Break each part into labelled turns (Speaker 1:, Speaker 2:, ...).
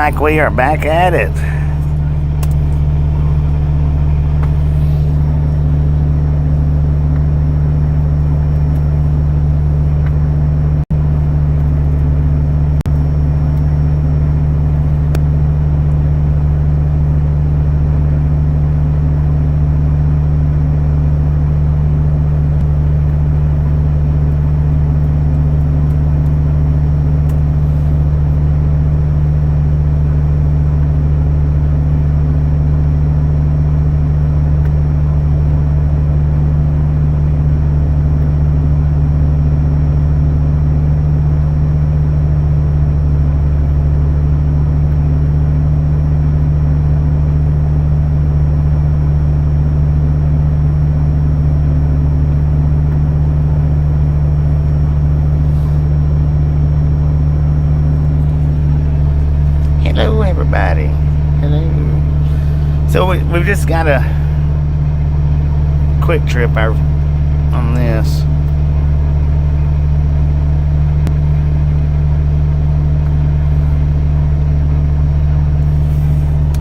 Speaker 1: like we are back at it. Hello, everybody. Hello. So we've just got a quick trip on this.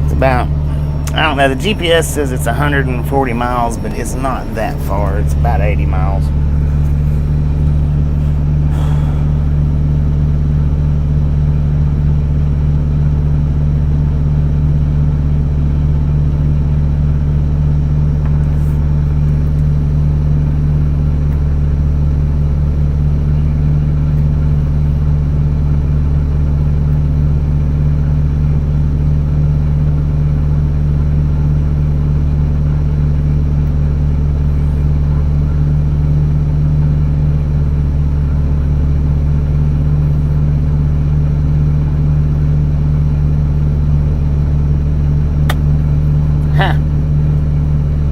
Speaker 1: It's about, I don't know, the GPS says it's 140 miles, but it's not that far. It's about 80 miles.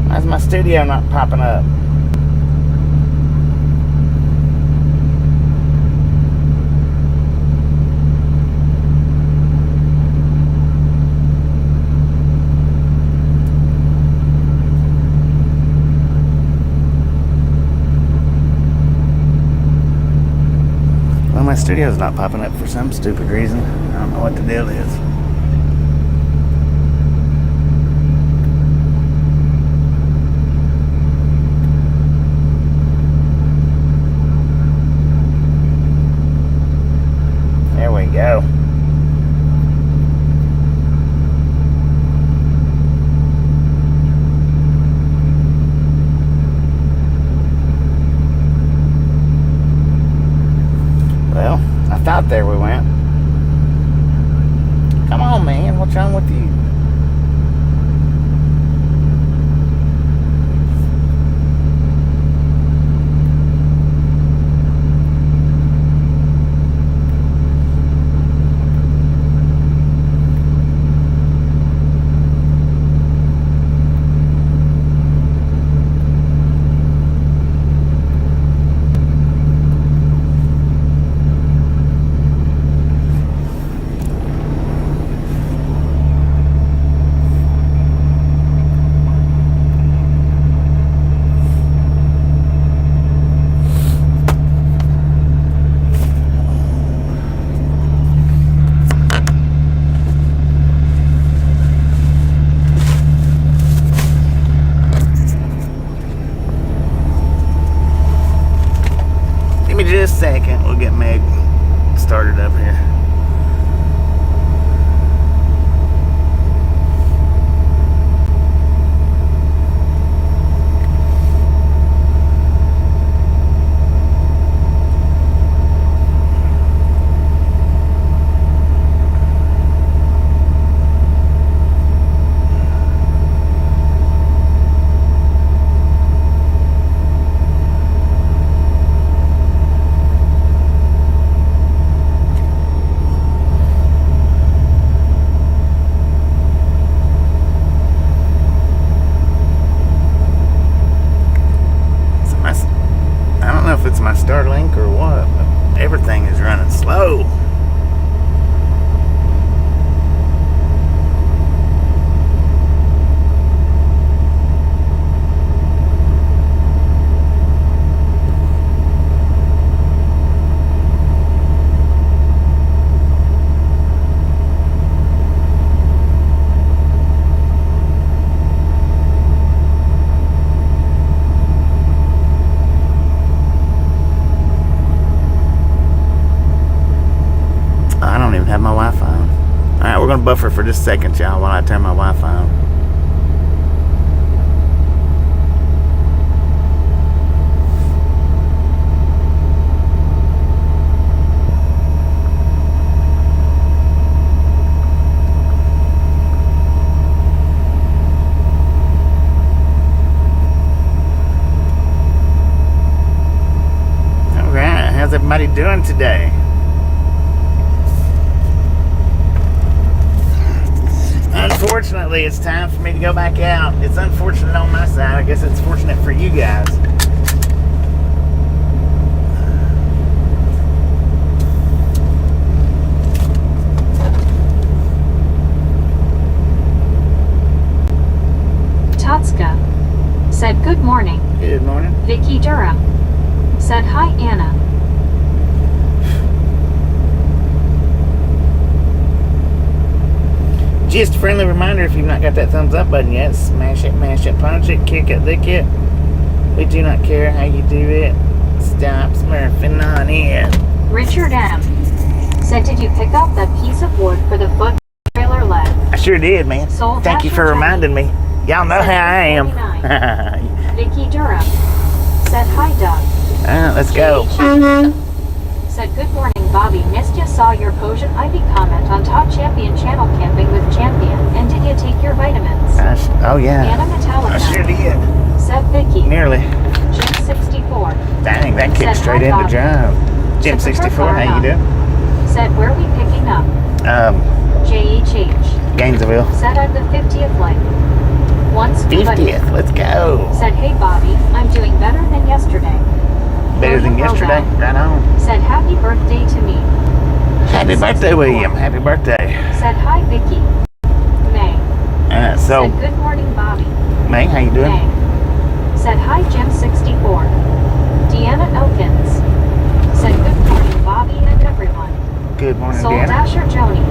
Speaker 1: Why's my studio not popping up? Well, my studio's not popping up for some stupid reason. I don't know what the deal is. There we go. Well, I thought there we went. Come on, man. What's wrong with you? Just a second, we'll get Meg started up here. It's my Starlink or what, but everything is running slow. we're going to buffer for just a second, y'all, while I turn my Wi-Fi on. All right, how's everybody doing today? Unfortunately, it's time for me to go back out. It's unfortunate on my side. I guess it's fortunate for you guys.
Speaker 2: Totska said good morning.
Speaker 1: Good morning.
Speaker 2: Vicky Durham said hi, Anna.
Speaker 1: Just a friendly reminder, if you've not got that thumbs up button yet, smash it, mash it, punch it, kick it, lick it. We do not care how you do it. Stop smurfing on it.
Speaker 2: Richard M. said, did you pick up that piece of wood for the foot trailer leg?
Speaker 1: I sure did, man.
Speaker 2: Soul
Speaker 1: Thank you for
Speaker 2: Dasher
Speaker 1: reminding me. Y'all know how I am.
Speaker 2: Vicky Durham said hi, Doug.
Speaker 1: Let's go.
Speaker 2: Said good morning, Bobby. Missed you. Saw your Potion Ivy comment on Top Champion channel camping with Champion. And did you take your vitamins?
Speaker 1: Oh yeah.
Speaker 2: Anna Metallica.
Speaker 1: I sure did.
Speaker 2: Said Vicky.
Speaker 1: Nearly.
Speaker 2: Jim 64.
Speaker 1: Dang, that kicked straight into John. Jim 64, how you doing?
Speaker 2: Said where we picking up? JHH.
Speaker 1: Gainesville.
Speaker 2: Said I'm the 50th like. Once
Speaker 1: 50th, let's go.
Speaker 2: Said hey Bobby, I'm doing better than yesterday.
Speaker 1: Better than yesterday? Right on.
Speaker 2: Said happy birthday to me.
Speaker 1: Happy birthday, William. Happy birthday.
Speaker 2: Said hi Vicky. May.
Speaker 1: So
Speaker 2: said good morning Bobby.
Speaker 1: May, how you doing?
Speaker 2: May. Said hi Jim 64. Deanna Elkins. Said good morning Bobby and everyone.
Speaker 1: Good morning,
Speaker 2: Soul
Speaker 1: Deanna.
Speaker 2: Dasher Joni.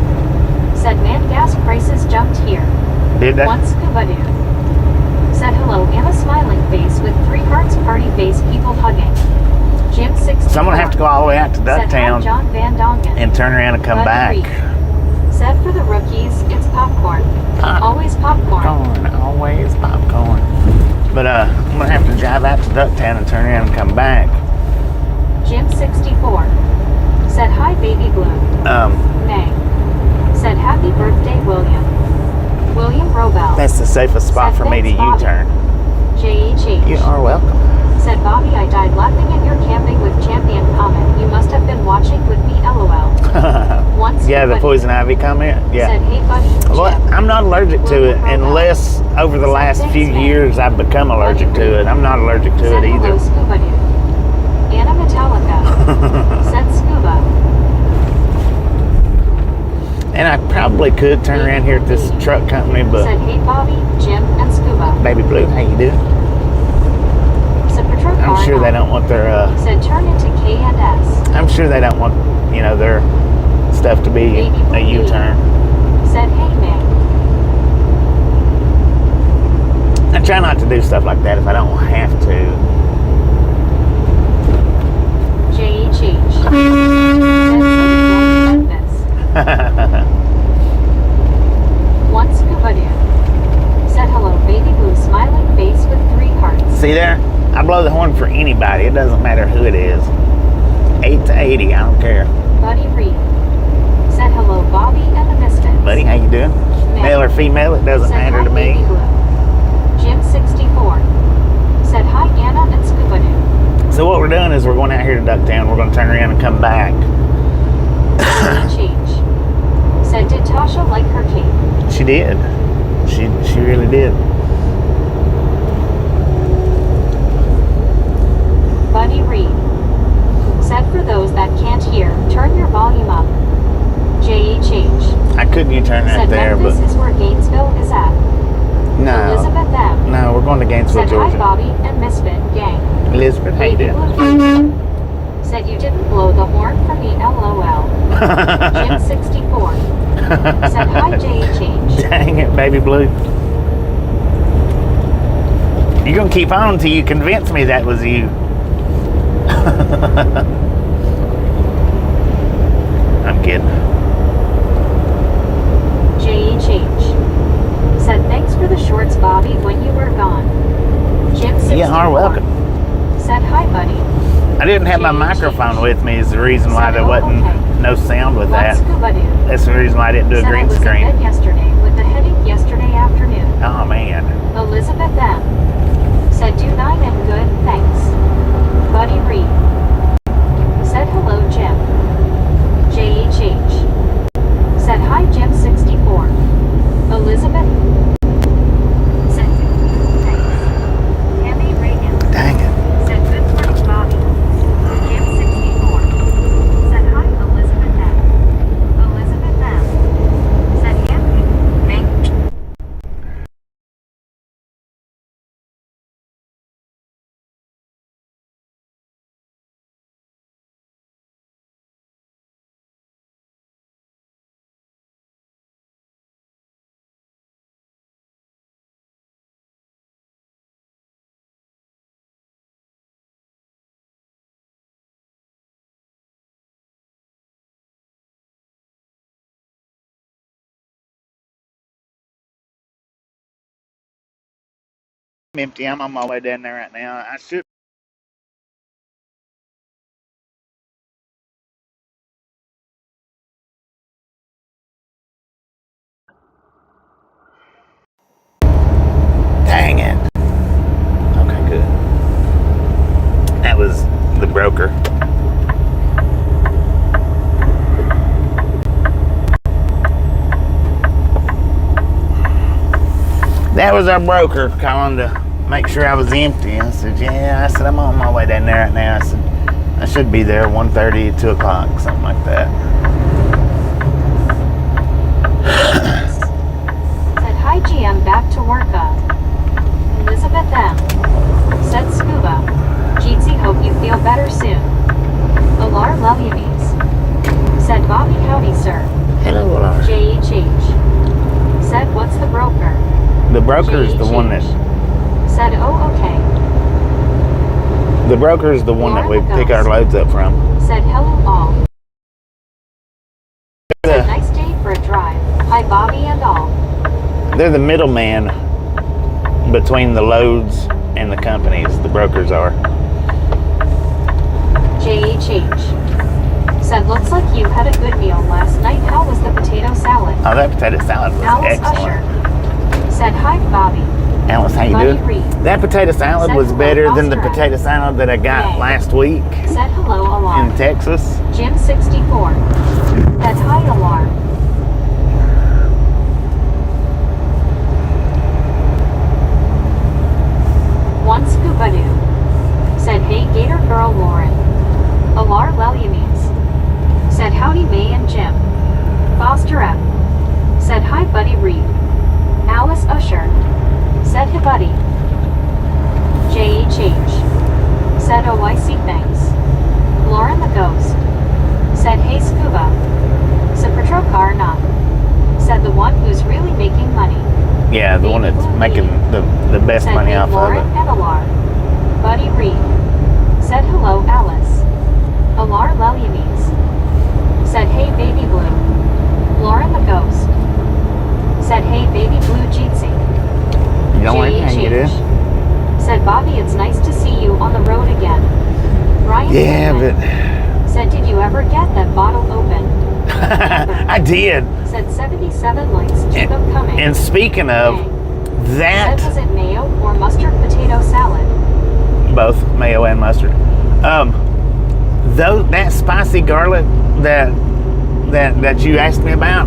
Speaker 2: Said man gas prices jumped here.
Speaker 1: Did they?
Speaker 2: Once Kubadu. Said hello Anna smiling face with 3 hearts party face people hugging. Jim 64.
Speaker 1: So I'm gonna have to go all the way out to
Speaker 2: Said hi
Speaker 1: Ducktown
Speaker 2: John Van Dongen.
Speaker 1: and turn around and come back.
Speaker 2: Reed. Said for the rookies, it's popcorn. Always popcorn.
Speaker 1: Popcorn, always popcorn. But I'm gonna have to drive out to Ducktown and turn around and come back.
Speaker 2: Jim 64. Said hi baby blue. May. Said happy birthday William. William Robel.
Speaker 1: That's the safest spot
Speaker 2: Said
Speaker 1: for me to
Speaker 2: thanks,
Speaker 1: U-turn.
Speaker 2: JHH.
Speaker 1: You are welcome.
Speaker 2: Said Bobby, I died laughing at your camping with Champion comment. You must have been watching with me, LOL. Once
Speaker 1: Yeah, the poison ivy comment. Yeah.
Speaker 2: Said hey buddy.
Speaker 1: Well,
Speaker 2: Chip.
Speaker 1: I'm not allergic to it
Speaker 2: William Robel.
Speaker 1: unless over the last
Speaker 2: Thanks,
Speaker 1: few
Speaker 2: man.
Speaker 1: years I've become allergic to it. I'm not allergic to
Speaker 2: Said
Speaker 1: it either.
Speaker 2: hello Scuba Dude. Anna Metallica. Said Scuba.
Speaker 1: And I probably could turn around here at this truck company, but
Speaker 2: Said hey Bobby, Jim, and Scuba.
Speaker 1: Baby Blue, how you doing?
Speaker 2: Said Patrol
Speaker 1: I'm sure they don't want their
Speaker 2: Said turn into K and S.
Speaker 1: I'm sure they don't want, their stuff to be
Speaker 2: Baby
Speaker 1: a
Speaker 2: Blue.
Speaker 1: U-turn.
Speaker 2: Said hey May.
Speaker 1: I try not to do stuff like that if I don't have to.
Speaker 2: JHH. Said One Scuba Dude. Said hello baby blue smiling face with 3 hearts.
Speaker 1: See there? I blow the horn for anybody. It doesn't matter who it is. 8 to 80, I don't care.
Speaker 2: Buddy Reed. Said hello Bobby and the Misfits.
Speaker 1: Buddy, how you doing? Male or female, it doesn't
Speaker 2: Said
Speaker 1: matter
Speaker 2: hi,
Speaker 1: to me.
Speaker 2: Baby Blue. Jim 64. Said hi Anna and Scuba Dude.
Speaker 1: So what we're doing is we're going out here to Ducktown. We're going to turn around and come back.
Speaker 2: Change. Said did Tasha like her cake?
Speaker 1: She did. She really did.
Speaker 2: Buddy Reed. Said for those that can't hear, turn your volume up. JHH.
Speaker 1: I could U-turn that
Speaker 2: Said
Speaker 1: there,
Speaker 2: Memphis
Speaker 1: but
Speaker 2: is where Gainesville is at.
Speaker 1: no.
Speaker 2: Elizabeth M.
Speaker 1: No, we're going to Gainesville,
Speaker 2: Said
Speaker 1: Georgia.
Speaker 2: hi Bobby and Misfit gang.
Speaker 1: Elizabeth, how you
Speaker 2: Baby
Speaker 1: doing?
Speaker 2: Blue. Said you didn't blow the horn for me, LOL. Jim 64. Said hi JHH.
Speaker 1: Dang it, Baby Blue. You're going to keep on until you convince me that was you. I'm kidding. You are welcome.
Speaker 2: Said hi, buddy.
Speaker 1: I didn't have my microphone with me is the reason why there wasn't no sound with that. That's the reason why I didn't do a green screen.
Speaker 2: I was in bed yesterday with the headache yesterday afternoon.
Speaker 1: Oh, man.
Speaker 2: Elizabeth M. Said do 9 and good, thanks. Buddy Reed. Said hello, Jim. JHH. Said hi, Jim 64. Elizabeth. Said thanks. Tammy Reagan.
Speaker 1: Dang it.
Speaker 2: Said good morning, Bobby. Jim 64. Said hi, Elizabeth M. Elizabeth M. Said Anthony. Thank you.
Speaker 1: Empty. I'm on my way down there right now. I should. Dang it. Okay, good. That was the broker. That was our broker calling to make sure I was empty. I said, yeah. I said, I'm on my way down there right now. I said, I should be there 1:30, 2 o'clock, something like that.
Speaker 2: Said hi, GM, back to work. Elizabeth M. Said scuba. Jeetsy, hope you feel better soon. Alar love you me's. Said Bobby, howdy, sir.
Speaker 1: Hello, Alar.
Speaker 2: JHH. Said what's the broker?
Speaker 1: The broker is the one that.
Speaker 2: Said oh, okay.
Speaker 1: The broker is the one that we pick our loads up from.
Speaker 2: Said hello all. Said nice day for a drive. Hi, Bobby and all.
Speaker 1: They're the middleman between the loads and the companies. The brokers are.
Speaker 2: JHH. Said looks like you had a good meal last night. How was the potato salad?
Speaker 1: Oh, that potato salad was
Speaker 2: Alice
Speaker 1: excellent.
Speaker 2: Usher. Said hi, Bobby.
Speaker 1: Alice, how you
Speaker 2: Buddy
Speaker 1: doing?
Speaker 2: Reed.
Speaker 1: That potato salad
Speaker 2: Said
Speaker 1: was
Speaker 2: hello,
Speaker 1: better than the
Speaker 2: Foster.
Speaker 1: potato salad that I got
Speaker 2: Yay.
Speaker 1: last week
Speaker 2: Said hello, Alarm.
Speaker 1: in Texas.
Speaker 2: Jim 64. Said hi, Alarm. One scuba doo. Said hey, Gator Girl Lauren. Alar Lelyamines. Said howdy, May and Jim. Foster F. Said hi, Buddy Reed. Alice Usher. Said hi, Buddy. JHH. Said oh, I see things. Lauren the Ghost. Said hey, Scuba. Sapatrocar not. Said the one who's really making money.
Speaker 1: Yeah, the one that's making the best
Speaker 2: Said
Speaker 1: money
Speaker 2: hey,
Speaker 1: off of
Speaker 2: Lauren
Speaker 1: it.
Speaker 2: and Alar. Buddy Reed. Said hello, Alice. Alar Lelyamines. Said hey, Baby Blue. Lauren the Ghost. Said hey, Baby Blue Jeetsy.
Speaker 1: You don't like how you do?
Speaker 2: Said Bobby, it's nice to see you on the road again. Ryan
Speaker 1: Yeah,
Speaker 2: Goodman.
Speaker 1: but
Speaker 2: Said did you ever get that bottle open?
Speaker 1: I did.
Speaker 2: Said 77 likes, keep them coming.
Speaker 1: And speaking of that,
Speaker 2: Said was it mayo or mustard potato salad?
Speaker 1: both mayo and mustard. That spicy garlic that you asked me about,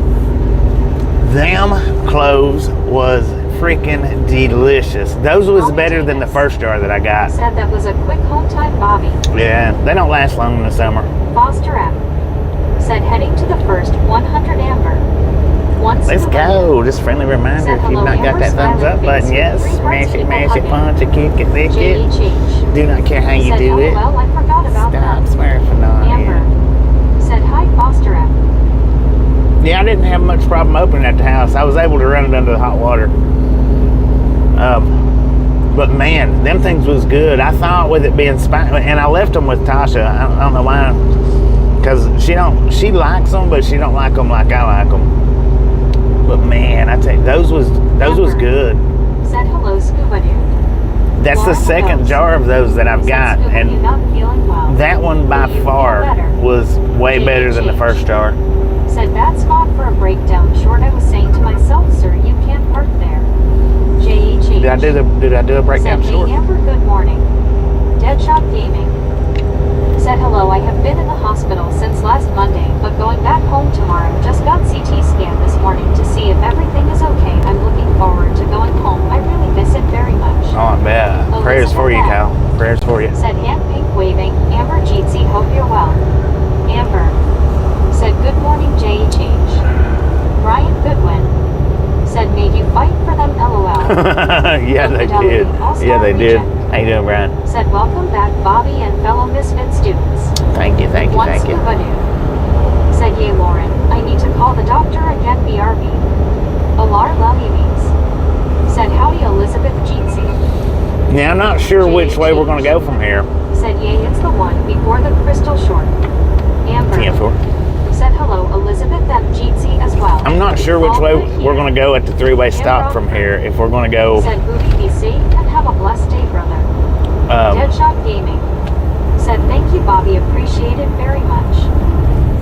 Speaker 1: them cloves was freaking delicious. Those was better than the first jar that I got.
Speaker 2: Said that was a quick home time, Bobby.
Speaker 1: Yeah, they don't last long in the summer.
Speaker 2: Foster M. Said heading to the first 100 Amber.
Speaker 1: Let's go. Just friendly reminder, if you've not got that thumbs up button yet, smash it, punch it, kick it, lick it.
Speaker 2: JHH.
Speaker 1: Do not care how you do it.
Speaker 2: Well, I forgot about
Speaker 1: Stop
Speaker 2: that.
Speaker 1: smurfing on
Speaker 2: Amber.
Speaker 1: it.
Speaker 2: Said hi, Foster M.
Speaker 1: Yeah, I didn't have much problem opening at the house. I was able to run it under the hot water. But man, them things was good. I thought with it being spicy, and I left them with Tasha. I don't know why, because she likes them, but she don't like them like I like them. But man, I tell you, those was good.
Speaker 2: Said hello, Scuba Doo.
Speaker 1: That's the
Speaker 2: Lauren
Speaker 1: second
Speaker 2: goes.
Speaker 1: jar of those that I've
Speaker 2: Said
Speaker 1: got,
Speaker 2: Scuba, you
Speaker 1: and
Speaker 2: not feeling well.
Speaker 1: that one by
Speaker 2: Will you feel
Speaker 1: far
Speaker 2: better?
Speaker 1: was way better than the first jar.
Speaker 2: Said bad spot for a breakdown. Short, I was saying to myself, sir, you can't park there. JHH.
Speaker 1: Did I do a breakdown
Speaker 2: Said,
Speaker 1: short?
Speaker 2: hey Amber, good morning. Deadshot Gaming. Said hello, I have been in the hospital since last Monday, but going back home tomorrow. Just got CT scan this morning to see if everything is okay. I'm looking forward to going home. I really miss it very much.
Speaker 1: Oh, I bet. Prayers for you, Cal. Prayers for you.
Speaker 2: Said hand pink waving. Amber Jeetsy, hope you're well. Amber. Said good morning JHH. Brian Goodwin. Said made you fight for them LOL.
Speaker 1: Yeah, they did. Yeah, they did. How you doing, Brian?
Speaker 2: Said welcome back Bobby and fellow Misfit students.
Speaker 1: Thank you, thank you,
Speaker 2: One
Speaker 1: thank you.
Speaker 2: scuba dude. Said yay Lauren, I need to call the doctor again BRB. Alar Leliames. Said howdy Elizabeth Jeetsy.
Speaker 1: Now, I'm not sure which way we're going to go from here.
Speaker 2: Said yay it's the one before the crystal short. Amber.
Speaker 1: 10-4.
Speaker 2: Said hello Elizabeth and Jeetsy as well.
Speaker 1: I'm not sure which way we're going to go at the three-way stop from here. If we're going to go...
Speaker 2: Said booty be safe and have a blessed day, brother. Deadshot Gaming. Said thank you Bobby, appreciate it very much.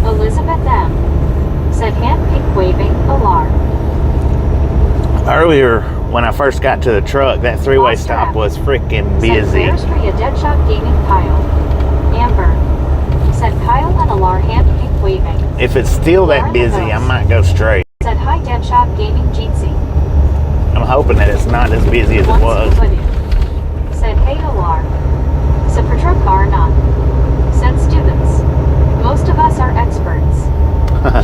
Speaker 2: Elizabeth M. Said hand pink waving, alarm.
Speaker 1: Earlier, when I first got to the truck, that three-way stop was freaking busy.
Speaker 2: Said prayers for you, Deadshot Gaming, Kyle. Amber. Said Kyle and Alar hand pink waving.
Speaker 1: If it's still that busy, I might go straight.
Speaker 2: Said hi Deadshot Gaming Jeetsy.
Speaker 1: I'm hoping that it's not as busy as it was.
Speaker 2: Said hey Alar. Said Patrokar not. Said students. Most of us are experts.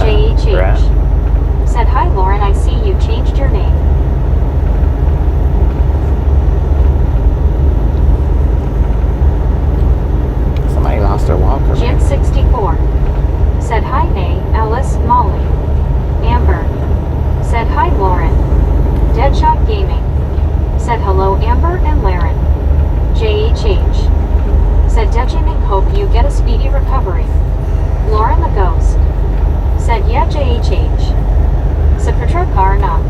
Speaker 2: JHH.
Speaker 1: Right.
Speaker 2: Said hi Lauren, I see you changed your name.
Speaker 1: Somebody lost their walker.
Speaker 2: Jim 64. Said hi Nay, Alice, Molly. Amber. Said hi Lauren. Deadshot Gaming. Said hello Amber and Laren. JHH. Said Dejiming, hope you get a speedy recovery. Lauren the Ghost. Said yeah JHH. Said Patrokar not.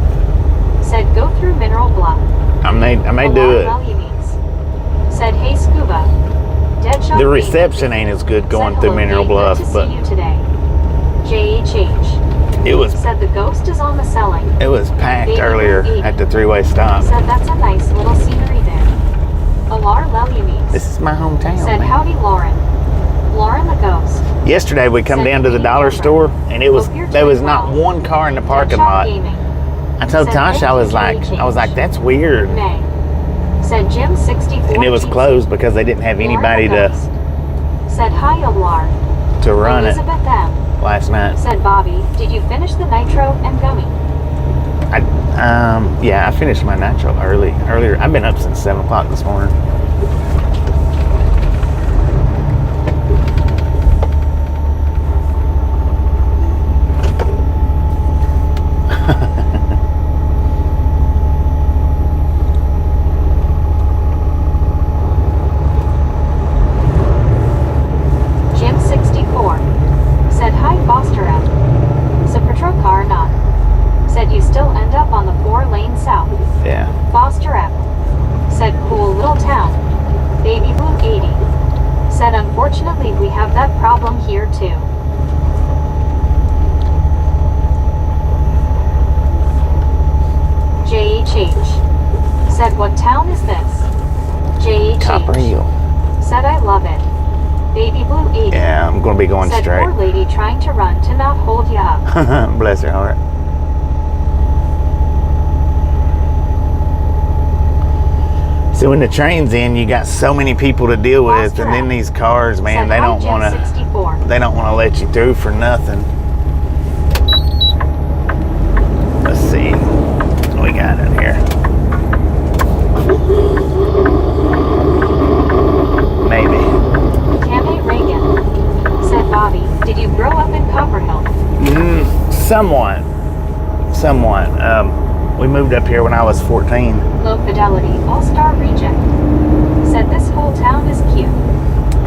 Speaker 2: Said go through Mineral Bluff.
Speaker 1: I may do it.
Speaker 2: Said hey Scuba. Deadshot
Speaker 1: The reception ain't as good going through Mineral Bluff, but
Speaker 2: see you today. JHH.
Speaker 1: it was
Speaker 2: Said the Ghost is on the selling.
Speaker 1: it was packed earlier at the three-way stop.
Speaker 2: Said that's a nice little scenery there. Alar Leliames.
Speaker 1: This is my hometown,
Speaker 2: Said
Speaker 1: man.
Speaker 2: howdy Lauren. Lauren the Ghost.
Speaker 1: Yesterday we come down to the dollar store, and there was not one car in the parking lot. I told Tasha, I was like, that's weird.
Speaker 2: May. Said Jim 64.
Speaker 1: And it was closed because they didn't have anybody to
Speaker 2: Said hi Alar.
Speaker 1: run it
Speaker 2: Elizabeth M.
Speaker 1: last night.
Speaker 2: Said Bobby, did you finish the nitro and gummy?
Speaker 1: Yeah, I finished my nitro earlier. I've been up since 7 o'clock this morning.
Speaker 2: Jim 64. Said hi Foster F. Said Patrokar not. Said you still end up on the 4-lane south.
Speaker 1: Yeah.
Speaker 2: Foster F. Said cool little town. Baby Blue 80. Said unfortunately we have that problem here too. JHH. Said what town is this? JHH.
Speaker 1: Copper Hill.
Speaker 2: Said I love it. Baby Blue 80.
Speaker 1: Yeah, I'm going to be going
Speaker 2: Said
Speaker 1: straight.
Speaker 2: poor lady trying to run to not hold you up.
Speaker 1: Bless her heart. So when the train's in, you got so many people to deal with, and then these cars, man,
Speaker 2: Said
Speaker 1: they
Speaker 2: hi,
Speaker 1: don't
Speaker 2: Jim
Speaker 1: want to.
Speaker 2: 64.
Speaker 1: They don't want to let you through for nothing. Let's see what we got in here. Maybe.
Speaker 2: Tammy Reagan. Said Bobby, did you grow up in Copperhill?
Speaker 1: Somewhat. We moved up here when I was 14.
Speaker 2: Low Fidelity All-Star Reject. Said this whole town is cute.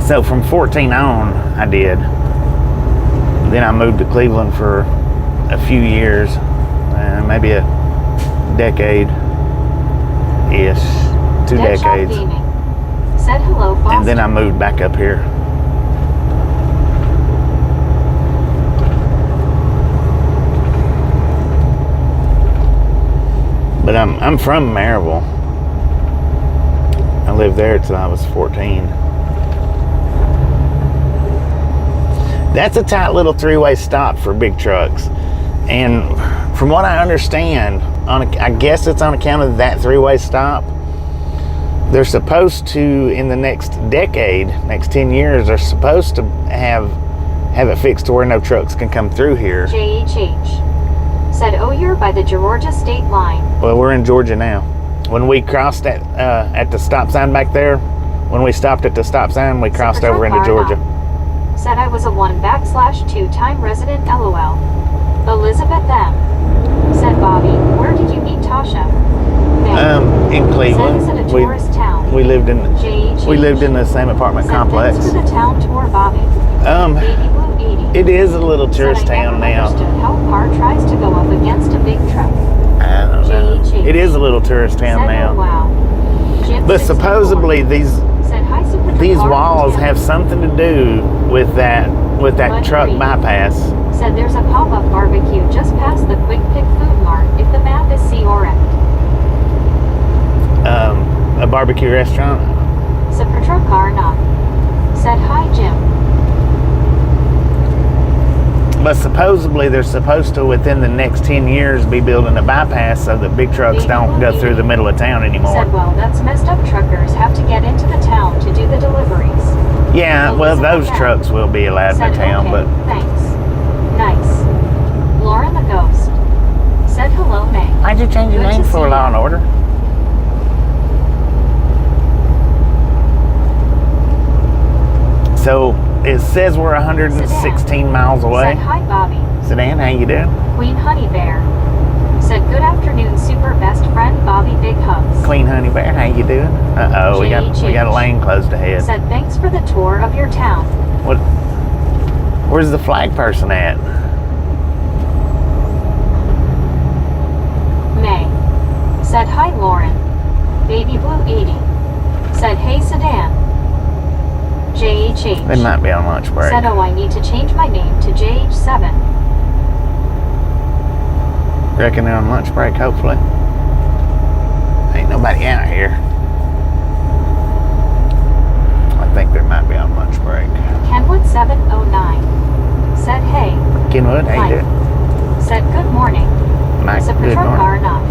Speaker 1: So from 14 on, I did. Then I moved to Cleveland for a few years, maybe a decade-ish. 2
Speaker 2: Deadshot
Speaker 1: decades.
Speaker 2: Gaming said hello, Foster.
Speaker 1: And then I moved back up here. But I'm from Maryville. I lived there till I was 14. That's a tight little 3-way stop for big trucks. And from what I understand, I guess it's on account of that 3-way stop. They're supposed to, in the next decade, next 10 years, they're supposed to have it fixed to where no trucks can come through here.
Speaker 2: JHH said, oh, you're by the Georgia state line.
Speaker 1: Well, we're in Georgia now. When we crossed at the stop sign back there, when we stopped at the stop sign, we crossed over into Georgia.
Speaker 2: Said I was a 1/2-time resident, LOL. Elizabeth M. said, Bobby, where did you meet Tasha?
Speaker 1: In Cleveland.
Speaker 2: Said, is it a tourist town?
Speaker 1: We lived in
Speaker 2: JHH
Speaker 1: the same apartment
Speaker 2: said,
Speaker 1: complex.
Speaker 2: thanks for the town tour, Bobby. Baby Blue 80.
Speaker 1: It is a little tourist
Speaker 2: said, I
Speaker 1: town
Speaker 2: never
Speaker 1: now.
Speaker 2: understood how a car tries to go up against a big truck.
Speaker 1: I don't know.
Speaker 2: JHH
Speaker 1: It is a little tourist town
Speaker 2: said,
Speaker 1: now.
Speaker 2: oh, wow. Jim
Speaker 1: But
Speaker 2: 64
Speaker 1: supposedly
Speaker 2: said, hi, Super
Speaker 1: these
Speaker 2: Car
Speaker 1: walls
Speaker 2: Tim.
Speaker 1: have something to do with that
Speaker 2: Buddy
Speaker 1: truck
Speaker 2: Reed
Speaker 1: bypass.
Speaker 2: said there's a pop-up barbecue just past the Quick Pick Food Mart if the map is correct.
Speaker 1: A barbecue restaurant.
Speaker 2: Super Truck Car not. Said hi, Jim.
Speaker 1: But supposedly they're supposed to, within the next 10 years, be building a bypass so that big trucks don't go through the middle of town anymore.
Speaker 2: Said, well, that's messed up. Truckers have to get into the town to do the deliveries.
Speaker 1: Yeah, well, those trucks will be allowed in
Speaker 2: Said,
Speaker 1: the town,
Speaker 2: okay,
Speaker 1: but
Speaker 2: thanks. Nice. Lauren the Ghost said hello, May.
Speaker 1: why'd you change your
Speaker 2: Good
Speaker 1: name
Speaker 2: to
Speaker 1: for
Speaker 2: see
Speaker 1: Law
Speaker 2: you.
Speaker 1: and Order? So it says we're 116 miles away.
Speaker 2: Said hi, Bobby.
Speaker 1: Sedan, how you doing?
Speaker 2: Queen Honey Bear said good afternoon, super best friend Bobby. Big hugs.
Speaker 1: Queen Honey Bear, how you doing? Uh-oh, we got a lane closed ahead.
Speaker 2: Said thanks for the tour of your town.
Speaker 1: What? Where's the flag person at?
Speaker 2: May said hi, Lauren. Baby Blue 80 said hey, Sedan. JHH
Speaker 1: They might be on lunch break.
Speaker 2: said, oh, I need to change my name to JH7.
Speaker 1: Reckon they're on lunch break, hopefully. Ain't nobody out here. I think they might be on lunch break.
Speaker 2: Kenwood 709 said hey.
Speaker 1: Kenwood, how you
Speaker 2: Mike
Speaker 1: doing?
Speaker 2: said good morning.
Speaker 1: Mike,
Speaker 2: Super
Speaker 1: good
Speaker 2: Truck
Speaker 1: morning.
Speaker 2: Car not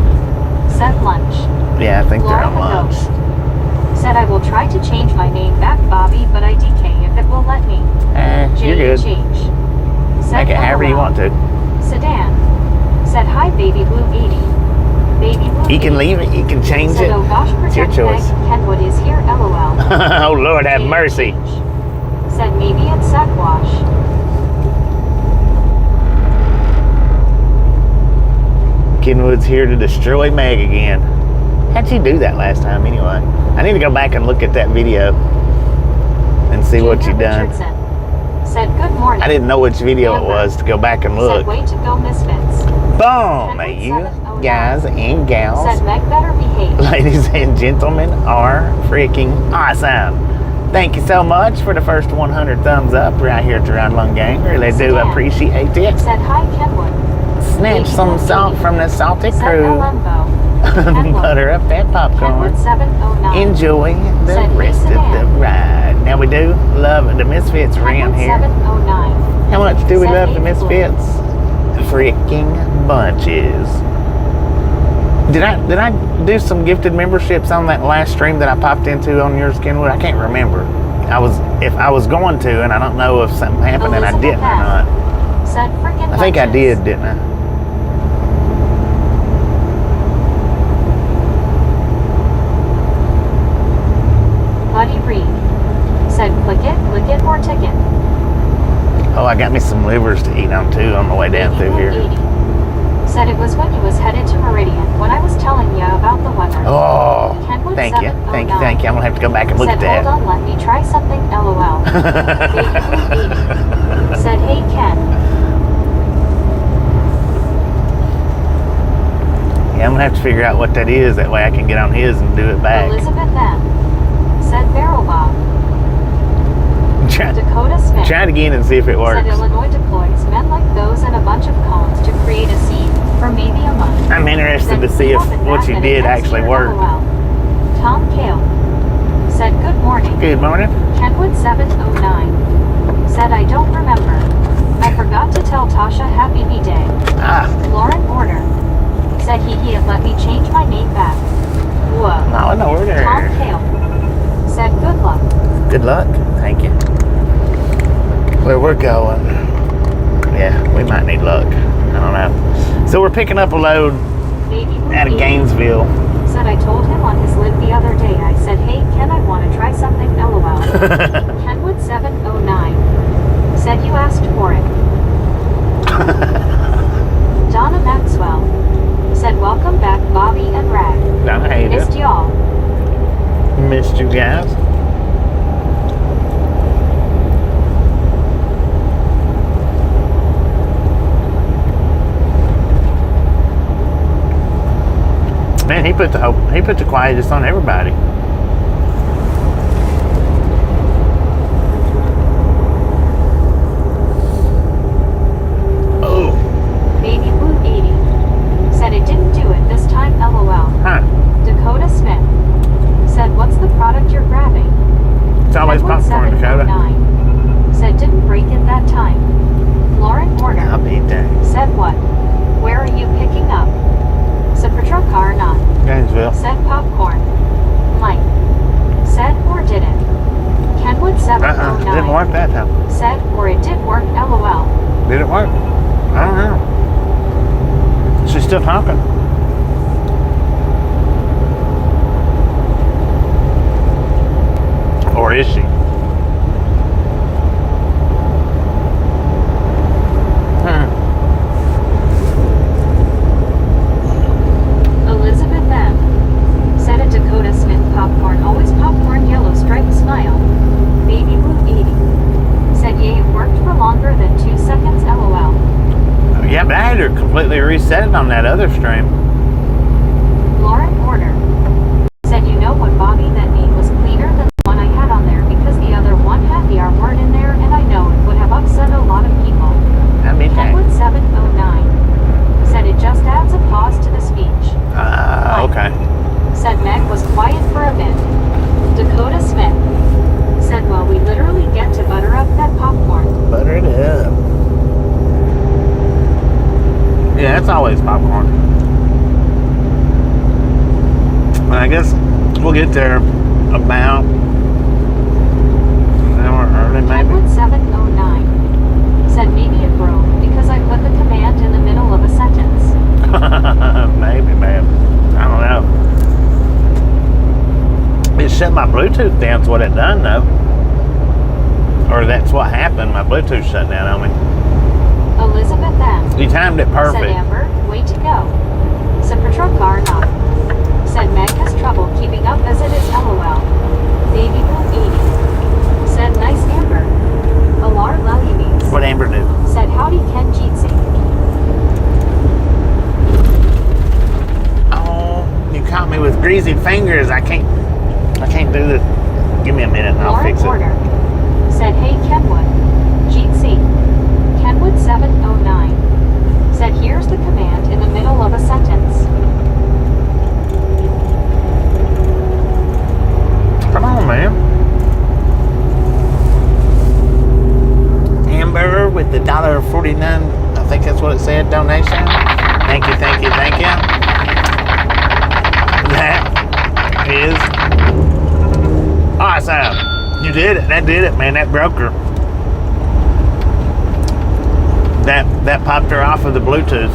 Speaker 2: said lunch.
Speaker 1: Yeah, I think they're
Speaker 2: Laura
Speaker 1: on
Speaker 2: the
Speaker 1: lunch.
Speaker 2: Ghost said I will try to change my name back, Bobby, but I DK if it will let me.
Speaker 1: You're good.
Speaker 2: JHH said
Speaker 1: Make it however you
Speaker 2: LOL.
Speaker 1: want to.
Speaker 2: Sedan said hi, Baby Blue 80. Baby Blue
Speaker 1: You can
Speaker 2: 80
Speaker 1: leave it, you can change
Speaker 2: said,
Speaker 1: it.
Speaker 2: oh gosh,
Speaker 1: It's your
Speaker 2: protect
Speaker 1: choice.
Speaker 2: Meg. Kenwood is here, LOL.
Speaker 1: Oh, Lord, have mercy.
Speaker 2: JHH said maybe it's Sackwash.
Speaker 1: Kenwood's here to destroy Meg again. How'd you do that last time anyway? I need to go back and look at that video and see what you done.
Speaker 2: Richardson said good morning.
Speaker 1: I didn't know which video it was to go back and look.
Speaker 2: Said way to go, Misfits.
Speaker 1: Boom,
Speaker 2: Kenwood
Speaker 1: you
Speaker 2: 709
Speaker 1: guys and gals,
Speaker 2: said Meg better behave.
Speaker 1: ladies and gentlemen, are freaking awesome. Thank you so much for the first 100 thumbs up right here at the Ride Along Gang. Really do
Speaker 2: Sedan
Speaker 1: appreciate it.
Speaker 2: said hi, Kenwood.
Speaker 1: Snatch some salt from the salty
Speaker 2: Said
Speaker 1: crew.
Speaker 2: Alembo.
Speaker 1: Butter up that popcorn.
Speaker 2: Kenwood 709
Speaker 1: Enjoy the
Speaker 2: Said, hey,
Speaker 1: rest of
Speaker 2: Sedan.
Speaker 1: the ride. Now we do love the Misfits around
Speaker 2: Kenwood
Speaker 1: here.
Speaker 2: 709
Speaker 1: How much do we
Speaker 2: Said,
Speaker 1: love
Speaker 2: hey,
Speaker 1: the Misfits? Freaking bunches. Did I do some gifted memberships on that last stream that I popped into on yours, Kenwood? I can't remember. If I was going to, and I don't know if something happened and I
Speaker 2: Elizabeth
Speaker 1: didn't or
Speaker 2: M.
Speaker 1: not.
Speaker 2: said frickin'
Speaker 1: I think I
Speaker 2: bunches.
Speaker 1: did, didn't I?
Speaker 2: Buddy Reed said click it or ticket.
Speaker 1: Oh, I got me some livers to eat on too on the way down through here.
Speaker 2: 80 said it was when you was headed to Meridian when I was telling you about the weather.
Speaker 1: Oh,
Speaker 2: Kenwood
Speaker 1: thank you.
Speaker 2: 709
Speaker 1: I'm gonna have to go back and look
Speaker 2: said
Speaker 1: at that.
Speaker 2: hold on, let me try something, LOL. Baby Blue 80 said hey Ken.
Speaker 1: Yeah, I'm gonna have to figure out what that is. That way I can get on his and do it back.
Speaker 2: Elizabeth M. said Barrel Bob. Dakota Smith
Speaker 1: Try it again and see if it works.
Speaker 2: said Illinois deploys men like those and a bunch of cones to create a scene for maybe a month.
Speaker 1: I'm interested to see if what you did actually worked.
Speaker 2: Tom Kale said good morning.
Speaker 1: Good morning.
Speaker 2: Kenwood 709 said I don't remember. I forgot to tell Tasha Happy B-Day. Lauren Order said he had let me change my name back. Whoa.
Speaker 1: No order.
Speaker 2: Tom Kale said good luck.
Speaker 1: Good luck. Thank you. Where we're going. Yeah, we might need luck. I don't know. So we're picking up a load
Speaker 2: Baby Blue
Speaker 1: out of
Speaker 2: Baby
Speaker 1: Gainesville.
Speaker 2: said I told him on his lid the other day. I said, hey, Ken, I want to try something, LOL. Kenwood 709 said you asked for it. Donna Maxwell said, welcome back, Bobby and Rag.
Speaker 1: Donna, how you
Speaker 2: Missed
Speaker 1: doing?
Speaker 2: y'all.
Speaker 1: Missed you guys. Man, he put the quietest on everybody. Oh.
Speaker 2: Baby Blue 80 said it didn't do it this time, LOL.
Speaker 1: Huh.
Speaker 2: Dakota Smith said, what's the product you're grabbing?
Speaker 1: It's always
Speaker 2: Kenwood
Speaker 1: popcorn, Dakota.
Speaker 2: 709 said didn't break it that time. Lauren Order
Speaker 1: I'll be dang.
Speaker 2: said what? Where are you picking up? Super car or not?
Speaker 1: Gainesville.
Speaker 2: Said popcorn. Mike said or didn't. Kenwood 709
Speaker 1: Didn't work that time.
Speaker 2: said or it did work, LOL.
Speaker 1: Did it work? I don't know. She's still talking. Or is she?
Speaker 2: Elizabeth M. said a Dakota Smith popcorn, always popcorn, yellow striped smile. Baby Blue 80 said yay, it worked for longer than 2 seconds, LOL.
Speaker 1: Yeah, but I had her completely reset it on that other stream.
Speaker 2: Lauren Order said, you know what, Bobby, that meat was cleaner than the one I had on there because the other one had the R word in there and I know it would have upset a lot of people.
Speaker 1: I mean,
Speaker 2: Kenwood 709 said it just adds a pause to the speech.
Speaker 1: okay.
Speaker 2: Said Meg was quiet for a bit. Dakota Smith said, well, we literally get to butter up that popcorn.
Speaker 1: Butter it up. Yeah, it's always popcorn. Well, I guess we'll get there about an hour early, maybe.
Speaker 2: Kenwood 709 said maybe it broke because I put the command in the middle of a sentence.
Speaker 1: Maybe, man. I don't know. It shut my Bluetooth down. Is what it done, though. Or that's what happened. My Bluetooth shut down on me.
Speaker 2: Elizabeth M.
Speaker 1: You timed it perfect.
Speaker 2: Said Amber, way to go. Super truck car not. Said Meg has trouble keeping up as it is, LOL. Baby Blue 80 said nice Amber. Alar Lelymes
Speaker 1: What Amber do?
Speaker 2: said howdy Ken Jeetsy.
Speaker 1: Oh, you caught me with greasy fingers. I can't do this. Give me a minute and I'll
Speaker 2: Lauren
Speaker 1: fix it.
Speaker 2: Porter said hey Kenwood. Jeetsy. Kenwood 709 said here's the command in the middle of a sentence.
Speaker 1: Come on, man. Amber with the $1.49, I think that's what it said, donation. Thank you, thank you, thank you. That is awesome. You did it. That did it, man. That broke her. That popped her off of the Bluetooth.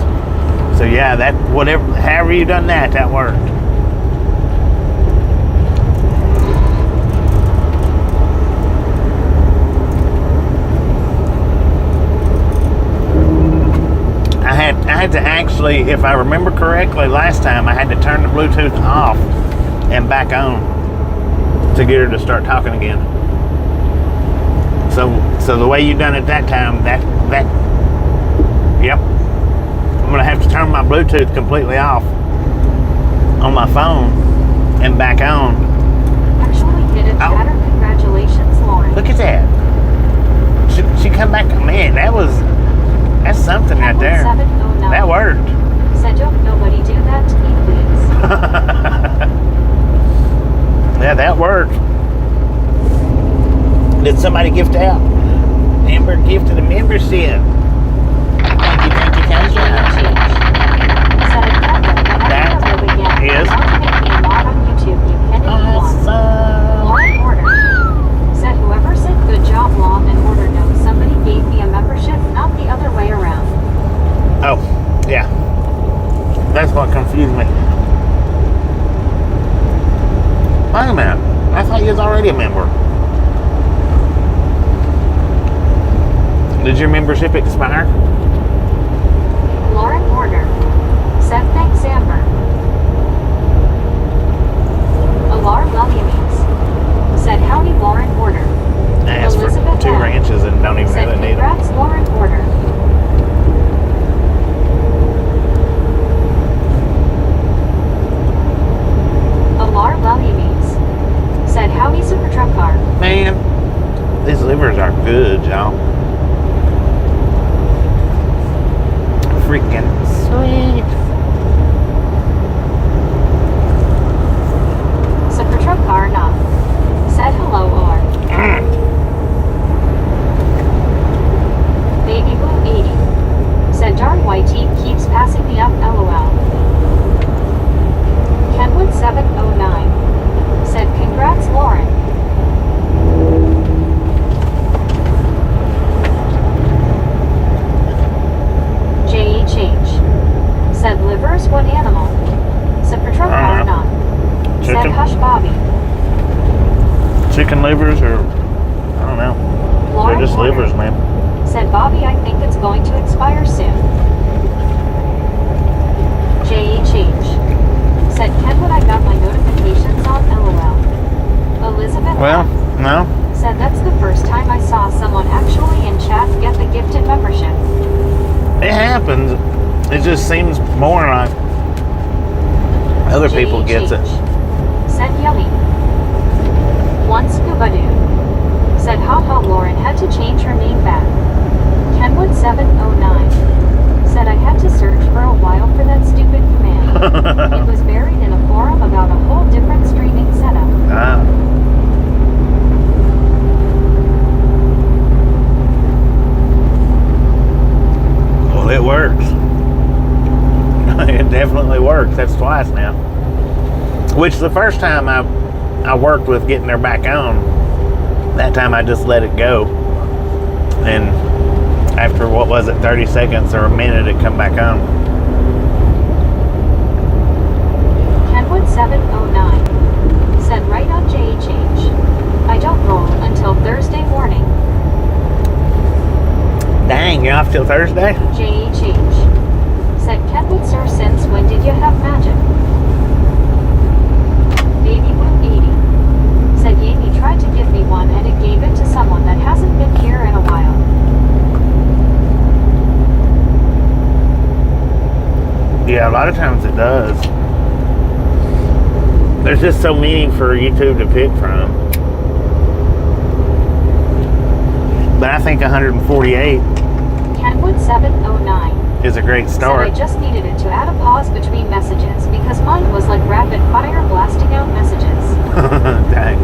Speaker 1: So yeah, that whatever, however you done that, that worked. I had to actually, if I remember correctly, last time I had to turn the Bluetooth off and back on to get her to start talking again. So the way you done it that time, yep. I'm gonna have to turn my Bluetooth completely off on my phone and back on.
Speaker 2: Actually hit a
Speaker 1: Oh.
Speaker 2: chatter. Congratulations, Lauren.
Speaker 1: Look at that. She come back. Man, that's something right there.
Speaker 2: 709
Speaker 1: That worked.
Speaker 2: said, don't nobody do that to me, please.
Speaker 1: Yeah, that worked. Did somebody gift out? Amber gifted a membership. Thank you, thank you, thank you.
Speaker 2: Said a captain,
Speaker 1: That
Speaker 2: live again.
Speaker 1: is
Speaker 2: Now to make me a mod on YouTube, you can if you want.
Speaker 1: awesome.
Speaker 2: Law and Order said whoever said good job, Law and Order knows somebody gave me a membership, not the other way around.
Speaker 1: Oh, yeah. That's what confused me. Wait a minute. I thought you was already a member. Did your membership expire?
Speaker 2: Law and Order said thanks, Amber. Alar Williams said howdy, Law and Order.
Speaker 1: I asked for
Speaker 2: Elizabeth
Speaker 1: 2
Speaker 2: M.
Speaker 1: ranches and don't even
Speaker 2: Said
Speaker 1: really need them.
Speaker 2: congrats, Law and Order. Alar Williams said howdy, Super Truck Car.
Speaker 1: Man, these livers are good, y'all. Freaking sweet.
Speaker 2: Super Truck Car not said hello, or Baby Blue 80 said darn white team keeps passing me up, lol. Kenwood 709 said congrats, Lauren. JHH said livers, what animal? Super Truck Car not said
Speaker 1: Chicken?
Speaker 2: hush, Bobby.
Speaker 1: Chicken livers or, I don't know.
Speaker 2: Lauren
Speaker 1: They're just
Speaker 2: Warner
Speaker 1: livers, man.
Speaker 2: said Bobby, I think it's going to expire soon. JHH said Kenwood, I got my notifications on, lol. Elizabeth
Speaker 1: Well,
Speaker 2: M.
Speaker 1: no.
Speaker 2: said that's the first time I saw someone actually in chat get the gifted membership.
Speaker 1: It happens. It just seems more like other people gets it.
Speaker 2: Said yummy. One scuba dude said haha, Lauren had to change her name back. Kenwood 709 said I had to search for a while for that stupid command. It was buried in a forum about a whole different streaming setup.
Speaker 1: Ah. Well, it works. It definitely works. That's twice now. Which the first time I worked with getting her back on, that time I just let it go. And after, what was it, 30 seconds or a minute, it come back on.
Speaker 2: Kenwood 709 said right on JHH. I don't roll until Thursday morning.
Speaker 1: Dang, you're off till Thursday?
Speaker 2: JHH said Kenwood, sir, since when did you have magic? Baby Blue 80 said Yami tried to give me one and it gave it to someone that hasn't been here in a while.
Speaker 1: Yeah, a lot of times it does. There's just so many for YouTube to pick from. But I think 148
Speaker 2: Kenwood 709
Speaker 1: is a great
Speaker 2: said
Speaker 1: start.
Speaker 2: I just needed it to add a pause between messages because mine was like rapid fire blasting out messages.
Speaker 1: Dang.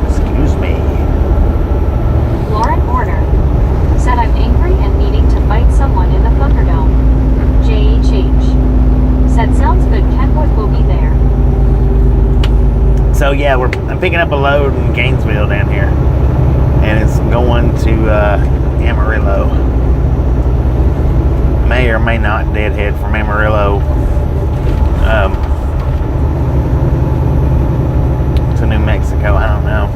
Speaker 1: Excuse me.
Speaker 2: Lauren Warner said I'm angry and needing to fight someone in the Thunderdome. JHH said sounds good, Kenwood will be there.
Speaker 1: So yeah, I'm picking up a load in Gainesville down here, and it's going to Amarillo. May or may not deadhead from Amarillo to New Mexico. I don't know.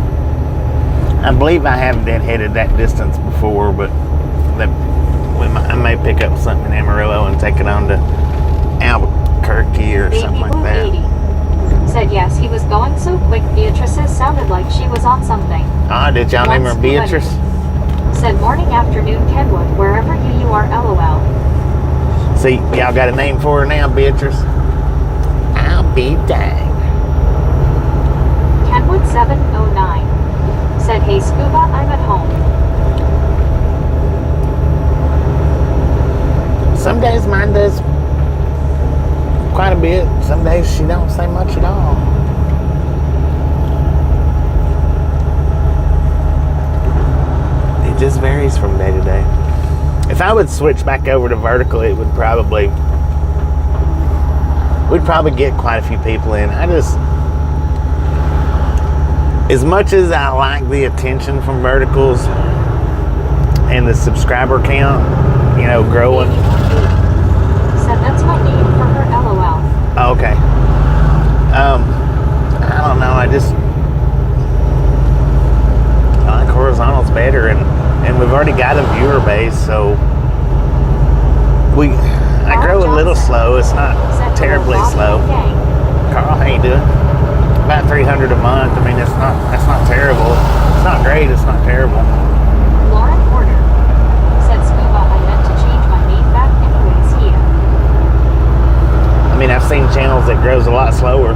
Speaker 1: I believe I have deadheaded that distance before, but I may pick up something in Amarillo and take it on to Albuquerque or something like that.
Speaker 2: Said yes, he was going so quick Beatrice's sounded like she was on something.
Speaker 1: Did y'all name her
Speaker 2: Once
Speaker 1: Beatrice?
Speaker 2: Said morning, afternoon, Kenwood, wherever you are, LOL.
Speaker 1: See, y'all got a name for her now, Beatrice? I'll be dang.
Speaker 2: Kenwood 709. Said, hey Scuba, I'm at home.
Speaker 1: Some days mine does quite a bit. Some days she don't say much at all. It just varies from day to day. If I would switch back over to vertical, it would we'd probably get quite a few people in. As much as I like the attention from verticals and the subscriber count, growing.
Speaker 2: Said that's my name for her, LOL.
Speaker 1: Oh, okay. I don't know. I like horizontals better, and we've already got a viewer base, so I grow a little slow. It's not terribly slow. Carl, how you doing? About 300 a month. I mean, that's not terrible. It's not great. It's not terrible.
Speaker 2: Lauren Porter said, Scuba, I meant to change my name back anyways here.
Speaker 1: I mean, I've seen channels that grows a lot slower.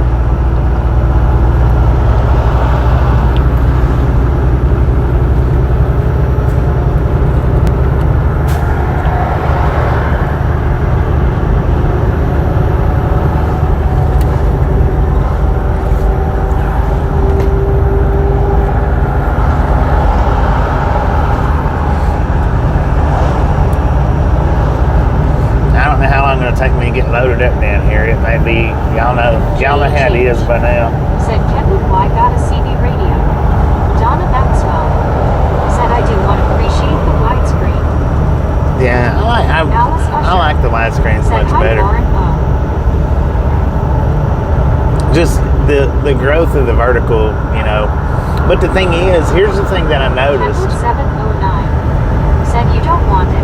Speaker 1: Take me to get loaded up down here. It may be, y'all know how it is by now.
Speaker 2: Said Kenwood, well, I got a CB radio. Donna Maxwell said, I do want to appreciate the widescreen.
Speaker 1: Yeah, I like the widescreens much better.
Speaker 2: Lauren,
Speaker 1: Just the growth of the vertical, But the thing is, here's the thing that I noticed.
Speaker 2: Kenwood 709 said, you don't want it.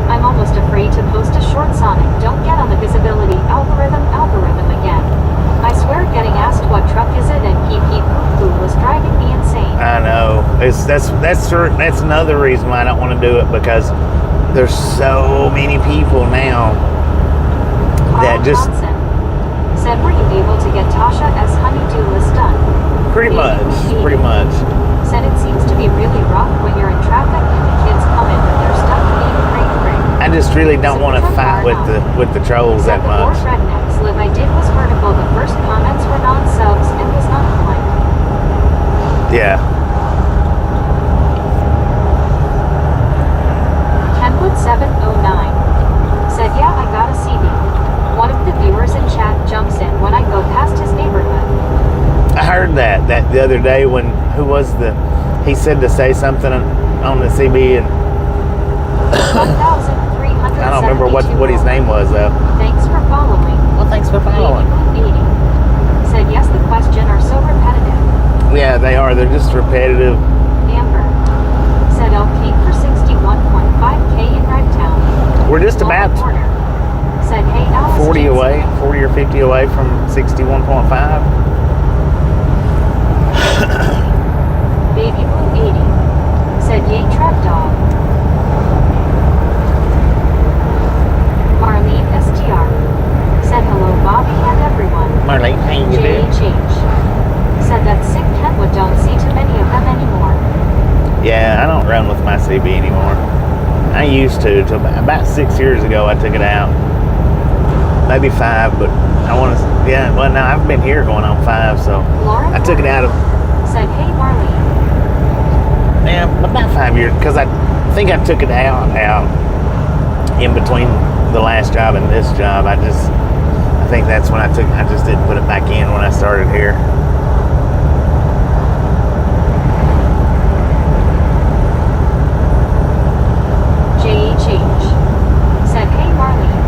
Speaker 2: I'm almost afraid to post a short Sonic. Don't get on the visibility algorithm again. I swear getting asked what truck is it and pee poo was driving me insane.
Speaker 1: I know. That's another reason why I don't want to do it, because there's so many people now that
Speaker 2: Carl
Speaker 1: just
Speaker 2: Johnson said, were you able to get Tasha S. Honeydew list done?
Speaker 1: pretty much.
Speaker 2: Said it seems to be really rough when you're in traffic and the kids come in with their stuff being great.
Speaker 1: I just really don't want to fight with the trolls that much.
Speaker 2: The more rednecks live I did was vertical. The first comments were non-subs and was not polite.
Speaker 1: Yeah.
Speaker 2: Kenwood 709 said, yeah, I got a CD. One of the viewers in chat jumps in when I go past his neighborhood.
Speaker 1: I heard that the other day when, he said to say something on the CB, and I don't remember what his name was though.
Speaker 2: Thanks for following.
Speaker 1: Well, thanks for following.
Speaker 2: 80. Said, yes, the questions are so repetitive.
Speaker 1: Yeah, they are. They're just repetitive.
Speaker 2: Amber said, LP for 61.5K in Redtown.
Speaker 1: We're just
Speaker 2: Lauren
Speaker 1: about
Speaker 2: Porter said, hey, Alice
Speaker 1: 40
Speaker 2: Jensen.
Speaker 1: away, 40 or 50 away from 61.5.
Speaker 2: Baby Blue 80 said, yay, trap dog. Marlene STR said, hello, Bobby and everyone.
Speaker 1: Marlene, how you doing?
Speaker 2: Change said that sick Kenwood don't see too many of them anymore.
Speaker 1: Yeah, I don't run with my CB anymore. I used to till about 6 years ago. I took it out. Maybe 5, but I want to. Yeah, well, now I've been here going on 5, so
Speaker 2: Lauren
Speaker 1: I took it out of.
Speaker 2: Said, hey, Marlene.
Speaker 1: Yeah, about 5 years, because I think I took it out in between the last job and this job. I think that's when I just didn't put it back in when I started here.
Speaker 2: Change said, hey, Marlene.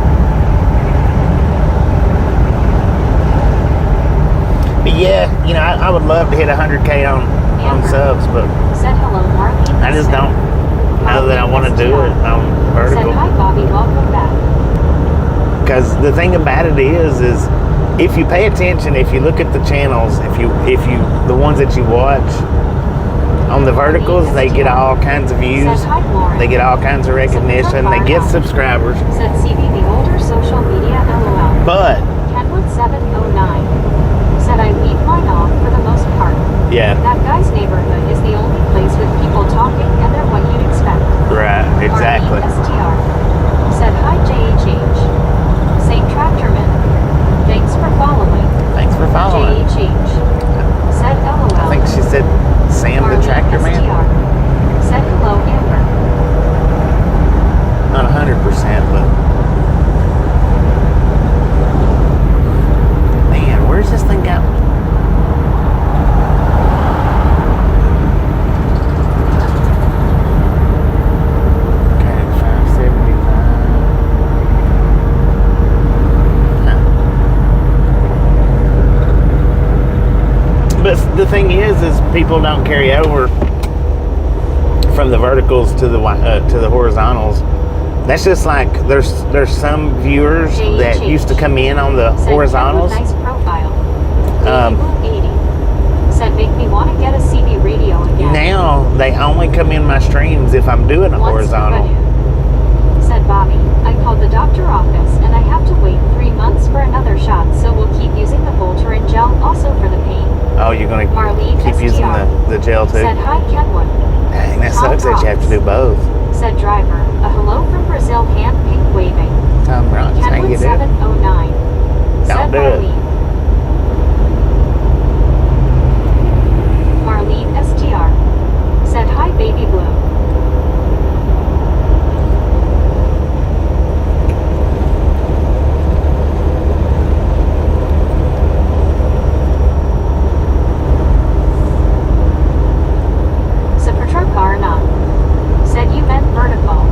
Speaker 1: But yeah, I would love to hit 100K on subs, but
Speaker 2: said, hello, Marlene.
Speaker 1: I just don't know that I want to do it on vertical.
Speaker 2: Said, hi, Bobby, welcome back.
Speaker 1: Because the thing about it is if you pay attention, if you look at the channels, if you the ones that you watch on the verticals, they get all kinds of views.
Speaker 2: Said hi, Lauren.
Speaker 1: They get all kinds of recognition. They get subscribers.
Speaker 2: Said CB the older social media LOL.
Speaker 1: But
Speaker 2: Kenwood 709 said I leave mine off for the most part.
Speaker 1: yeah,
Speaker 2: That guy's neighborhood is the only place with people talking, and they're what you'd expect.
Speaker 1: right, exactly.
Speaker 2: Marlene STR said hi JHH. Same Tractorman. Thanks for following.
Speaker 1: Thanks for following.
Speaker 2: JHH said LOL.
Speaker 1: I think she said Sam the
Speaker 2: Marlene
Speaker 1: Tractor Man.
Speaker 2: STR said hello Amber.
Speaker 1: Not 100%, but man, where's this thing going? Okay, 575. Huh. But the thing is people don't carry over from the verticals to the horizontals. That's just like there's some viewers that used to come in on the
Speaker 2: Said
Speaker 1: horizontals.
Speaker 2: Nice profile.
Speaker 1: Um,
Speaker 2: 80 said make me want to get a CB radio again.
Speaker 1: Now they only come in my streams if I'm doing a
Speaker 2: Once
Speaker 1: horizontal.
Speaker 2: Scooby-Doo. Said Bobby, I called the doctor office and I have to wait 3 months for another shot, so we'll keep using the Voltaren gel also for the pain.
Speaker 1: Oh, you're gonna
Speaker 2: Marlene
Speaker 1: keep using
Speaker 2: STR
Speaker 1: the gel too?
Speaker 2: said hi Kenwood.
Speaker 1: Dang, that
Speaker 2: Tom
Speaker 1: sucks that you have to do both.
Speaker 2: Said driver, a hello from Brazil, hand pink waving.
Speaker 1: Tom Ross, how you
Speaker 2: Kenwood
Speaker 1: do?
Speaker 2: 709 said
Speaker 1: Don't do it.
Speaker 2: Marlene STR said hi baby blue. Said you meant vertical.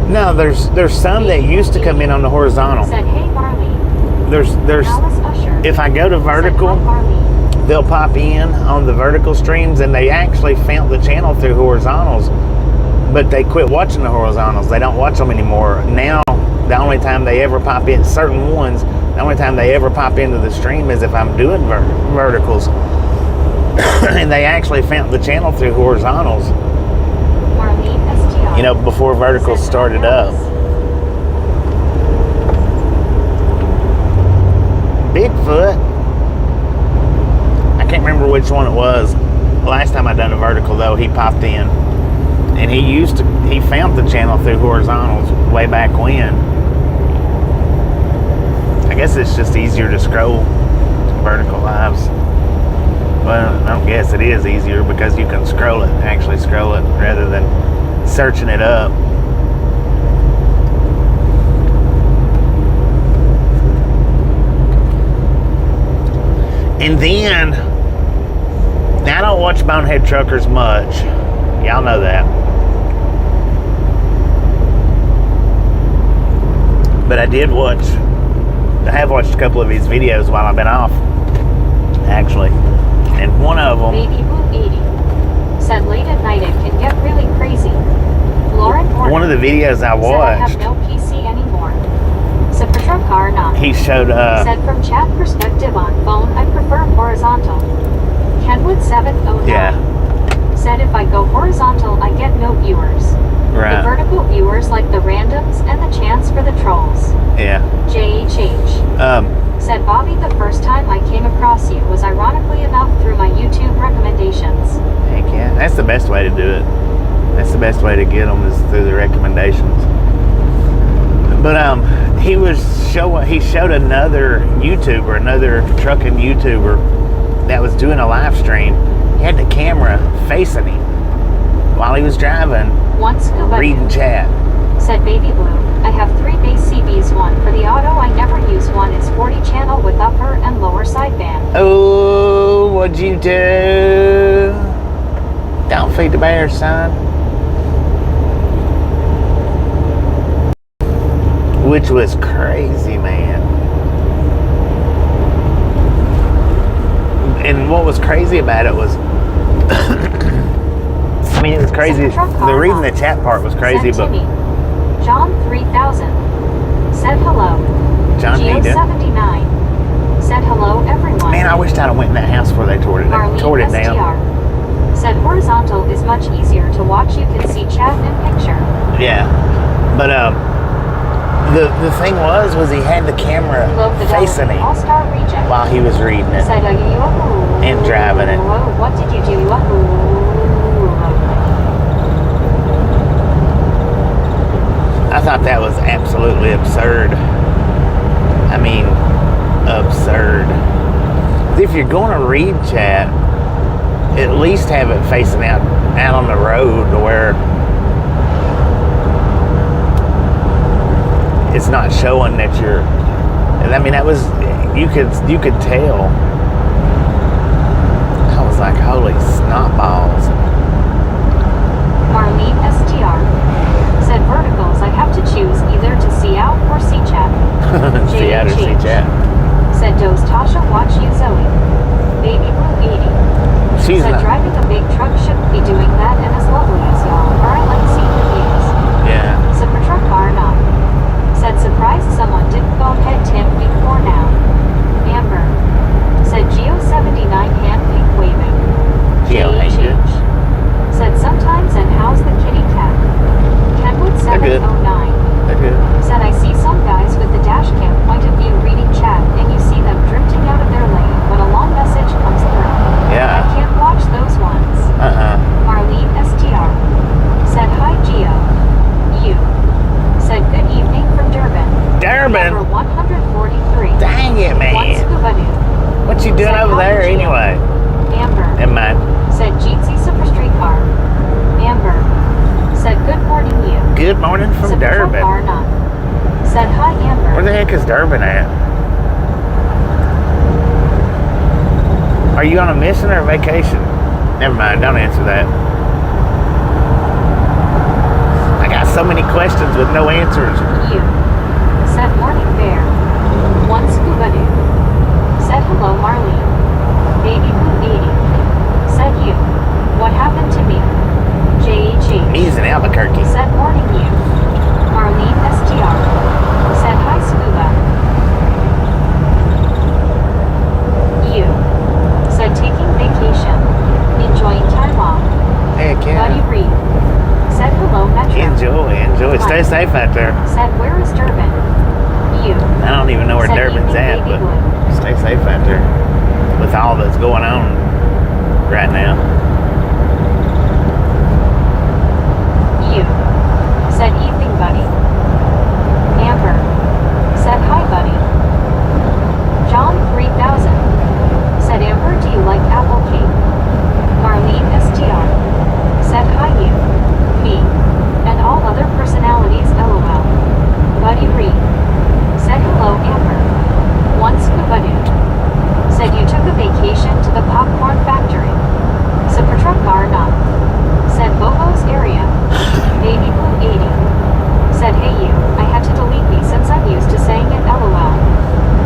Speaker 1: No, there's some that used to come in on the horizontal.
Speaker 2: Said hey Marlene.
Speaker 1: There's
Speaker 2: Alice Usher
Speaker 1: if I go to vertical,
Speaker 2: said, hi, Marlene.
Speaker 1: they'll pop in on the vertical streams and they actually found the channel through horizontals, but they quit watching the horizontals. They don't watch them anymore. Now the only time they ever pop in, certain ones, the only time they ever pop into the stream is if I'm doing verticals. And they actually found the channel through horizontals,
Speaker 2: Marlene STR.
Speaker 1: you know, before verticals
Speaker 2: said,
Speaker 1: started up. Bigfoot. I can't remember which one it was. Last time I done a vertical though, he popped in, and he found the channel through horizontals way back when. I guess it's just easier to scroll vertical lives. Well, I don't guess it is easier because you can actually scroll it rather than searching it up. And then, now I don't watch Bonehead Truckers much. Y'all know that. But I have watched a couple of his videos while I've been off, actually. And one of them...
Speaker 2: Baby Blue 80 said late at night it can get really crazy. Lauren Horner
Speaker 1: One of the videos I watched...
Speaker 2: said I have no PC anymore. Said Patrolcar not.
Speaker 1: He showed
Speaker 2: Said from chat perspective on phone, I prefer horizontal. Kenwood 709
Speaker 1: Yeah.
Speaker 2: said if I go horizontal, I get no viewers.
Speaker 1: Right.
Speaker 2: The vertical viewers like the randoms and the chance for the trolls.
Speaker 1: Yeah.
Speaker 2: JHH said Bobby, the first time I came across you was ironically enough through my YouTube recommendations.
Speaker 1: Heck yeah. That's the best way to do it. That's the best way to get them is through the recommendations. But he showed another YouTuber, another trucking YouTuber that was doing a live stream. He had the camera facing him while he was driving,
Speaker 2: Once Scuba
Speaker 1: reading chat.
Speaker 2: said Baby Blue, I have 3 base CBs, one for the auto I never use, one is 40 channel with upper and lower sideband.
Speaker 1: Oh, what'd you do? Don't feed the bears, son. Which was crazy, man. And what was crazy about it was, I mean, it was crazy. The reading the chat part was crazy,
Speaker 2: said
Speaker 1: but
Speaker 2: Timmy. John 3000 said hello.
Speaker 1: John, how you doing?
Speaker 2: Geo 79 Said hello everyone.
Speaker 1: Man, I wished I'd have went in that house before they tore it down.
Speaker 2: Said horizontal is much easier to watch. You can see chat and picture.
Speaker 1: Yeah, but the thing was he had the camera facing him
Speaker 2: All-Star Reject.
Speaker 1: while he was reading it
Speaker 2: Said
Speaker 1: and driving it.
Speaker 2: What did you do?
Speaker 1: I thought that was absolutely absurd. I mean, absurd. If you're going to read chat, at least have it facing out on the road to where it's not showing that you're. I mean, that was you could tell. I was like, holy snot balls.
Speaker 2: Marlene STR said verticals. I have to choose either to see out or see chat.
Speaker 1: See out or see chat.
Speaker 2: Said does Tasha watch you Zoe? Baby Blue 80.
Speaker 1: She's
Speaker 2: said
Speaker 1: not.
Speaker 2: Driving a big truck shouldn't be doing that, and as lovely as y'all are, I like seeing the views.
Speaker 1: Yeah.
Speaker 2: Super truck car not. Said surprised someone didn't go ahead 10 before now. Amber. Said Geo 79 hand pink waving.
Speaker 1: Geo, how you doing?
Speaker 2: Said sometimes and how's the kitty cat? Kenwood
Speaker 1: They're good.
Speaker 2: 709.
Speaker 1: They're good.
Speaker 2: Said I see some guys with the dash cam point of view reading chat and you see them drifting out of their lane when a long message comes through.
Speaker 1: Yeah.
Speaker 2: I can't watch those ones. Marlene STR. Said hi Geo. You. Said good evening from Durban.
Speaker 1: Durban?
Speaker 2: Number 143.
Speaker 1: Dang it, man.
Speaker 2: One scuba dude.
Speaker 1: What you doing
Speaker 2: Said
Speaker 1: over
Speaker 2: hi,
Speaker 1: there
Speaker 2: Geo.
Speaker 1: anyway?
Speaker 2: Amber.
Speaker 1: Never mind.
Speaker 2: Said Jeetsy Super Streetcar. Amber. Said good morning you.
Speaker 1: Good morning from
Speaker 2: Super
Speaker 1: Durban.
Speaker 2: Car not. Said hi Amber.
Speaker 1: Where the heck is Durban at? Are you on a mission or a vacation? Never mind, don't answer that. I got so many questions with no answers.
Speaker 2: You. Said morning bear. One scuba dude. Said hello Marlene. Baby Blue 80. Said you. What happened to me? JHH.
Speaker 1: He's in Albuquerque.
Speaker 2: Said morning you. Marlene STR. Said hi scuba. You. Said taking vacation. Enjoying time off.
Speaker 1: Heck
Speaker 2: Buddy
Speaker 1: yeah.
Speaker 2: Reed. Said hello Metro.
Speaker 1: Enjoy. Stay safe out there.
Speaker 2: Said where is Durban? You.
Speaker 1: I don't even know where
Speaker 2: Said
Speaker 1: Durban's
Speaker 2: evening,
Speaker 1: at,
Speaker 2: baby
Speaker 1: but
Speaker 2: blue.
Speaker 1: stay safe out there with all that's going on right now.
Speaker 2: You. Said evening buddy. Amber. Said hi buddy. John 3000. Said Amber do you like apple cake? Marlene STR. Said hi you. Me. And all other personalities LOL. Buddy Reed. Said hello Amber. One scuba dude. Said you took a vacation to the popcorn factory. Super truck car not. Said Bobo's area. Baby Blue 80. Said hey you, I had to delete me since I'm used to saying it LOL.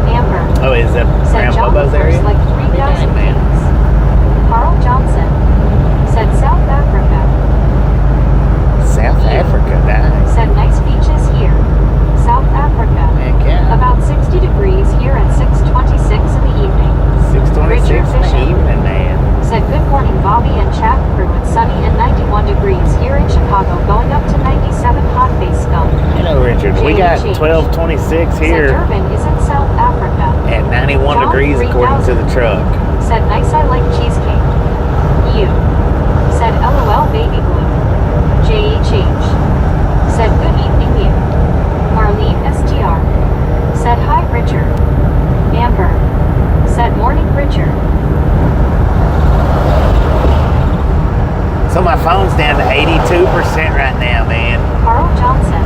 Speaker 2: Amber.
Speaker 1: Oh, is that
Speaker 2: Said
Speaker 1: around
Speaker 2: John
Speaker 1: Bobo's area?
Speaker 2: like 3,000 things. Carl Johnson. Said South Africa.
Speaker 1: South Africa, nice.
Speaker 2: Said nice beaches here. South Africa.
Speaker 1: Heck yeah.
Speaker 2: About 60 degrees here at 6:26 in the evening.
Speaker 1: 6:26 in the
Speaker 2: Bishop.
Speaker 1: evening, man.
Speaker 2: Said good morning Bobby and chat crew. It's sunny and 91 degrees here in Chicago, going up to 97 hot base scum.
Speaker 1: Hello, Richard. We got 12:26
Speaker 2: Said
Speaker 1: here
Speaker 2: Durban is in South Africa.
Speaker 1: at 91
Speaker 2: John
Speaker 1: degrees according to
Speaker 2: 3000.
Speaker 1: the truck.
Speaker 2: Said nice I like cheesecake. You. Said LOL baby blue. JHH. Said good evening you. Marlene STR. Said hi Richard. Amber. Said morning Richard.
Speaker 1: So my phone's down to 82% right now, man.
Speaker 2: Carl Johnson.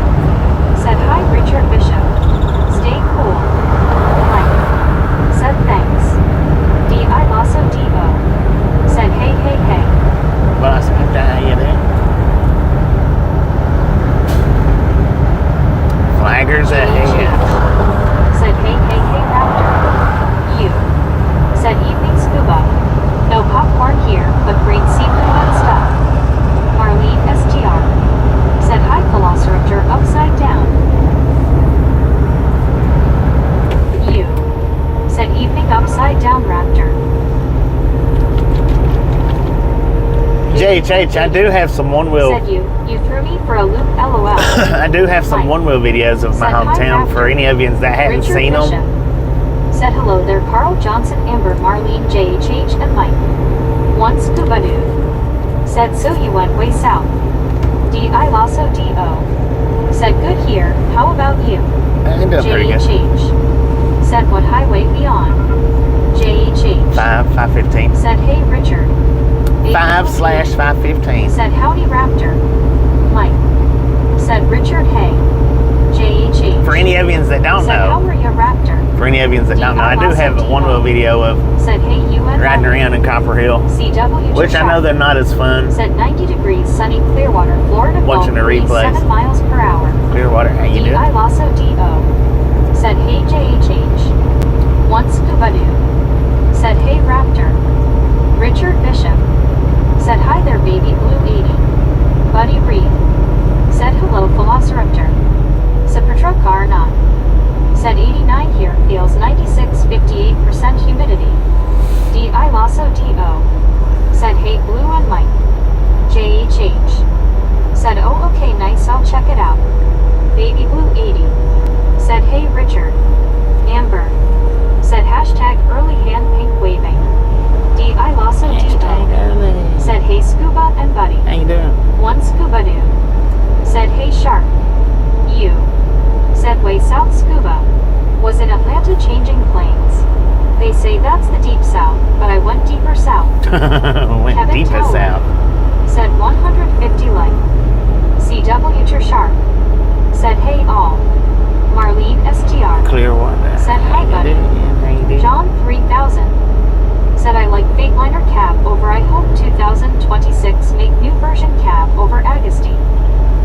Speaker 2: Said hi Richard Bishop. Stay cool. Mike. Said thanks. D.I. Lasso Devo. Said hey hey hey.
Speaker 1: Boss, what the hell you doing? Flaggers ahead.
Speaker 2: Said hey hey hey Raptor. You. Said evening scuba. No popcorn here, but great seafood and stuff. Marlene STR. Said hi Velociraptor upside down. You. Said evening
Speaker 1: JHH, I do have some one-wheel.
Speaker 2: Said you threw me for a loop, lol.
Speaker 1: I do have some
Speaker 2: Mike.
Speaker 1: one-wheel videos of my
Speaker 2: Said, "Hi,
Speaker 1: hometown for
Speaker 2: Raptor."
Speaker 1: any of you that hadn't
Speaker 2: Richard
Speaker 1: seen
Speaker 2: Bishop.
Speaker 1: them.
Speaker 2: Said hello there, Carl Johnson, Amber, Marlene, JHH, and Mike. One scuba dude. Said so you went way south. I Lasso DO. Said good here, how about you?
Speaker 1: I doing pretty good.
Speaker 2: JHH. Said what highway we on? JHH.
Speaker 1: 515.
Speaker 2: Said hey Richard.
Speaker 1: 5/515.
Speaker 2: Said howdy Raptor. Mike. Said Richard hey. JHH.
Speaker 1: For any of you that don't
Speaker 2: Said how
Speaker 1: know,
Speaker 2: are you Raptor?
Speaker 1: for any of you that don't know, I do have a one-wheel video of
Speaker 2: Said hey you and
Speaker 1: riding around in Copper Hill,
Speaker 2: CW.
Speaker 1: which I know they're not as fun.
Speaker 2: Said 90 degrees, sunny Clearwater, Florida.
Speaker 1: Watching the replays.
Speaker 2: 7 miles per hour.
Speaker 1: Clearwater, how you doing?
Speaker 2: I Lasso DO. Said hey JHH. One scuba dude. Said hey Raptor. Richard Bishop. Said hi there baby blue 80. Buddy Reed. Said hello Velociraptor. Supertruck car not. Said 89 here feels 96 58% humidity. I Lasso DO. Said hey blue and Mike. JHH. Said oh okay nice I'll check it out. Baby blue 80. Said hey Richard. Amber. Said hashtag early hand pink waving. I Lasso DO. Said hey scuba and buddy.
Speaker 1: How you doing?
Speaker 2: One scuba dude. Said hey shark. You. Said way south scuba. Was in Atlanta changing planes. They say that's the deep south, but I went deeper south.
Speaker 1: Went
Speaker 2: Kevin
Speaker 1: deepest
Speaker 2: Tower.
Speaker 1: out.
Speaker 2: Said 150 like. CW to shark. Said hey all. Marlene STR.
Speaker 1: Clearwater.
Speaker 2: Said hi
Speaker 1: How
Speaker 2: buddy.
Speaker 1: you doing? How you doing?
Speaker 2: John 3000. Said I like Fateliner cab over I hope 2026 make new version cab over Agusty.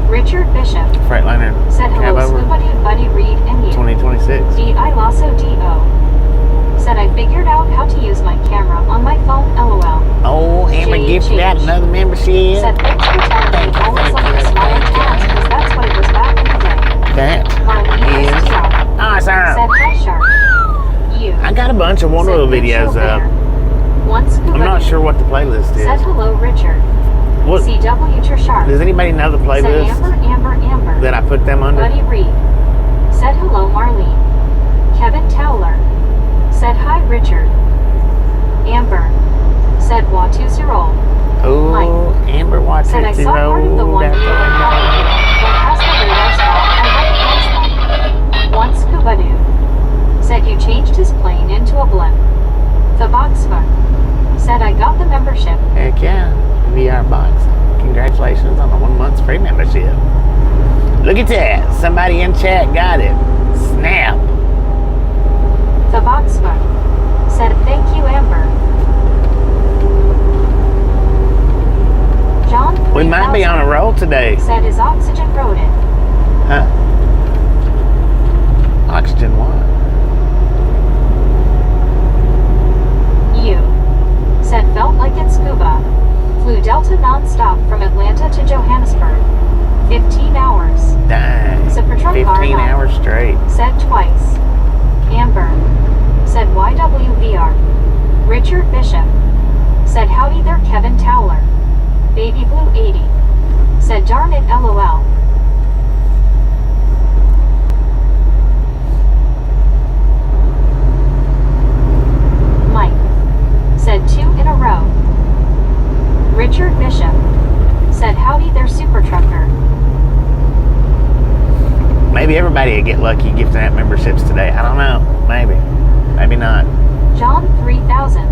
Speaker 2: Richard Bishop.
Speaker 1: Freightliner
Speaker 2: Said hello
Speaker 1: cab over
Speaker 2: scuba dude buddy Reed and you.
Speaker 1: 2026.
Speaker 2: I Lasso DO. Said I figured out how to use my camera on my phone lol.
Speaker 1: Oh, Amber gifted out another membership.
Speaker 2: Said thanks for telling me always look at small antennas because that's what it was back in the day.
Speaker 1: That
Speaker 2: Marlene
Speaker 1: is
Speaker 2: STR.
Speaker 1: awesome.
Speaker 2: Said hi shark. You.
Speaker 1: I got a bunch of one-wheel
Speaker 2: Said good
Speaker 1: videos
Speaker 2: show
Speaker 1: up.
Speaker 2: there. One scuba
Speaker 1: I'm not
Speaker 2: dude.
Speaker 1: sure what the playlist
Speaker 2: Said
Speaker 1: is.
Speaker 2: hello Richard.
Speaker 1: What?
Speaker 2: CW to shark.
Speaker 1: Does anybody know the
Speaker 2: Said
Speaker 1: playlist
Speaker 2: Amber.
Speaker 1: that I put them under?
Speaker 2: Buddy Reed. Said hello Marlene. Kevin Towler. Said hi Richard. Amber. Said Watu Zero.
Speaker 1: Oh,
Speaker 2: Mike.
Speaker 1: Amber watched
Speaker 2: Said I
Speaker 1: it
Speaker 2: saw part of the one
Speaker 1: zero.
Speaker 2: you went past the radar spot. I recognized them. One scuba dude. Said you changed his plane into a blimp. The Boxer. Said I got the membership.
Speaker 1: Heck yeah, VR box. Congratulations on the 1 month's free membership. Look at that. Somebody in chat got it. Snap.
Speaker 2: The Boxer. Said thank you Amber. John 3000.
Speaker 1: We might be on a roll today.
Speaker 2: Said his oxygen wrote it.
Speaker 1: Huh? Oxygen what?
Speaker 2: You. Said felt like it's scuba. Flew Delta non-stop from Atlanta to Johannesburg. 15 hours.
Speaker 1: Dang.
Speaker 2: Supertruck
Speaker 1: 15
Speaker 2: car
Speaker 1: hours straight.
Speaker 2: Said twice. Amber. Said YWVR. Richard Bishop. Said howdy there Kevin Towler. Baby Blue 80. Said darn it LOL. Mike. Said 2 in a row. Richard Bishop. Said howdy there Super Trucker.
Speaker 1: Maybe everybody will get lucky gifting out memberships today. I don't know. Maybe. Maybe not.
Speaker 2: John 3000.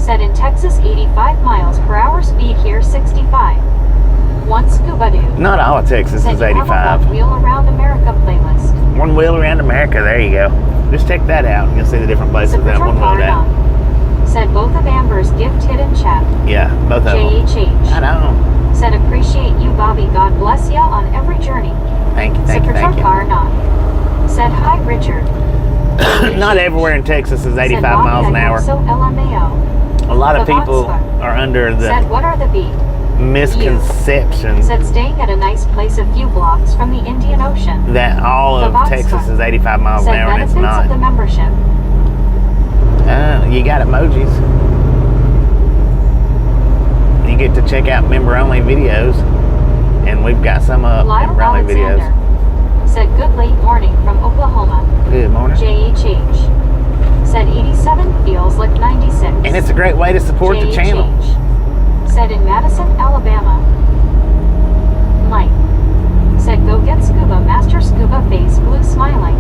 Speaker 2: Said in Texas 85 miles per hour speed here 65. One scuba dude.
Speaker 1: Not all of Texas
Speaker 2: Said
Speaker 1: is
Speaker 2: you have a
Speaker 1: 85.
Speaker 2: One Wheel Around America playlist.
Speaker 1: One wheel around America. There you go. Just check that out. You'll see the different places that one
Speaker 2: Supertruck
Speaker 1: wheeled out.
Speaker 2: Arnon. Said both of Amber's gift hit in chat.
Speaker 1: Yeah, both of them. I
Speaker 2: JHH.
Speaker 1: know.
Speaker 2: Said appreciate you Bobby, God bless ya on every journey.
Speaker 1: Thank you, thank you, thank
Speaker 2: Supertruck
Speaker 1: you.
Speaker 2: Arnon. Said hi Richard.
Speaker 1: Not everywhere in Texas is 85
Speaker 2: Said, Bobby,
Speaker 1: miles an
Speaker 2: I
Speaker 1: hour.
Speaker 2: hope so LMAO.
Speaker 1: A lot of
Speaker 2: The
Speaker 1: people
Speaker 2: Boxer.
Speaker 1: are under
Speaker 2: Said
Speaker 1: the
Speaker 2: what are the beat?
Speaker 1: misconception
Speaker 2: Said staying at a nice place a few blocks from the Indian Ocean.
Speaker 1: that all
Speaker 2: The
Speaker 1: of
Speaker 2: Boxer.
Speaker 1: Texas is 85 miles an
Speaker 2: Said
Speaker 1: hour, and it's
Speaker 2: benefits of the
Speaker 1: not.
Speaker 2: membership.
Speaker 1: You got emojis. you get to check out member-only videos. And we've got some
Speaker 2: Lyle
Speaker 1: member-only videos.
Speaker 2: Alexander said good late morning from Oklahoma.
Speaker 1: Good morning.
Speaker 2: JHH said 87 feels like 96.
Speaker 1: And it's a great way to support the channel.
Speaker 2: JHH said in Madison, Alabama. Mike said go get scuba master scuba face blue smiling.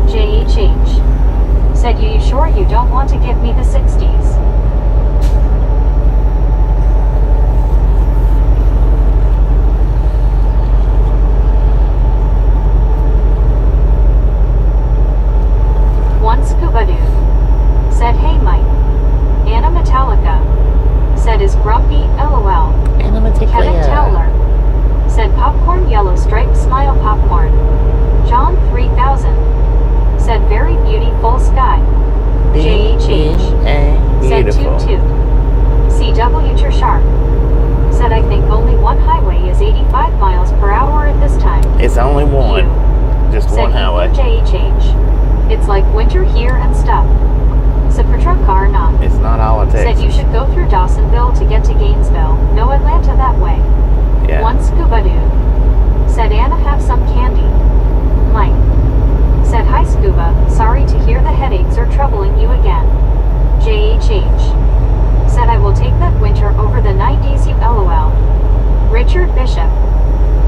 Speaker 2: JHH said you sure you don't want to give me the 60s? One scuba dude said hey Mike. Anna Metallica said is grumpy LOL. Kevin Towler said popcorn yellow striped smile popcorn. John 3000 said very beautiful sky. JHH said
Speaker 1: Beautiful.
Speaker 2: toot toot. CW Sharp said I think only one highway is 85 miles per hour at this time.
Speaker 1: It's only one. Just
Speaker 2: Said
Speaker 1: one highway.
Speaker 2: JHH. It's like winter here and stuff. Supertruck car not.
Speaker 1: It's not all of Texas.
Speaker 2: Said you should go through Dawsonville to get to Gainesville. No Atlanta that way.
Speaker 1: Yeah.
Speaker 2: One scuba dude said Anna have some candy. Mike said hi scuba. Sorry to hear the headaches are troubling you again. JHH said I will take that winter over the 90s you LOL. Richard Bishop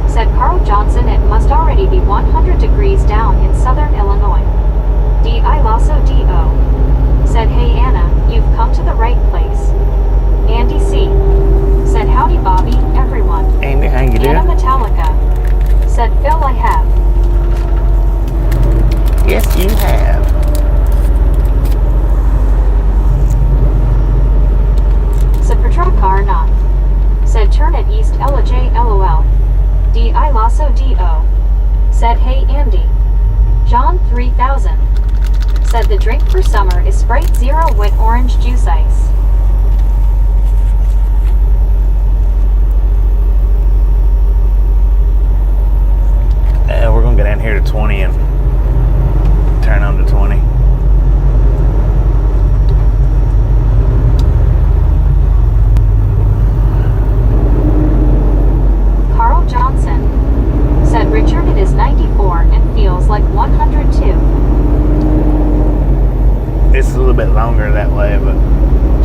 Speaker 2: said Carl Johnson it must already be 100 degrees down in southern Illinois. D.I. Lasso D.O. said hey Anna, you've come to the right place. Andy C. said howdy Bobby, everyone.
Speaker 1: Andy, how you
Speaker 2: Anna
Speaker 1: doing?
Speaker 2: Metallica said Phil I have.
Speaker 1: Yes, you have.
Speaker 2: Supertruck car not. Said turn at East LJ LOL. D.I. Lasso D.O. said hey Andy. John 3000 said the drink for summer is Sprite Zero with orange juice ice.
Speaker 1: We're going to go down here to 20 and turn on to 20.
Speaker 2: Carl Johnson said Richard it is 94 and feels like 102.
Speaker 1: It's a little bit longer that way, but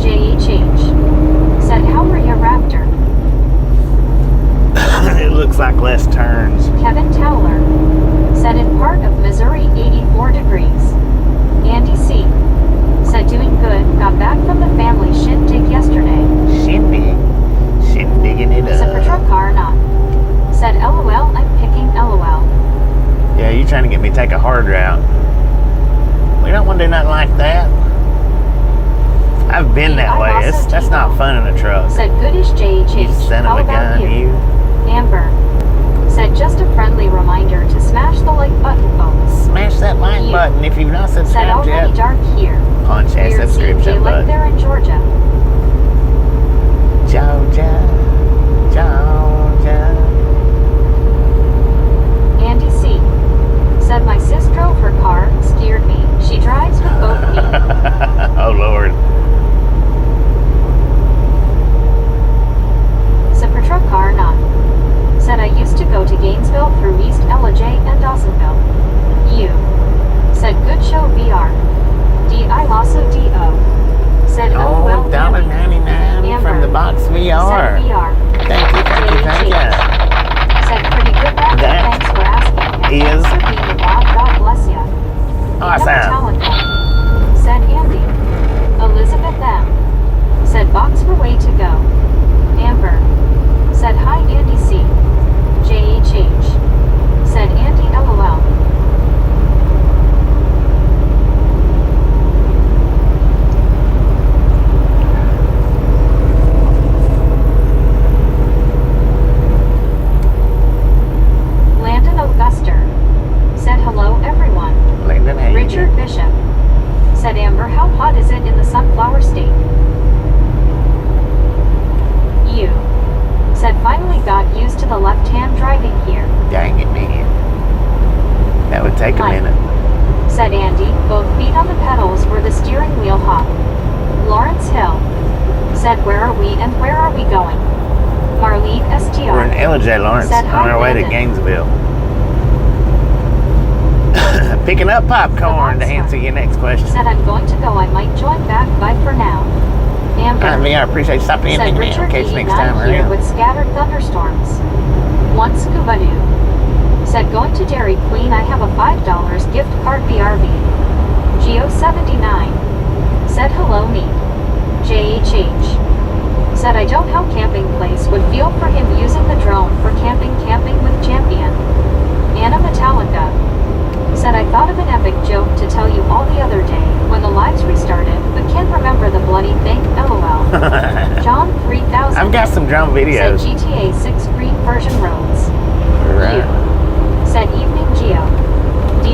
Speaker 2: JHH said how are you Raptor?
Speaker 1: it looks like less turns.
Speaker 2: Kevin Towler said in part of Missouri 84 degrees. Andy C. said doing good, got back from the family shindig yesterday.
Speaker 1: Shindigging it up.
Speaker 2: Supertruck car not. Said LOL I'm picking LOL.
Speaker 1: Yeah, you trying to get me to take a hard route. We don't want to do nothing like that. I've been that way. That's not fun in a truck.
Speaker 2: Said goodish JHH.
Speaker 1: You son
Speaker 2: How
Speaker 1: of a
Speaker 2: about
Speaker 1: gun, you.
Speaker 2: Amber said just a friendly reminder to smash the like button folks.
Speaker 1: Smash that like button if you've not
Speaker 2: Said
Speaker 1: subscribed
Speaker 2: already
Speaker 1: yet.
Speaker 2: dark here.
Speaker 1: Punch that
Speaker 2: Weird
Speaker 1: subscription
Speaker 2: CJ like
Speaker 1: button.
Speaker 2: there in Georgia.
Speaker 1: Georgia.
Speaker 2: Andy C. said my sis drove her car, scared me. She drives with both feet.
Speaker 1: Oh Lord.
Speaker 2: Supertruck car not. Said I used to go to Gainesville through East LJ and Dawsonville. You. Said good show VR. D.I. Lasso D.O. Said oh well
Speaker 1: $1.99 from the box VR.
Speaker 2: Said VR.
Speaker 1: Thank you.
Speaker 2: Said pretty good that.
Speaker 1: That
Speaker 2: Thanks for asking.
Speaker 1: is
Speaker 2: Thanks for being a Bob. God bless ya.
Speaker 1: awesome.
Speaker 2: Metallica. Said Andy. Elizabeth M. Said box for way to go. Amber. Said hi Andy C. JHH. Said Andy LOL. Landon Auguster said hello everyone.
Speaker 1: Landon, how you
Speaker 2: Richard
Speaker 1: doing?
Speaker 2: Bishop said Amber how hot is it in the sunflower state? You said finally got used to the left-hand driving here.
Speaker 1: Dang it, man. That would take a
Speaker 2: Mike.
Speaker 1: minute.
Speaker 2: said Andy, both feet on the pedals where the steering wheel hop. Lawrence Hill, said where are we and where are we going? Marlene STR,
Speaker 1: We're in L.J. Lawrence
Speaker 2: said
Speaker 1: on
Speaker 2: hi
Speaker 1: our way to
Speaker 2: Brandon.
Speaker 1: Gainesville. Picking up popcorn to answer your next question.
Speaker 2: Said I'm going to go, I might join back, bye for now. Amber,
Speaker 1: I appreciate you stopping in
Speaker 2: said
Speaker 1: now.
Speaker 2: Richard
Speaker 1: In case
Speaker 2: E.
Speaker 1: next time
Speaker 2: not here
Speaker 1: around.
Speaker 2: with scattered thunderstorms. One Scuba Doo, said going to Dairy Queen, I have a $5 gift card BRB. Geo79, said hello me. JHH, said I don't how camping place would feel for him using the drone for camping with champion. Anna Metallica, said I thought of an epic joke to tell you all the other day when the lives restarted, but can't remember the bloody thing, lol. John 3000,
Speaker 1: I've got some drone
Speaker 2: said
Speaker 1: videos.
Speaker 2: GTA 6 green version roads.
Speaker 1: Right.
Speaker 2: You, said evening Geo.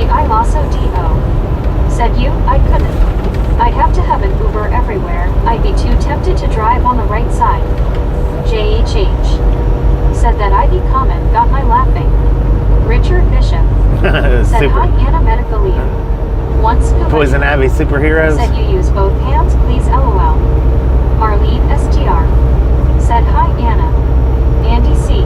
Speaker 2: I Lasso DO, said you, I couldn't. I'd have to have an Uber everywhere, I'd be too tempted to drive on the right side. JHH, said that Ivy comment got my laughing. Richard Bishop, said hi Anna Medicalia. One Scuba
Speaker 1: Poison Ivy superheroes.
Speaker 2: said you use both hands please lol. Marlene STR, said hi Anna. Andy C,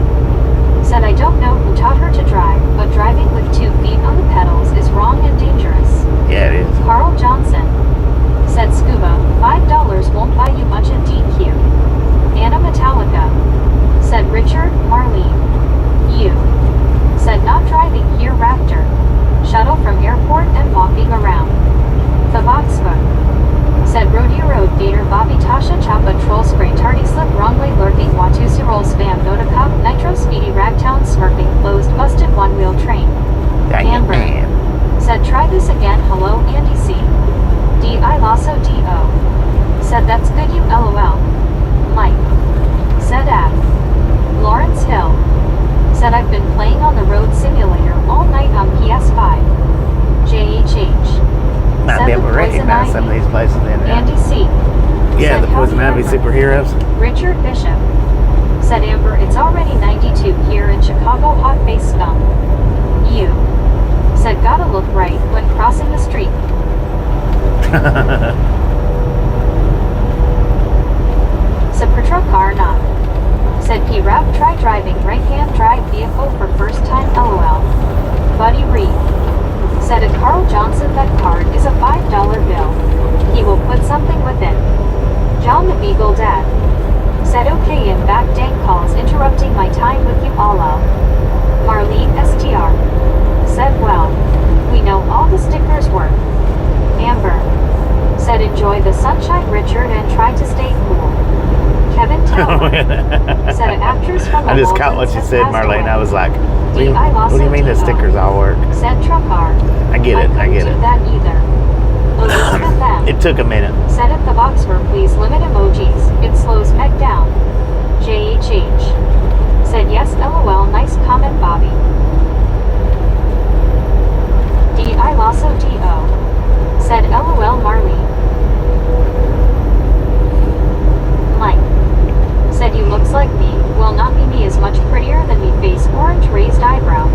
Speaker 2: said I don't know who taught her to drive, but driving with 2 feet on the pedals is wrong and dangerous.
Speaker 1: Yeah, it is.
Speaker 2: Carl Johnson, said Scuba, $5 won't buy you much at DQ. Anna Metallica, said Richard, Marlene. You, said not driving here Raptor. Shuttle from airport and walking around. Thaboxva, said Rodeo Road Gator Bobby Tasha Chapa Troll Spray Tardy Slip Wrongly Lurking Watusi Roll Spam Noda Cop Nitro Speedy Ragtown Smirking Closed Busted One Wheel Train.
Speaker 1: Dang it,
Speaker 2: Amber,
Speaker 1: man.
Speaker 2: said try this again hello Andy C. I Lasso DO, said that's good you lol. Mike, said Ab. Lawrence Hill, said I've been playing on the road simulator all night on PS5. JHH,
Speaker 1: Might
Speaker 2: said
Speaker 1: be able
Speaker 2: the
Speaker 1: to recognize
Speaker 2: Poison
Speaker 1: some of
Speaker 2: Ivy.
Speaker 1: these places in there.
Speaker 2: Andy C,
Speaker 1: Yeah,
Speaker 2: said
Speaker 1: the Poison
Speaker 2: howdy,
Speaker 1: Ivy
Speaker 2: Amber.
Speaker 1: superheroes.
Speaker 2: Richard Bishop, said Amber it's already 92 here in Chicago hot face scum. You, said gotta look right when crossing the street. Sapratra car not. Said P-Rap try driving right-hand drive vehicle for first time lol. Buddy Reed, said at Carl Johnson that card is a $5 bill. He will put something with it. John the Beagle Dad, said okay in back dank calls interrupting my time with you all out. Marlene STR, said well, we know all the stickers work. Amber, said enjoy the sunshine Richard and try to stay cool. Kevin Taylor, said an actress from the
Speaker 1: I just caught what
Speaker 2: Waltons
Speaker 1: you
Speaker 2: has
Speaker 1: said,
Speaker 2: passed
Speaker 1: Marlene.
Speaker 2: away.
Speaker 1: I was like, what do you
Speaker 2: I Lasso
Speaker 1: mean the
Speaker 2: DO,
Speaker 1: stickers all work?
Speaker 2: said Truckar,
Speaker 1: I get it, I get
Speaker 2: couldn't do
Speaker 1: it.
Speaker 2: that either. Elizabeth M,
Speaker 1: It took a minute.
Speaker 2: said at the box for please limit emojis, it slows Meg down. JHH, said yes lol nice comment Bobby. I Lasso DO, said lol Marlene. Mike, said you looks like me, well not me, me is much prettier than me face orange raised eyebrow.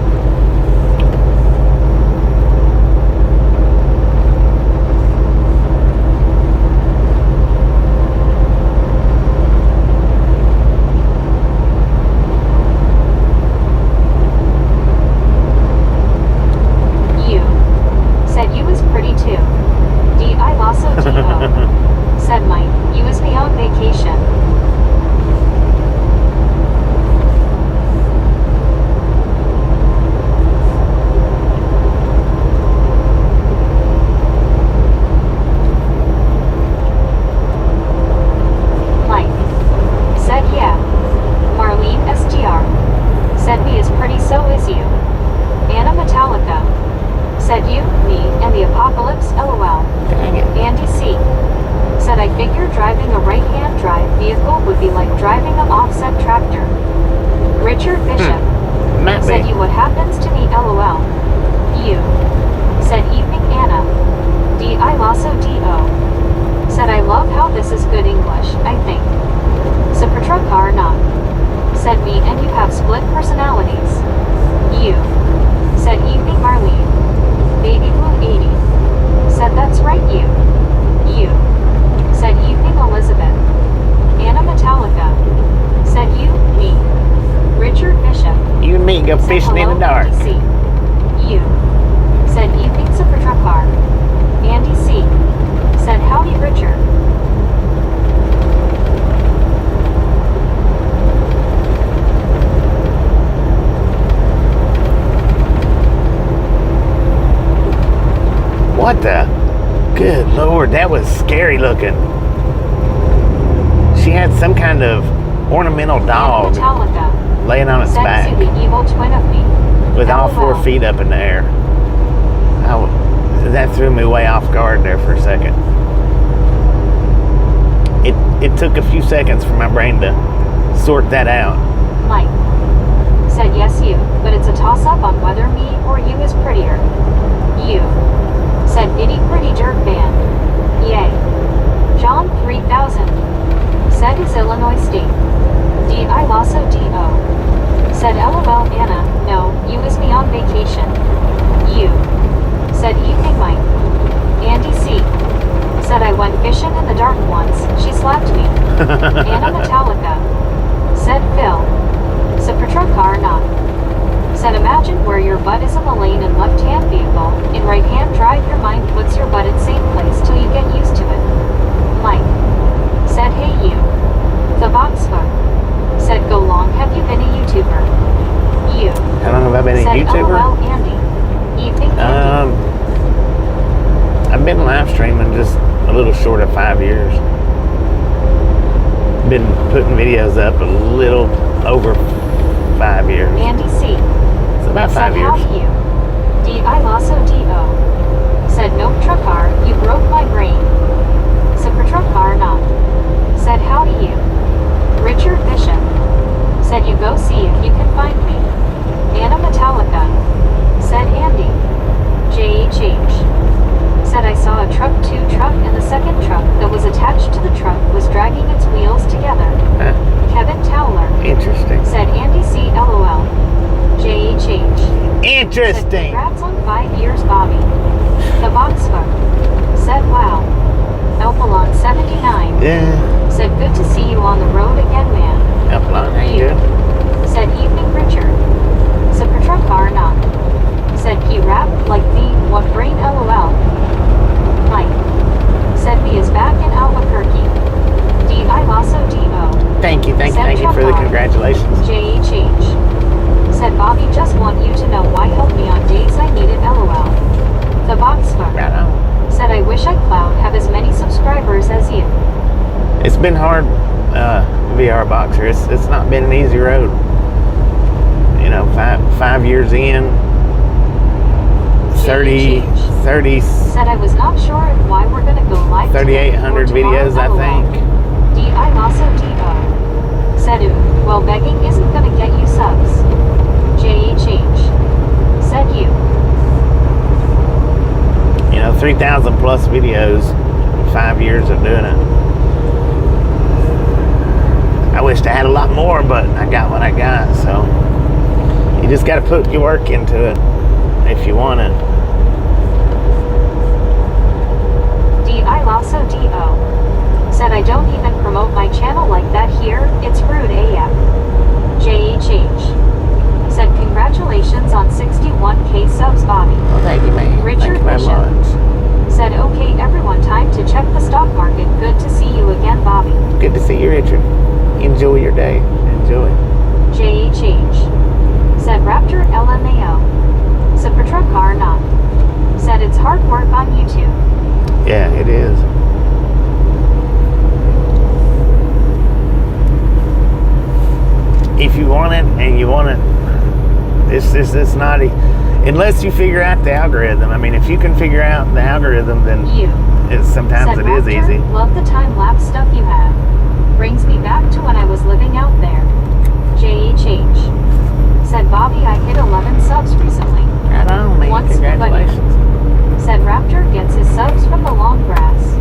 Speaker 2: You, said you was pretty too. I Lasso DO, said Mike, you was me on vacation. Mike, said yeah. Marlene STR, said me is pretty so is you. Anna Metallica, said you, me, and the apocalypse lol.
Speaker 1: Dang it.
Speaker 2: Andy C, said I figure driving a right-hand drive vehicle would be like driving an offset tractor. Richard Bishop,
Speaker 1: Might
Speaker 2: said
Speaker 1: be.
Speaker 2: you what happens to me lol. You, said evening Anna. I Lasso DO, said I love how this is good English, I think. Sapratra car not, said me and you have split personalities. You, said evening Marlene. Baby Blue 80,
Speaker 1: can go
Speaker 2: said
Speaker 1: fishing in
Speaker 2: hello,
Speaker 1: the dark.
Speaker 2: Andy C. You. Said evening super truck car. Andy C. Said howdy Richard.
Speaker 1: What the? Good Lord, that was scary looking. She had some kind of ornamental dog
Speaker 2: Metallica.
Speaker 1: laying on its
Speaker 2: Said
Speaker 1: back
Speaker 2: to the evil twin of me.
Speaker 1: with all
Speaker 2: LOL.
Speaker 1: 4 feet up in the air. That threw me way off guard there for a second. It took a few seconds for my brain to sort that out.
Speaker 2: Mike. Said yes you, but it's a toss-up on whether me or you is prettier. You. Said itty pretty jerk band. Yay. John 3000. Said is Illinois State. D.I. Lasso D.O. Said LOL Anna, no, you is me on vacation. You. Said evening Mike. Andy C. Said I went fishing in the dark once, she slapped me. Anna Metallica. Said Phil. Said per truck car not. Said imagine where your butt is in the lane in left-hand vehicle, in right-hand drive your mind puts your butt in same place till you get used to it. Mike. Said hey you. The Boxfuck. Said go long have you been a YouTuber? You.
Speaker 1: How long have I been a
Speaker 2: Said
Speaker 1: YouTuber?
Speaker 2: LOL Andy. Evening Andy.
Speaker 1: I've been live streaming just a little short of 5 years. Been putting videos up a little over 5 years.
Speaker 2: Andy C.
Speaker 1: It's about 5
Speaker 2: Said
Speaker 1: years.
Speaker 2: how do you? D.I. Lasso D.O. Said nope truck car, you broke my brain. Said per truck car not. Said how do you? Richard Bishop. Said you go see if you can find me. Anna Metallica. Said Andy. J.H.H. Said I saw a truck and the second truck that was attached to the truck was dragging its wheels together.
Speaker 1: Huh,
Speaker 2: Kevin Towler.
Speaker 1: interesting.
Speaker 2: Said Andy C. LOL. J.H.H. Said
Speaker 1: Interesting.
Speaker 2: congrats on 5 years, Bobby. The Boxfuck. Said wow. Elpalon 79.
Speaker 1: Yeah,
Speaker 2: Said good to see you on the road again, man.
Speaker 1: Upline ain't
Speaker 2: You.
Speaker 1: good.
Speaker 2: Said evening Richard. Said per truck car not. Said P rap like me, what brain LOL. Mike. Said me is back in Albuquerque. D.I. Lasso D.O.
Speaker 1: Thank you for the
Speaker 2: Truck
Speaker 1: congratulations.
Speaker 2: J.H.H. Said Bobby just want you to know why help me on days I needed LOL. The Boxfuck.
Speaker 1: Right on.
Speaker 2: Said I wish I'd cloud have as many subscribers as you.
Speaker 1: It's been hard, VR Boxer. It's not been an easy road. You know, five years in, 30,
Speaker 2: Said I was not sure if why we're gonna go live
Speaker 1: 3,800
Speaker 2: today or tomorrow,
Speaker 1: videos, I
Speaker 2: LOL.
Speaker 1: think.
Speaker 2: D.I. Lasso D.O. Said ooh, well begging isn't gonna get you subs. J.H.H. Said you.
Speaker 1: You know, 3,000 plus videos, 5 years of doing it. I wished I had a lot more, but I got what I got, so you just got to put your work into it if you want it.
Speaker 2: D.I. Lasso D.O. Said I don't even promote my channel like that here, it's rude AF. J.H.H. Said congratulations on 61k subs, Bobby.
Speaker 1: Well, thank you, man.
Speaker 2: Richard
Speaker 1: Thank you very
Speaker 2: Bishop.
Speaker 1: much.
Speaker 2: Said okay everyone, time to check the stock market. Good to see you again, Bobby.
Speaker 1: Good to see you, Richard. Enjoy your day. Enjoy.
Speaker 2: J.H.H. Said Raptor LMAO. Said per truck car not. Said it's hard work on YouTube.
Speaker 1: Yeah, it is. If you want it and you want it, it's not unless you figure out the algorithm. I mean, if you can figure out the algorithm, then
Speaker 2: You.
Speaker 1: sometimes
Speaker 2: Said
Speaker 1: it is
Speaker 2: Raptor,
Speaker 1: easy.
Speaker 2: love the time-lapse stuff you have. Brings me back to when I was living out there. J.H.H. Said Bobby I hit 11 subs recently.
Speaker 1: Right on, man.
Speaker 2: Once
Speaker 1: Congratulations.
Speaker 2: Said Raptor gets his subs from the long grass.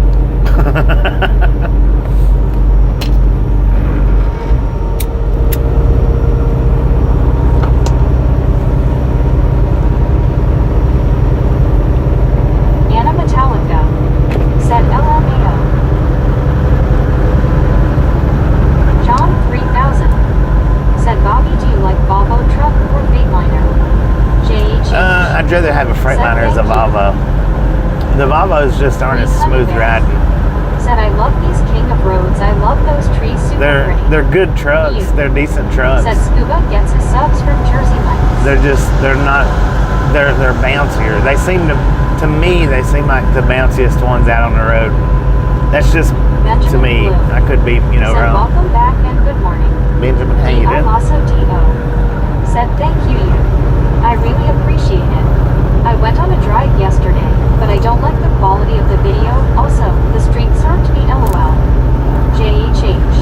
Speaker 2: Anna Metallica. Said LMAO. John 3000. Said Bobby do you like Volvo truck or Fateline
Speaker 1: just aren't as smooth riding.
Speaker 2: Said I love these king of roads. I love those trees, super pretty.
Speaker 1: They're good trucks.
Speaker 2: You.
Speaker 1: They're decent trucks.
Speaker 2: Said Scuba gets his subs from Jersey Mike's.
Speaker 1: They're bouncier. They seem to me, they seem like the bounciest ones out on the road. That's just
Speaker 2: Benjamin
Speaker 1: to me.
Speaker 2: Blue.
Speaker 1: I could be,
Speaker 2: Said
Speaker 1: wrong.
Speaker 2: welcome back and good morning.
Speaker 1: Benjamin, how you
Speaker 2: I
Speaker 1: doing?
Speaker 2: also D.O. Said thank you. I really appreciate it. I went on a drive yesterday, but I don't like the quality of the video. Also, the streets aren't me LOL. JHH.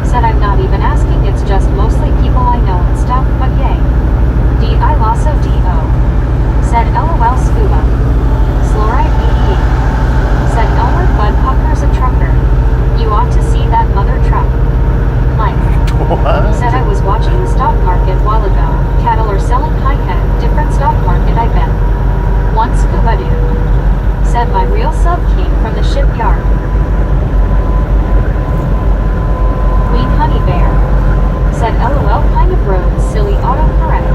Speaker 2: Said I'm not even asking, it's just mostly people I know and stuff, but yay. D.I. Lasso D.O. Said LOL Scuba. Sloride 88. Said Elmer Bud Pucker's a trucker. You ought to see that mother truck. Mike.
Speaker 1: What?
Speaker 2: Said I was watching the stock market while ago. Cattle are selling high-head, different stock market I bet. One scuba dude. Said my real sub came from the shipyard. Queen Honey Bear. Said LOL kind of road, silly autocorrect.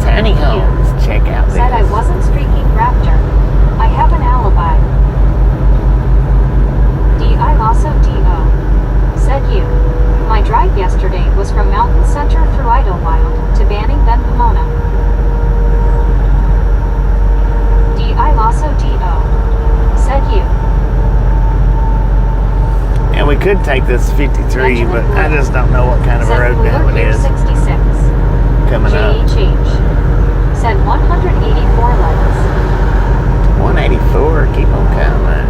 Speaker 1: Tiny homes. Check out this.
Speaker 2: Said I wasn't streaking Raptor. I have an alibi. D.I. also D.O. Said you. My drive yesterday was from Mountain Center through Idlewild to Banning then Pomona. D.I. also D.O. Said you.
Speaker 1: And we could take this 53, but I just don't know what kind of a
Speaker 2: Said
Speaker 1: road
Speaker 2: Cooler
Speaker 1: now it
Speaker 2: Gear
Speaker 1: is
Speaker 2: 66.
Speaker 1: coming up.
Speaker 2: JHH. Said 184 legs.
Speaker 1: 184, keep on coming.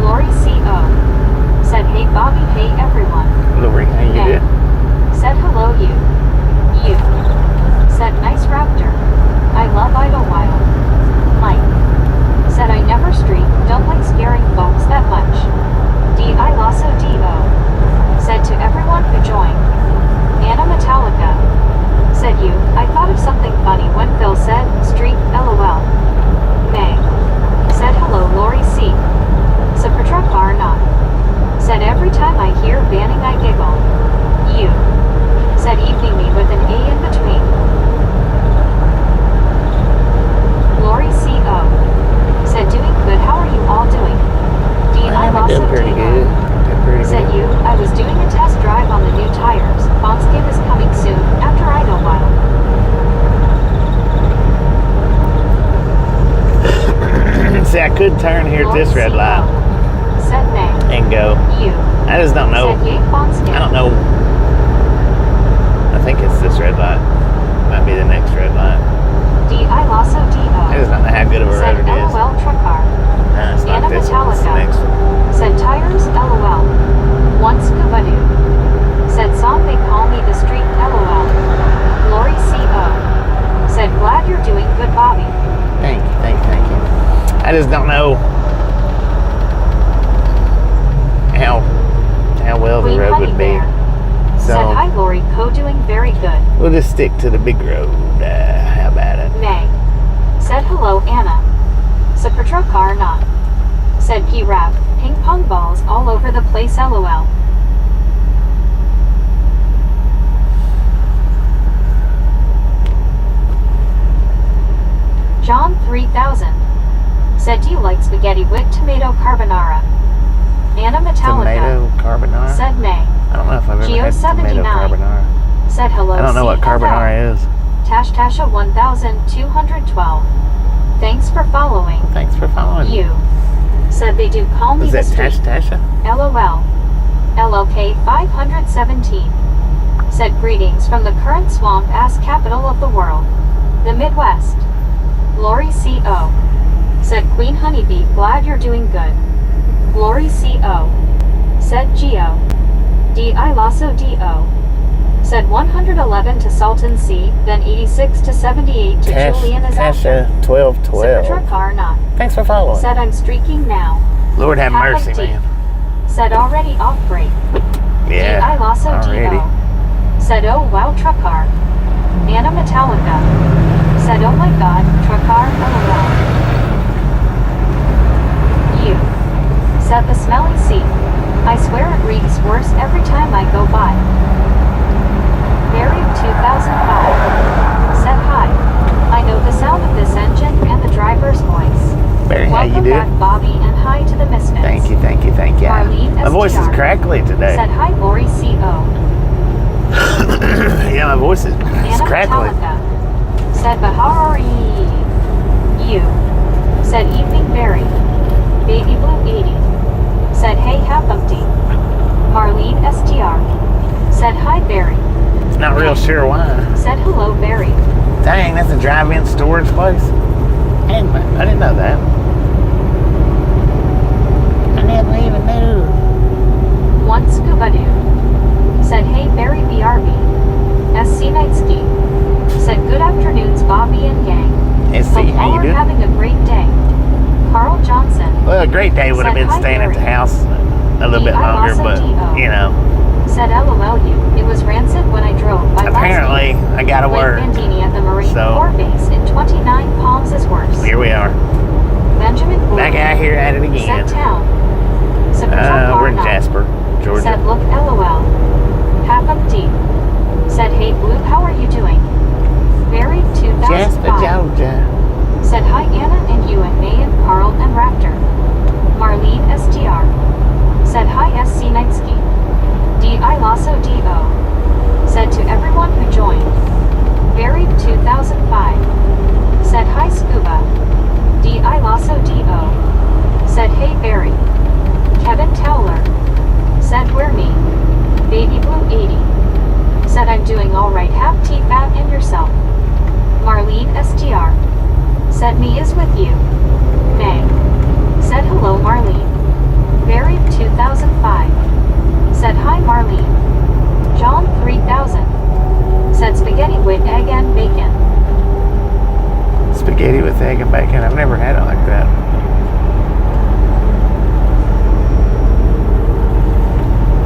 Speaker 2: Lori C.O. Said hey Bobby, hey everyone.
Speaker 1: Lori, how you
Speaker 2: Hey.
Speaker 1: doing?
Speaker 2: Said hello you. You. Said nice raptor. I love Idlewild. Mike. Said I never streak, don't like scaring folks that much. D.I. Lasso D.O. Said to everyone who joined. Anna Metallica. Said you, I thought of something funny when Phil said, streak, LOL. May. Said hello Lori C. Sapertruck are not. Said every time I hear banning I giggle. You. Said evening me with an A in between. Lori C.O. Said doing good, how are you all doing? D.I.
Speaker 1: I'm
Speaker 2: also
Speaker 1: doing pretty
Speaker 2: D.O.
Speaker 1: good. Doing pretty
Speaker 2: Said
Speaker 1: good.
Speaker 2: you, I was doing a test drive on the new tires. Bonscape is coming soon, after Idlewild.
Speaker 1: See, I could turn here at this red light
Speaker 2: Said nay.
Speaker 1: and go.
Speaker 2: You.
Speaker 1: I just don't know.
Speaker 2: Said yay, Bonscape.
Speaker 1: I don't know. I think it's this red light. Might be the next red light.
Speaker 2: D.I. Lasso D.O.
Speaker 1: I just don't know how good of a
Speaker 2: Said
Speaker 1: road it is.
Speaker 2: LOL truck car.
Speaker 1: Nah, it's not
Speaker 2: Anna
Speaker 1: this one. It's the
Speaker 2: Metallica.
Speaker 1: next one.
Speaker 2: Said tires, LOL. One scuba dude. Said song they call me the street, LOL. Lori C.O. Said glad you're doing good, Bobby.
Speaker 1: Thank you, thank you, thank you. I just don't know how well the
Speaker 2: Queen
Speaker 1: road
Speaker 2: Honey
Speaker 1: would be.
Speaker 2: Bear. Said
Speaker 1: So
Speaker 2: hi Lori, doing very good.
Speaker 1: we'll just stick to the big road. How about it?
Speaker 2: May. Said hello Anna. Sapertruck car not. Said P-Rap, ping pong balls all over the place LOL. John 3000. Said do you like spaghetti with tomato carbonara? Anna Metallica.
Speaker 1: Tomato carbonara?
Speaker 2: Said nay.
Speaker 1: I don't know if I've ever
Speaker 2: Geo
Speaker 1: had tomato
Speaker 2: 79.
Speaker 1: carbonara.
Speaker 2: Said hello
Speaker 1: I don't know what
Speaker 2: CFL.
Speaker 1: carbonara is.
Speaker 2: Tasha 1212. Thanks for following.
Speaker 1: Thanks for following.
Speaker 2: You. Said they do call me
Speaker 1: Was
Speaker 2: the
Speaker 1: that
Speaker 2: street.
Speaker 1: Tasha?
Speaker 2: LOL. LLK 517. Said greetings from the current swamp-ass capital of the world. The Midwest. Lori C.O. Said Queen Honeybee, glad you're doing good. Lori C.O. Said Geo. D.I. Lasso D.O. Said 111 to Salton C, then 86 to 78 to Julian is
Speaker 1: Tasha
Speaker 2: after.
Speaker 1: 1212.
Speaker 2: Said car not.
Speaker 1: Thanks for following.
Speaker 2: Said I'm streaking now.
Speaker 1: Lord have
Speaker 2: Half
Speaker 1: mercy,
Speaker 2: of tea.
Speaker 1: man.
Speaker 2: Said already off break.
Speaker 1: Yeah.
Speaker 2: D.I. Lasso
Speaker 1: already.
Speaker 2: D.O. Said oh wow truck car. Anna Metallica. Said oh my god, truck car LOL. said the smelly sea. I swear it reeks worse every time I go by. Barry 2005 said hi. I know the sound of this engine and the driver's voice.
Speaker 1: Barry, how you
Speaker 2: Welcome
Speaker 1: doing?
Speaker 2: back, Bobby, and hi to the Misfits.
Speaker 1: Thank you, thank you, thank you.
Speaker 2: Marlene
Speaker 1: My voice is
Speaker 2: STR
Speaker 1: crackly today.
Speaker 2: said hi, Lori CO.
Speaker 1: Yeah, my voice is
Speaker 2: Anna
Speaker 1: crackly.
Speaker 2: Metallica said Bahari. You said evening Barry. Baby Blue 80 said hey Hapumpty. Marlene STR said hi Barry.
Speaker 1: Not real sure why.
Speaker 2: Said hello Barry.
Speaker 1: Dang, that's a drive-in storage place. I didn't know that. I never even knew.
Speaker 2: One Scuba Doo said hey Barry BRB. SC Nightski said good afternoons Bobby and gang.
Speaker 1: SC,
Speaker 2: Hope
Speaker 1: how
Speaker 2: all
Speaker 1: you
Speaker 2: are
Speaker 1: doing?
Speaker 2: having a great day. Carl Johnson
Speaker 1: Well, a great day would have
Speaker 2: said
Speaker 1: been
Speaker 2: hi,
Speaker 1: staying at the
Speaker 2: Barry.
Speaker 1: house a little bit longer, but you know,
Speaker 2: said LOLU. It was rancid when I drove by
Speaker 1: apparently I got to
Speaker 2: Lake
Speaker 1: work.
Speaker 2: Bandini at the Marine
Speaker 1: So-
Speaker 2: Corps Base in 29 Palms is worse.
Speaker 1: Here we are,
Speaker 2: Benjamin Blue
Speaker 1: back out here at it again.
Speaker 2: said town. Sabrina
Speaker 1: We're in
Speaker 2: Barnum
Speaker 1: Jasper,
Speaker 2: said
Speaker 1: Georgia.
Speaker 2: look LOL. Hapumpty said hey Blue, how are you doing? Barry 2005
Speaker 1: Jasper, Georgia.
Speaker 2: said hi Anna and you and May and Carl and Raptor. Marlene STR said hi SC Nightski. D.I. Lasso D.O. said to everyone who joined. Barry 2005 said hi Scuba. D.I. Lasso D.O. said hey Barry. Kevin Towler said we're me. Baby Blue 80 said I'm doing alright, have tea fat and yourself. Marlene STR said me is with you. May said hello Marlene. Barry 2005 said hi Marlene. John 3000 said spaghetti with egg and bacon.
Speaker 1: Spaghetti with egg and bacon. I've never had it like that.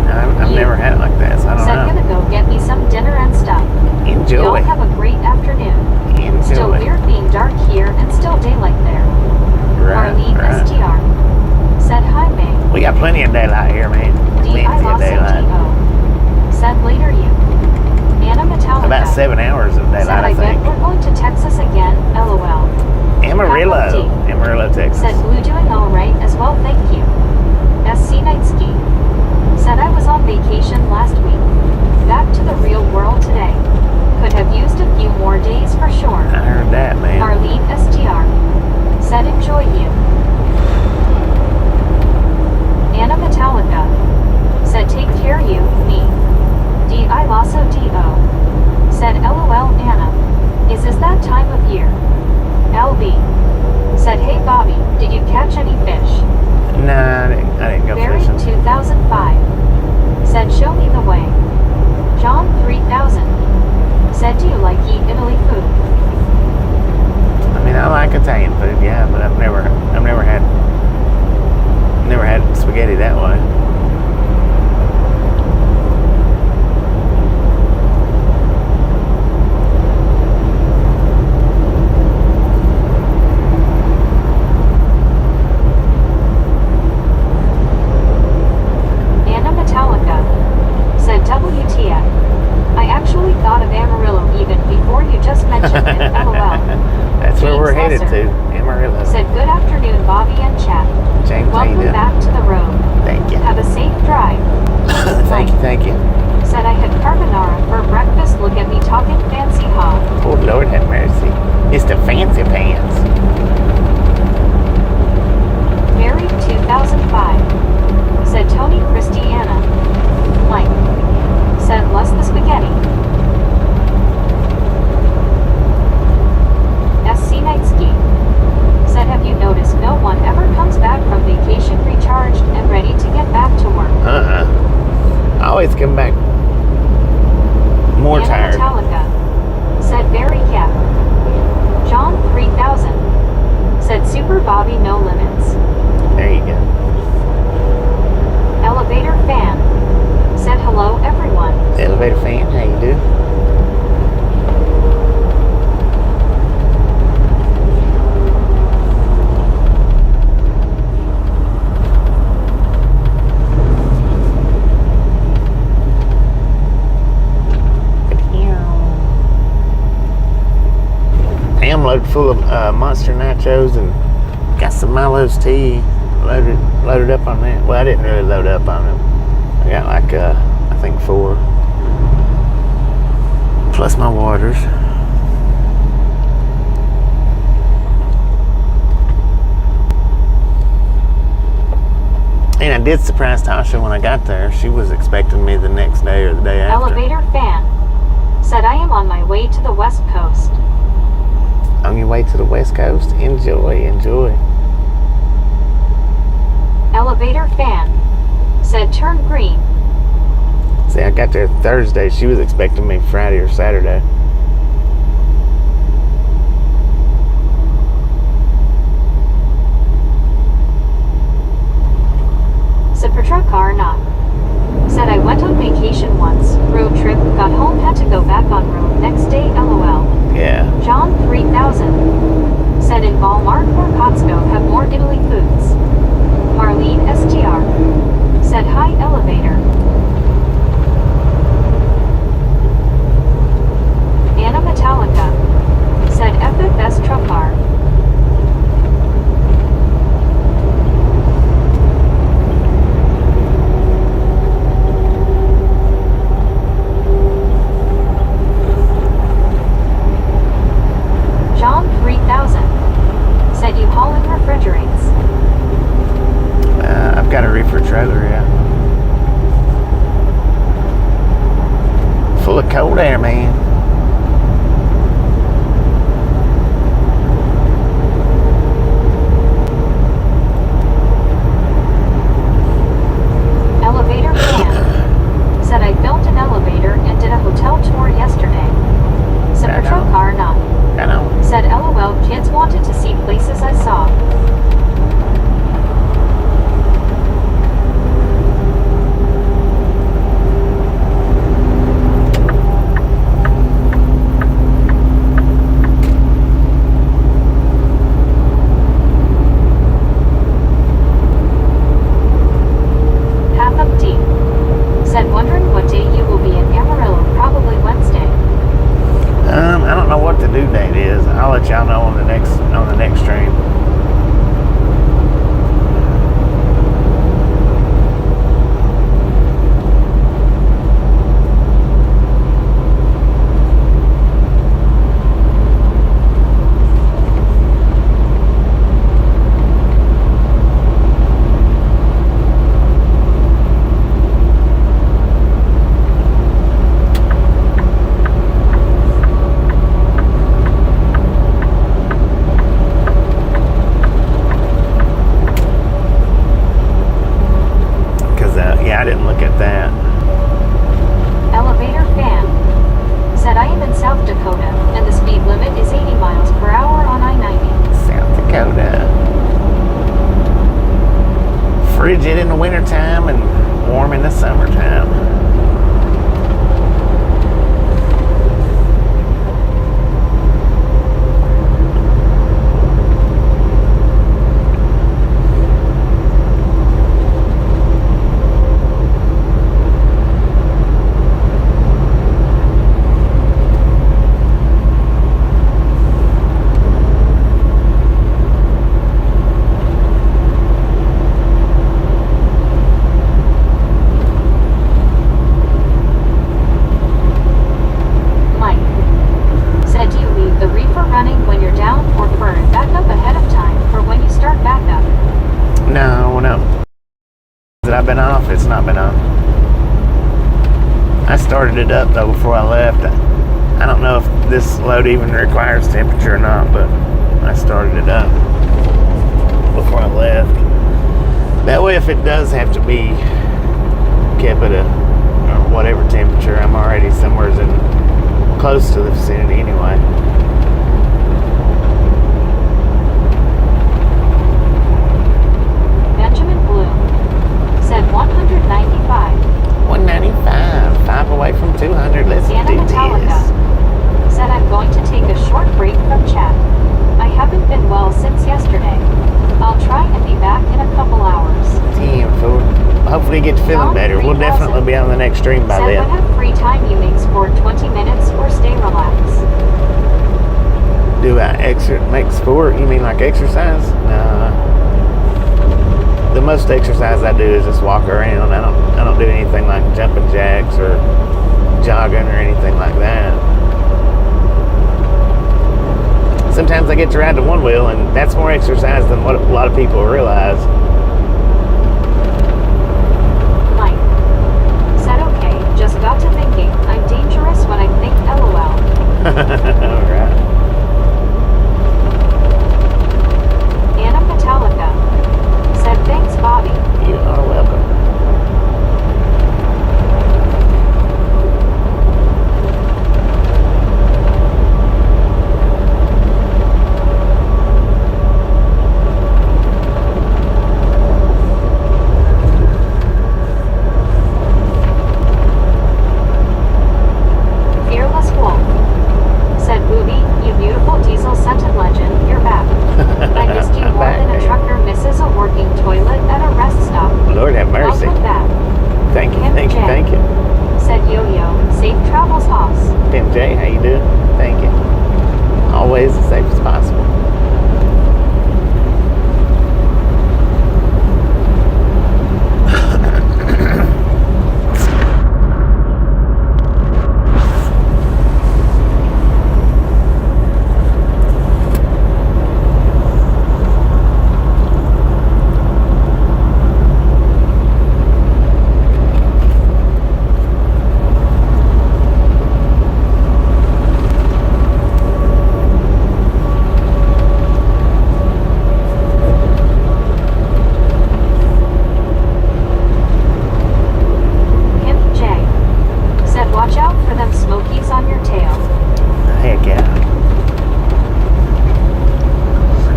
Speaker 1: I've never had it like that, so I don't
Speaker 2: Said
Speaker 1: know.
Speaker 2: gonna go get me some dinner and stuff. Y'all
Speaker 1: Enjoy.
Speaker 2: have a great afternoon. Still
Speaker 1: Enjoy.
Speaker 2: weird being dark here and still daylight there.
Speaker 1: Right,
Speaker 2: Marlene
Speaker 1: right.
Speaker 2: STR said hi May.
Speaker 1: We got plenty of daylight here, man. Plenty
Speaker 2: D.I.
Speaker 1: of
Speaker 2: Lasso
Speaker 1: daylight.
Speaker 2: D.O. said later you. Anna Metallica
Speaker 1: About 7 hours of
Speaker 2: said
Speaker 1: daylight, I
Speaker 2: I bet
Speaker 1: think.
Speaker 2: we're going to Texas again, LOL.
Speaker 1: Amarillo.
Speaker 2: Hapumpty
Speaker 1: Amarillo, Texas.
Speaker 2: said Blue doing alright as well, thank you. SC Nightski said I was on vacation last week. Back to the real world today. Could have used a few more days for sure.
Speaker 1: I heard that, man.
Speaker 2: Marlene STR said enjoy you. Anna Metallica said take care you, me. D.I. Lasso D.O. said LOL Anna. Is this that time of year? LB said hey Bobby, did you catch any fish?
Speaker 1: Nah, I didn't go
Speaker 2: Barry
Speaker 1: fishing.
Speaker 2: 2005 said show me the way. John 3000 said do you like eat Italy food?
Speaker 1: I mean, I like Italian food, yeah, but I've never had spaghetti that way.
Speaker 2: Anna Metallica said WTF. I actually thought of Amarillo even before you just mentioned it, LOL.
Speaker 1: That's where
Speaker 2: James
Speaker 1: we're headed
Speaker 2: Lesser
Speaker 1: to, Amarillo.
Speaker 2: Said good afternoon Bobby and chat.
Speaker 1: James, how you
Speaker 2: Welcome
Speaker 1: doing?
Speaker 2: back to the road.
Speaker 1: Thank you.
Speaker 2: Have a
Speaker 1: loaded full of Monster Nachos and got some Milo's tea. Loaded up on that. Well, I didn't really load up on them. I got like I think 4. Plus my waters. And I did surprise Tasha when I got there. She was expecting me the next day or the day after.
Speaker 2: Elevator fan said, I am on my way to the West Coast.
Speaker 1: On your way to the West Coast? Enjoy.
Speaker 2: Elevator fan said, turn green.
Speaker 1: See, I got there Thursday. She was expecting me Friday or Saturday.
Speaker 2: Said Petra not. Said, I went on vacation once. Road trip, got home, had to go back on road next day, LOL.
Speaker 1: Yeah.
Speaker 2: John 3000 said, in Walmart or Costco have more Italy foods. Marlene STR said, hi, elevator. Anna Metallica said, FFS truck car. John 3000 said, you haul and refrigerates.
Speaker 1: I've got a reefer trailer, yeah. Full of cold air, man.
Speaker 2: Elevator fan said, I built an elevator and did a hotel tour yesterday. Said
Speaker 1: I
Speaker 2: Petra
Speaker 1: know.
Speaker 2: car not.
Speaker 1: I know.
Speaker 2: Said, LOL, kids wanted to see places I saw. Half up deep said, wondering what day you will be in Amarillo, probably Wednesday.
Speaker 1: I don't know what the due date is. I'll let y'all know on the next stream. I didn't look at that.
Speaker 2: Elevator fan said, I am in South Dakota and the speed limit is 80 miles per hour on I-90.
Speaker 1: South Dakota. Frigid in the wintertime and warm in the summertime. I've been off, it's not been on. I started it up though before I left. I don't know if this load even requires temperature or not, but I started it up before I left. That way if it does have to be kept at a or whatever temperature, I'm already somewhere in close to the vicinity anyway.
Speaker 2: Benjamin Bloom said 195.
Speaker 1: 195, 5 away from 200. Let's
Speaker 2: Anna
Speaker 1: do
Speaker 2: Metallica
Speaker 1: this.
Speaker 2: said, I'm going to take a short break from chat. I haven't been well since yesterday. I'll try and be back in a couple hours.
Speaker 1: Damn, fool. Hopefully you get to feeling better. We'll definitely be on the next stream by
Speaker 2: said,
Speaker 1: then.
Speaker 2: when have free time you may sport 20 minutes or stay relaxed.
Speaker 1: Do I make sport? You mean like exercise? No. The most exercise I do is just walk around. I don't do anything like jumping jacks or jogging or anything like that. Sometimes I get to ride the one wheel, and that's more exercise than what a lot of people realize.
Speaker 2: Mike said, okay, just got to thinking. I'm dangerous when I think LOL.
Speaker 1: Alright.
Speaker 2: Anna Metallica said, thanks, Bobby.
Speaker 1: You are welcome.
Speaker 2: Fearless Wolf said, Booby, you beautiful diesel-scented legend, you're back. I missed you
Speaker 1: I'm
Speaker 2: more
Speaker 1: back,
Speaker 2: than a
Speaker 1: baby.
Speaker 2: trucker misses a working toilet at a rest stop.
Speaker 1: Lord have mercy.
Speaker 2: Welcome back.
Speaker 1: Thank you,
Speaker 2: Kim
Speaker 1: thank you,
Speaker 2: J.
Speaker 1: thank you.
Speaker 2: Said Yo-Yo, safe travels, Hoss.
Speaker 1: Tim J, how you doing? Thank you. Always as safe as possible.
Speaker 2: Kim J. said, watch out for them smokies on your tail.
Speaker 1: Heck yeah.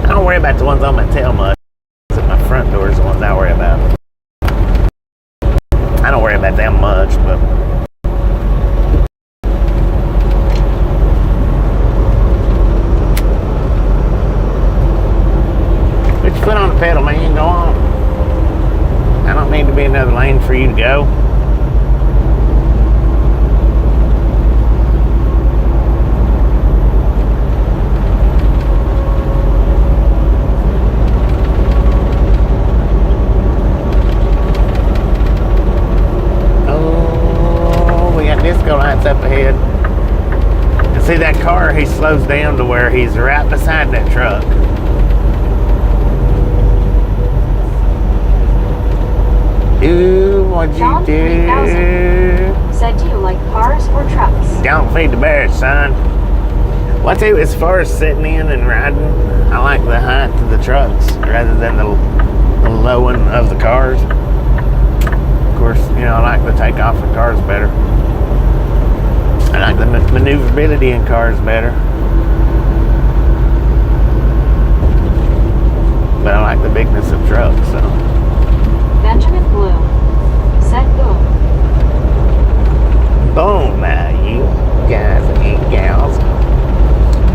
Speaker 1: I don't worry about the ones on my tail much. My front door is the ones I worry about. I don't worry about them much, but put your foot on the pedal, man. Go on. I don't need to be another lane for you to go. Oh, we got disco lights up ahead. And see that car, he slows down to where he's right beside that truck. Ooh, what'd you
Speaker 2: John
Speaker 1: do?
Speaker 2: 3000 said, do you like cars or trucks?
Speaker 1: Don't feed the bears, son. Well, I tell you, as far as sitting in and riding, I like the height of the trucks rather than the low one of the cars. Of course, you know, I like the takeoff in cars better. I like the maneuverability in cars better. But I like the bigness of trucks, so.
Speaker 2: Benjamin Bloom said, boom.
Speaker 1: Boom, now you guys and gals,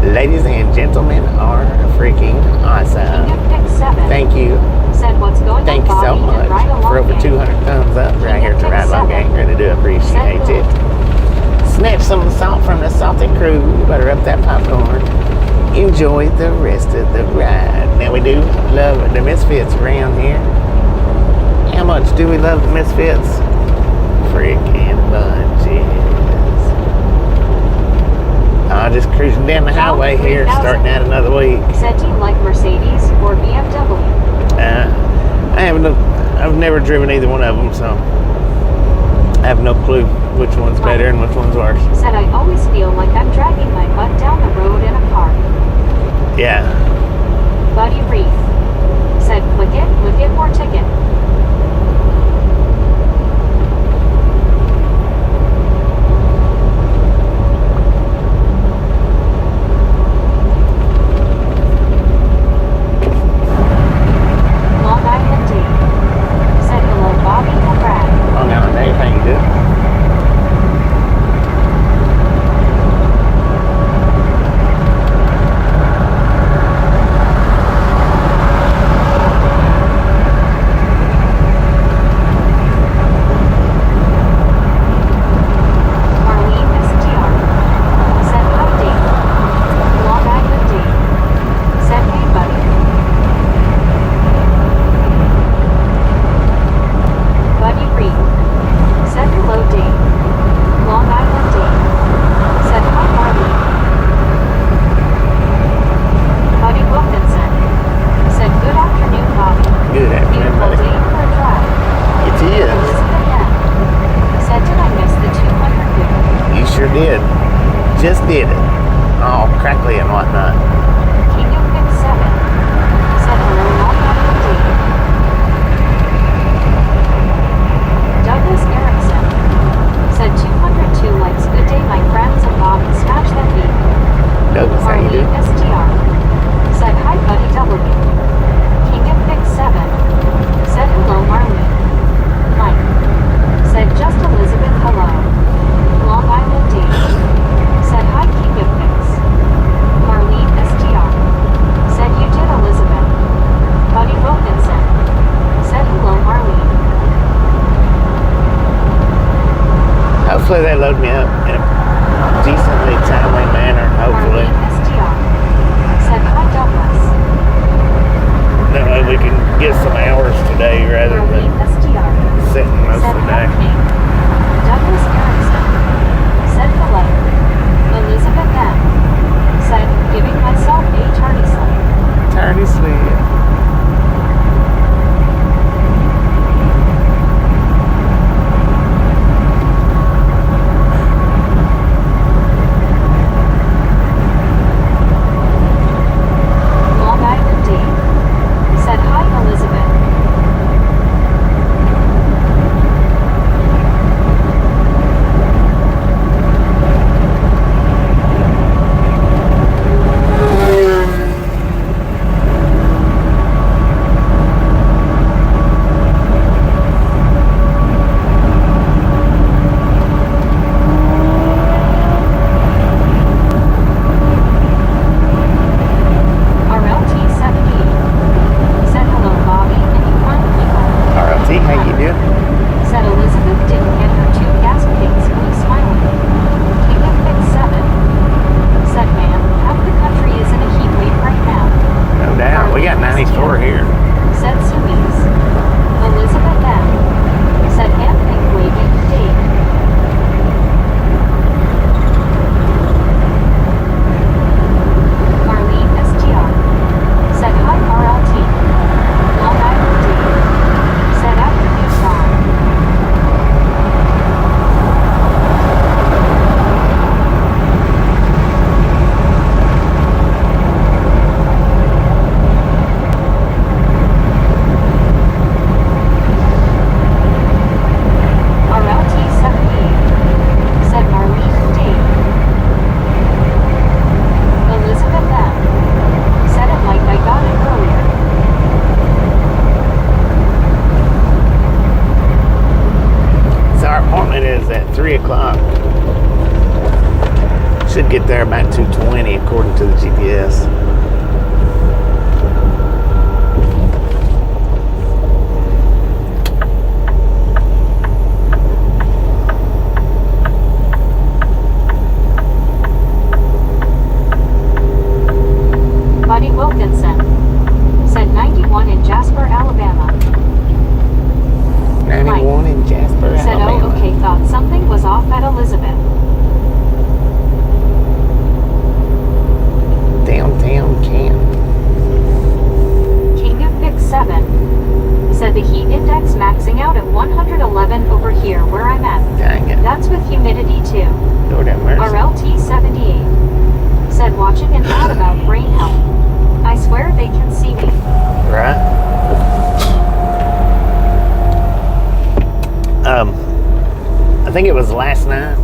Speaker 1: ladies and gentlemen, are freaking awesome.
Speaker 2: King of Pick 7
Speaker 1: Thank you.
Speaker 2: said, what's going
Speaker 1: Thank
Speaker 2: on,
Speaker 1: you so
Speaker 2: Bobby,
Speaker 1: much
Speaker 2: and Ride Along
Speaker 1: for over
Speaker 2: Gang?
Speaker 1: 200 thumbs up right here to Ride Along Gang. Really do appreciate
Speaker 2: Said
Speaker 1: it. Snatch some salt from the salty crew. Butter up that popcorn. Enjoy the rest of the ride. Now, we do love the Misfits around here. How much do we love the Misfits? Freaking bunches. Just cruising down the highway here, starting out another week.
Speaker 2: Said, do you like Mercedes or BMW?
Speaker 1: I've never driven either one of them, so I have no clue which one's better and which one's worse.
Speaker 2: Said, I always feel like I'm dragging my butt down the road in a car.
Speaker 1: Yeah.
Speaker 2: Buddy Reed said, click it, or ticket. Long Island Dave said, hello, Bobby and Brad.
Speaker 1: Long Island Dave, how you doing? just did it. All crackly and whatnot.
Speaker 2: King of Pick 7 said hello, long island Dave. Douglas Erickson said 202 likes. Good day, my friends, and Bobby, smash that beat.
Speaker 1: Douglas, how you
Speaker 2: Marlene
Speaker 1: doing?
Speaker 2: STR said hi, buddy W. King of Pick 7 said hello, Marlene. Mike said just Elizabeth, hello. Long Island Dave said hi, King of Picks. Marlene STR said you did, Elizabeth. Buddy Wilkinson said hello, Marlene.
Speaker 1: Hopefully they load me up in a decently timely manner, hopefully.
Speaker 2: Marlene STR said hi, Douglas.
Speaker 1: That way we can get some hours today rather than
Speaker 2: Marlene STR
Speaker 1: sitting most
Speaker 2: said
Speaker 1: of the
Speaker 2: hi,
Speaker 1: day.
Speaker 2: King. Douglas Erickson said hello. Elizabeth M said giving myself a tardy sleep.
Speaker 1: Tardy sleep.
Speaker 2: Long Island Dave said hi, Elizabeth. RLT 78 said hello, Bobby, and you fun people.
Speaker 1: RLT, how you doing?
Speaker 2: Said Elizabeth didn't get her 2 gas pigs, blue smiling. King of Pick 7 said, man, half the country is in a heat wave right now.
Speaker 1: No doubt. We got 94 here.
Speaker 2: Said Sumis. Elizabeth M said hand pink waving Dave. Marlene STR said hi, RLT. Long Island Dave said afternoon Bob. RLT 78 said Marlene Dave. Elizabeth M said it like I got it earlier.
Speaker 1: So our appointment is at 3 o'clock. Should get there about 2:20 according to the GPS.
Speaker 2: Buddy Wilkinson said 91 in Jasper, Alabama.
Speaker 1: 91 in Jasper,
Speaker 2: Said,
Speaker 1: Alabama.
Speaker 2: oh, okay, thought something was off at Elizabeth.
Speaker 1: Downtown Camp.
Speaker 2: King of Pick 7 said the heat index maxing out at 111 over here where I'm at.
Speaker 1: Dang it.
Speaker 2: That's with humidity too.
Speaker 1: Lord have mercy.
Speaker 2: RLT 78 said watching an ad about brain health. I swear they can see me.
Speaker 1: Right? I think it was last night.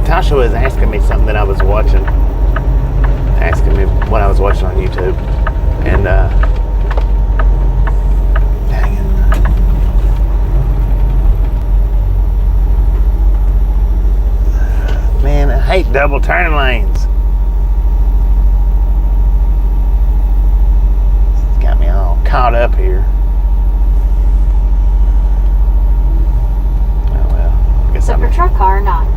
Speaker 1: Tasha was asking me something that I was watching. Asking me what I was watching on YouTube. And, dang it. Man, I hate double turning lanes. It's got me all caught up here. Oh well. Guess
Speaker 2: So
Speaker 1: I'm
Speaker 2: for truck car or not.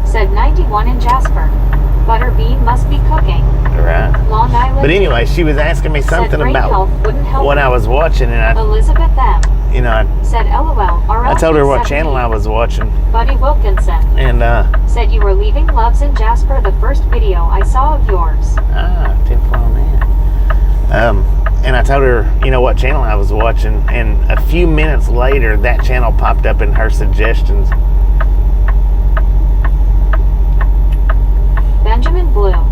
Speaker 2: Said 91 in Jasper. Butterbean must be cooking.
Speaker 1: right.
Speaker 2: Long Island.
Speaker 1: But anyway, she was asking me
Speaker 2: said
Speaker 1: something
Speaker 2: brain
Speaker 1: about
Speaker 2: health wouldn't help
Speaker 1: what
Speaker 2: me.
Speaker 1: I was watching, and
Speaker 2: Elizabeth M said LOL.
Speaker 1: I told her what channel I was watching,
Speaker 2: Buddy Wilkinson
Speaker 1: and
Speaker 2: said you were leaving loves in Jasper, the first video I saw of yours.
Speaker 1: tinfoil man. And I told her, what channel I was watching, and a few minutes later, that channel popped up in her suggestions,
Speaker 2: Benjamin Bloom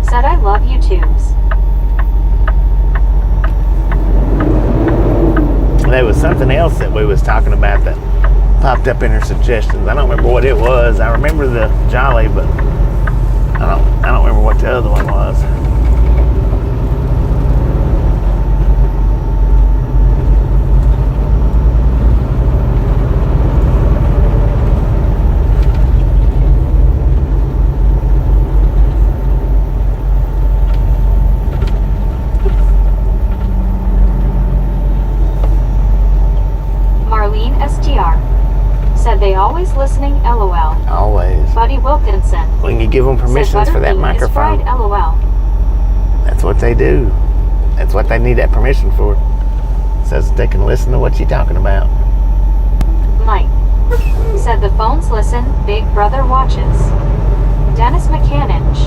Speaker 2: said, I love YouTubes.
Speaker 1: There was something else that we was talking about that popped up in her suggestions. I don't remember what it was. I remember the Jolly, but I don't remember what the other one was.
Speaker 2: Marlene STR said, they always listening, LOL.
Speaker 1: Always.
Speaker 2: Buddy Wilkinson
Speaker 1: When you give them permissions
Speaker 2: said,
Speaker 1: for that
Speaker 2: Butterbean is
Speaker 1: microphone,
Speaker 2: fried, LOL.
Speaker 1: that's what they do. That's what they need that permission for. Says they can listen to what you're talking about.
Speaker 2: Mike said, the phones listen, Big Brother watches. Dennis McCanninge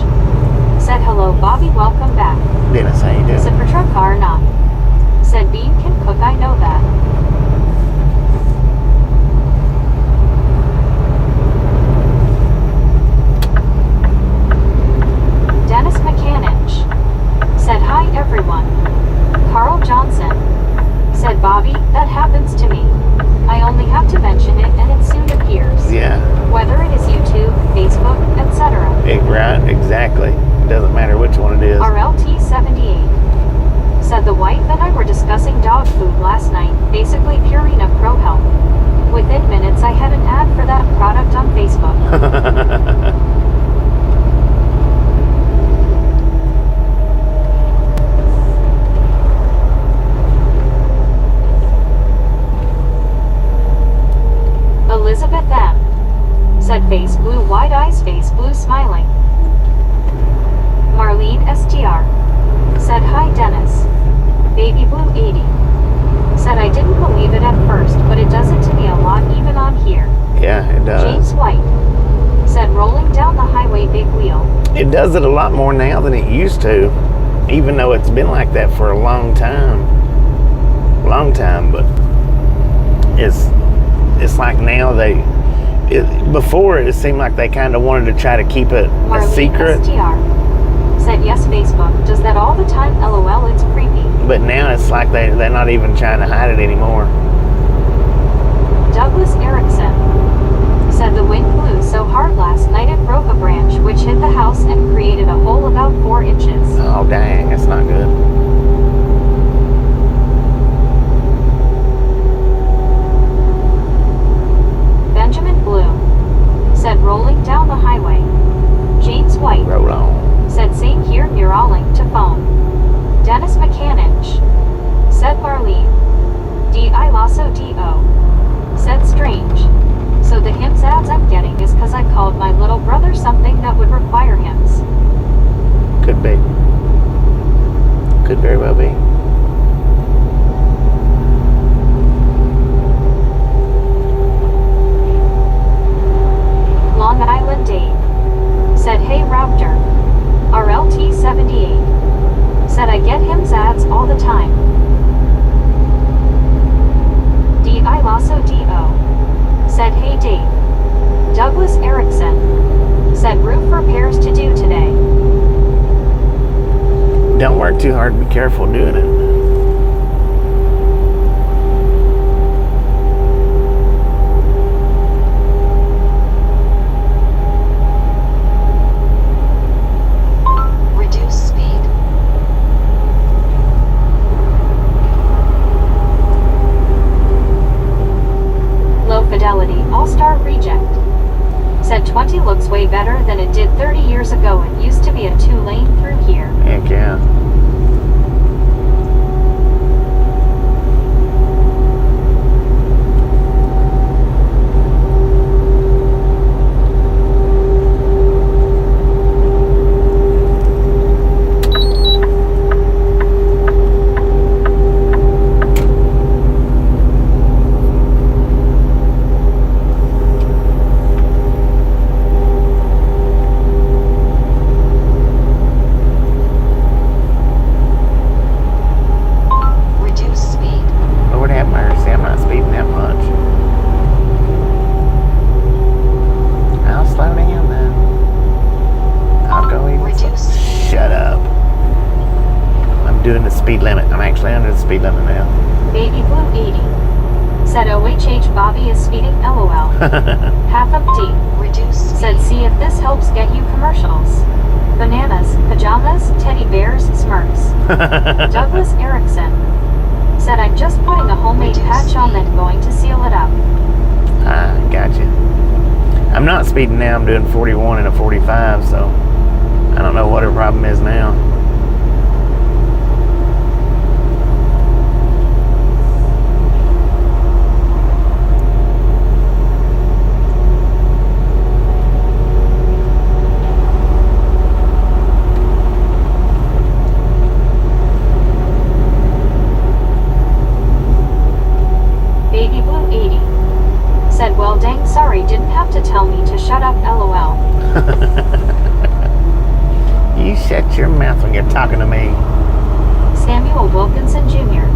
Speaker 2: said, hello Bobby, welcome back.
Speaker 1: Dennis, how you doing?
Speaker 2: Said, Patrick are not. Said, Bean can cook, I know that. Dennis McCanninge said, hi everyone. Carl Johnson said, Bobby, that happens to me. I only have to mention it and it soon appears.
Speaker 1: Yeah.
Speaker 2: Whether it is YouTube, Facebook, etc.
Speaker 1: Right, exactly. Doesn't matter which one it is.
Speaker 2: RLT78 said, the wife and I were discussing dog food last night, basically Purina Pro Health. Within minutes I had an ad for that product on Facebook. Elizabeth M said, face blue, wide eyes, face blue, smiling. Marlene STR said, hi Dennis. Baby Blue 80 said, I didn't believe it at first, but it does it to me a lot even on here.
Speaker 1: Yeah, it does.
Speaker 2: James White said, rolling down the highway, big wheel.
Speaker 1: It does it a lot more now than it used to, even though it's been like that for a long time. But it's like now before it seemed like they kind of wanted to try to keep it a secret.
Speaker 2: STR said, yes, Facebook does that all the time, LOL, it's creepy.
Speaker 1: But now it's like they're not even trying to hide it anymore.
Speaker 2: Douglas Erickson said, the wind blew so hard last night it broke a branch which hit the house and created a hole about 4 inches.
Speaker 1: Oh dang, that's not good.
Speaker 2: Benjamin Bloom said, rolling down the highway. James White
Speaker 1: Roll on.
Speaker 2: said, same here, muralling to phone. Dennis McCanninge said, Marlene. D.I. Lasso D.O. said, strange. So the hymns ads I'm getting is cause I called my little brother something that would require hymns.
Speaker 1: Could be. Could very well be.
Speaker 2: Long Island Dave said, hey Raptor. RLT78 said, I get hymns ads all the time. D.I. Lasso D.O. said, hey Dave. Douglas Erickson said, roof repairs to do today.
Speaker 1: Don't work too hard, be careful doing it.
Speaker 2: All-Star Reject said, 20 looks way better than it did 30 years ago. It used to be a 2-lane through here.
Speaker 1: Heck yeah.
Speaker 2: Baby Blue 80 said OHH Bobby is speeding LOL. Half of D
Speaker 3: Reduce
Speaker 2: said see if this helps get you commercials. Bananas, pajamas, teddy bears, smirks. Douglas Erickson said I'm just putting a homemade patch on then going to seal it up.
Speaker 1: Gotcha. I'm not speeding now. I'm doing 41 and a 45, so I don't know what her problem is now.
Speaker 2: Baby Blue 80 said well dang sorry didn't have to tell me to shut up LOL.
Speaker 1: You shut your mouth when you're talking to me.
Speaker 2: Samuel Wilkinson Jr.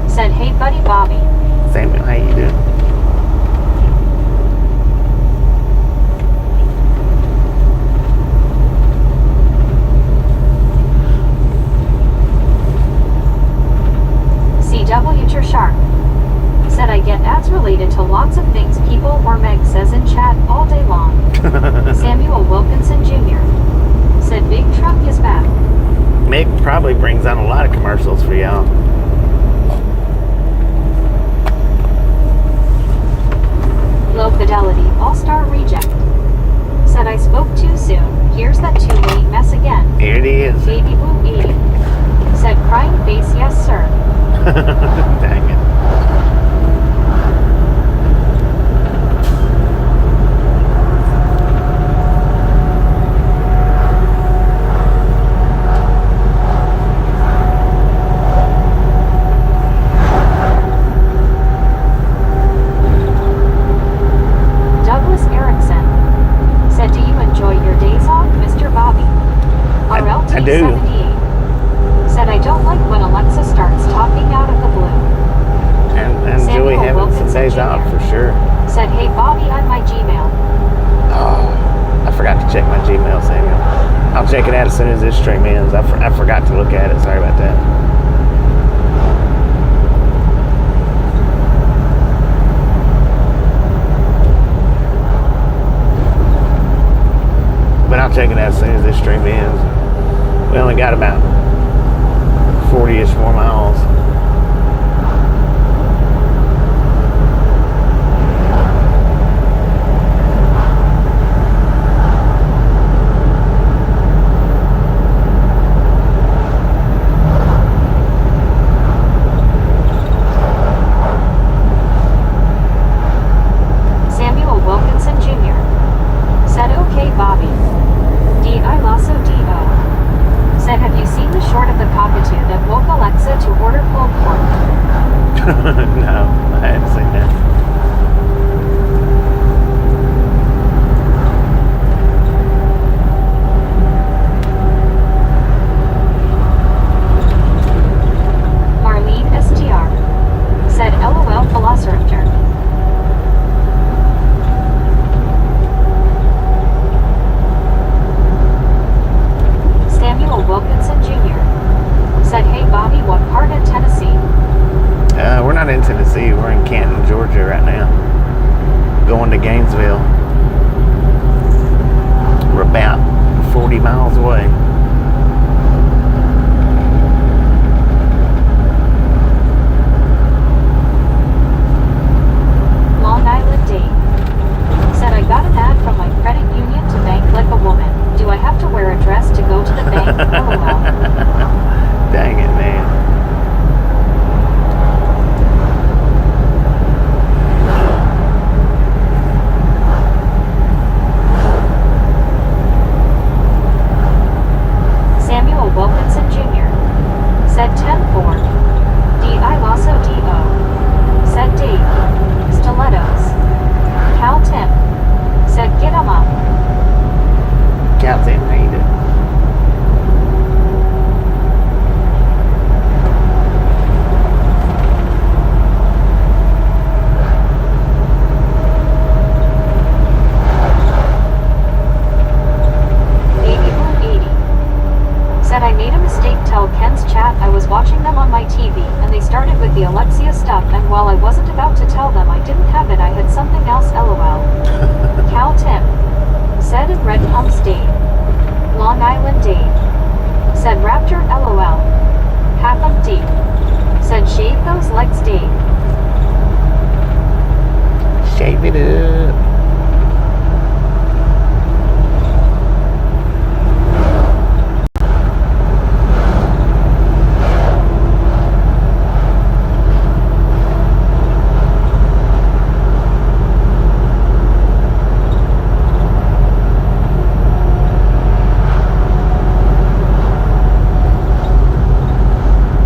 Speaker 2: said hey buddy Bobby.
Speaker 1: Samuel, how you doing?
Speaker 2: CW Shark said I get ads related to lots of things people or Meg says in chat all day long. Samuel Wilkinson Jr. said big truck is back.
Speaker 1: Mick probably brings on a lot of commercials for y'all.
Speaker 2: Low Fidelity All-Star Reject said I spoke too soon. Here's that two-way mess again.
Speaker 1: Here it is.
Speaker 2: Baby Blue 80 said crying face yes sir.
Speaker 1: Dang it.
Speaker 2: Douglas Erickson said do you enjoy your days off Mr. Bobby? RLT
Speaker 1: I do.
Speaker 2: 78 said I don't like when Alexa starts talking out of the blue.
Speaker 1: And Joey
Speaker 2: Samuel
Speaker 1: having some
Speaker 2: Wilkinson
Speaker 1: days
Speaker 2: Jr.
Speaker 1: off for sure.
Speaker 2: Said hey Bobby on my Gmail.
Speaker 1: Oh, I forgot to check my Gmail, Samuel. I'll check it out as soon as this stream ends. I forgot to look at it. Sorry about that. But I'll check it out as soon as this stream ends. We only got about 40-ish more miles.
Speaker 2: Samuel Wilkinson Jr. said okay Bobby. D. I Lasso D.O. said have you seen the short of the cockatoo that woke Alexa to order pulled pork?
Speaker 1: No, I hadn't seen that.
Speaker 2: Marlene STR said LOL Velociraptor. Samuel Wilkinson Jr. said hey Bobby what part of Tennessee?
Speaker 1: We're not in Tennessee. We're in Canton, Georgia right now. Going to Gainesville. We're about 40 miles away.
Speaker 2: Long Island Dave said I got an ad from my credit union to bank like a woman. Do I have to wear a dress to go to the bank? LOL.
Speaker 1: Dang it, man.
Speaker 2: dyslexia stuff, and while I wasn't about to tell them I didn't have it, I had something else, lol. Cal Tim said in Red Palm State. Long Island Dave said Raptor, lol. Half of Deep said shave those legs, Dave.
Speaker 1: Shave it up.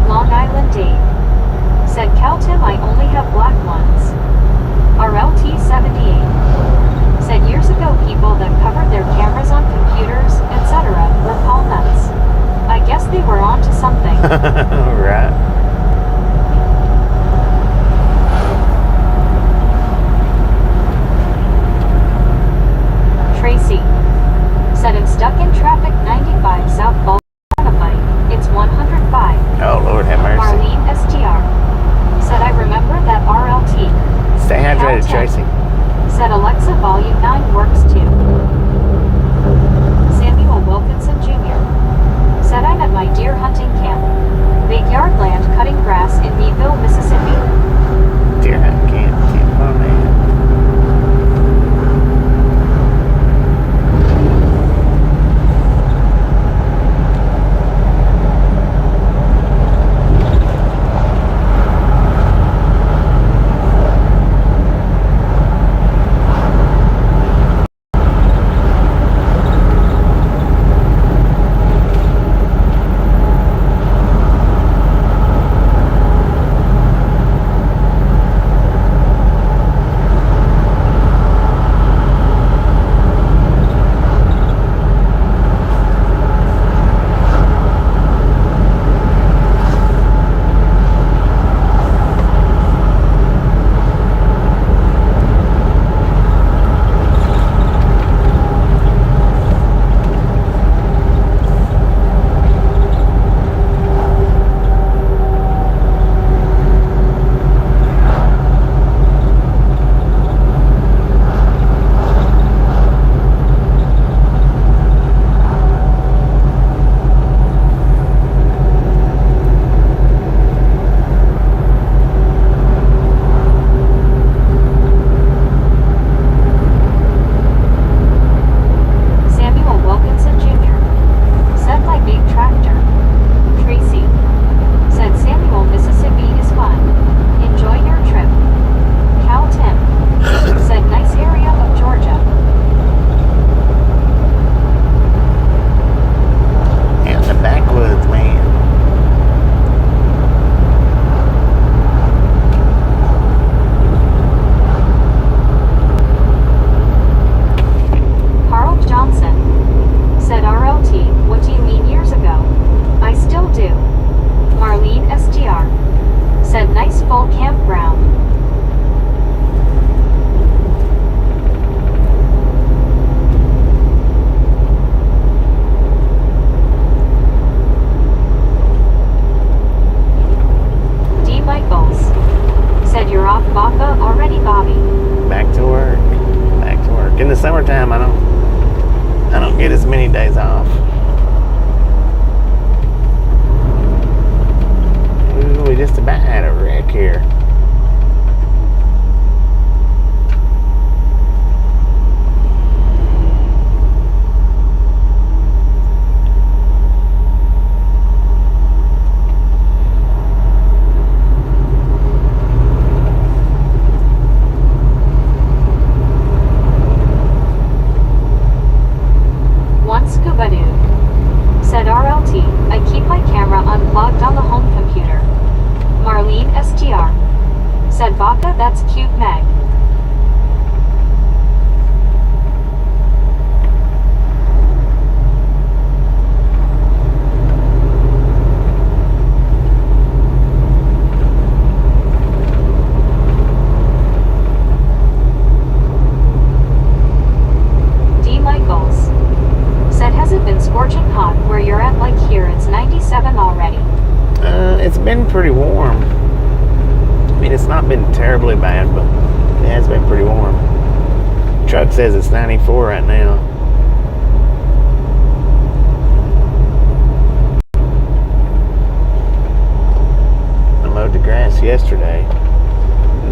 Speaker 2: Long Island Dave said Cal Tim, I only have black ones. RLT 78 said years ago people that covered their cameras on computers, etc. were Paul nuts. I guess they were onto something.
Speaker 1: Right.
Speaker 2: Tracy said I'm stuck in traffic 95 South Boulevard. It's 105.
Speaker 1: Oh, Lord have mercy.
Speaker 2: Marlene STR said I remember that RLT.
Speaker 1: Stay hydrated,
Speaker 2: Cal
Speaker 1: Tracy.
Speaker 2: said Alexa volume 9 works too. Samuel Wilkinson Jr. said I'm at my deer hunting camp. Big yard land cutting grass in Meadville, Mississippi.
Speaker 1: Deer hunt camp. Oh, man. summertime, I don't get as many days off. Ooh, we just about had a wreck here.
Speaker 2: Said RLT, I keep my camera unplugged on the home computer. Marlene STR. Said Vaca, that's cute, Meg. D. Michaels. Said, has it been scorching hot where you're at? Like here, it's 97 already.
Speaker 1: It's been pretty warm. mean, it's not been terribly bad, but it has been pretty warm. Truck says it's 94 right now. I mowed the grass yesterday.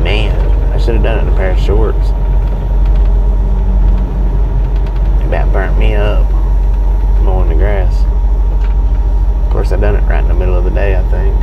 Speaker 1: Man, I should have done it in a pair of shorts. It about burnt me up mowing the grass. Of course, I done it right in the middle of the day, I think.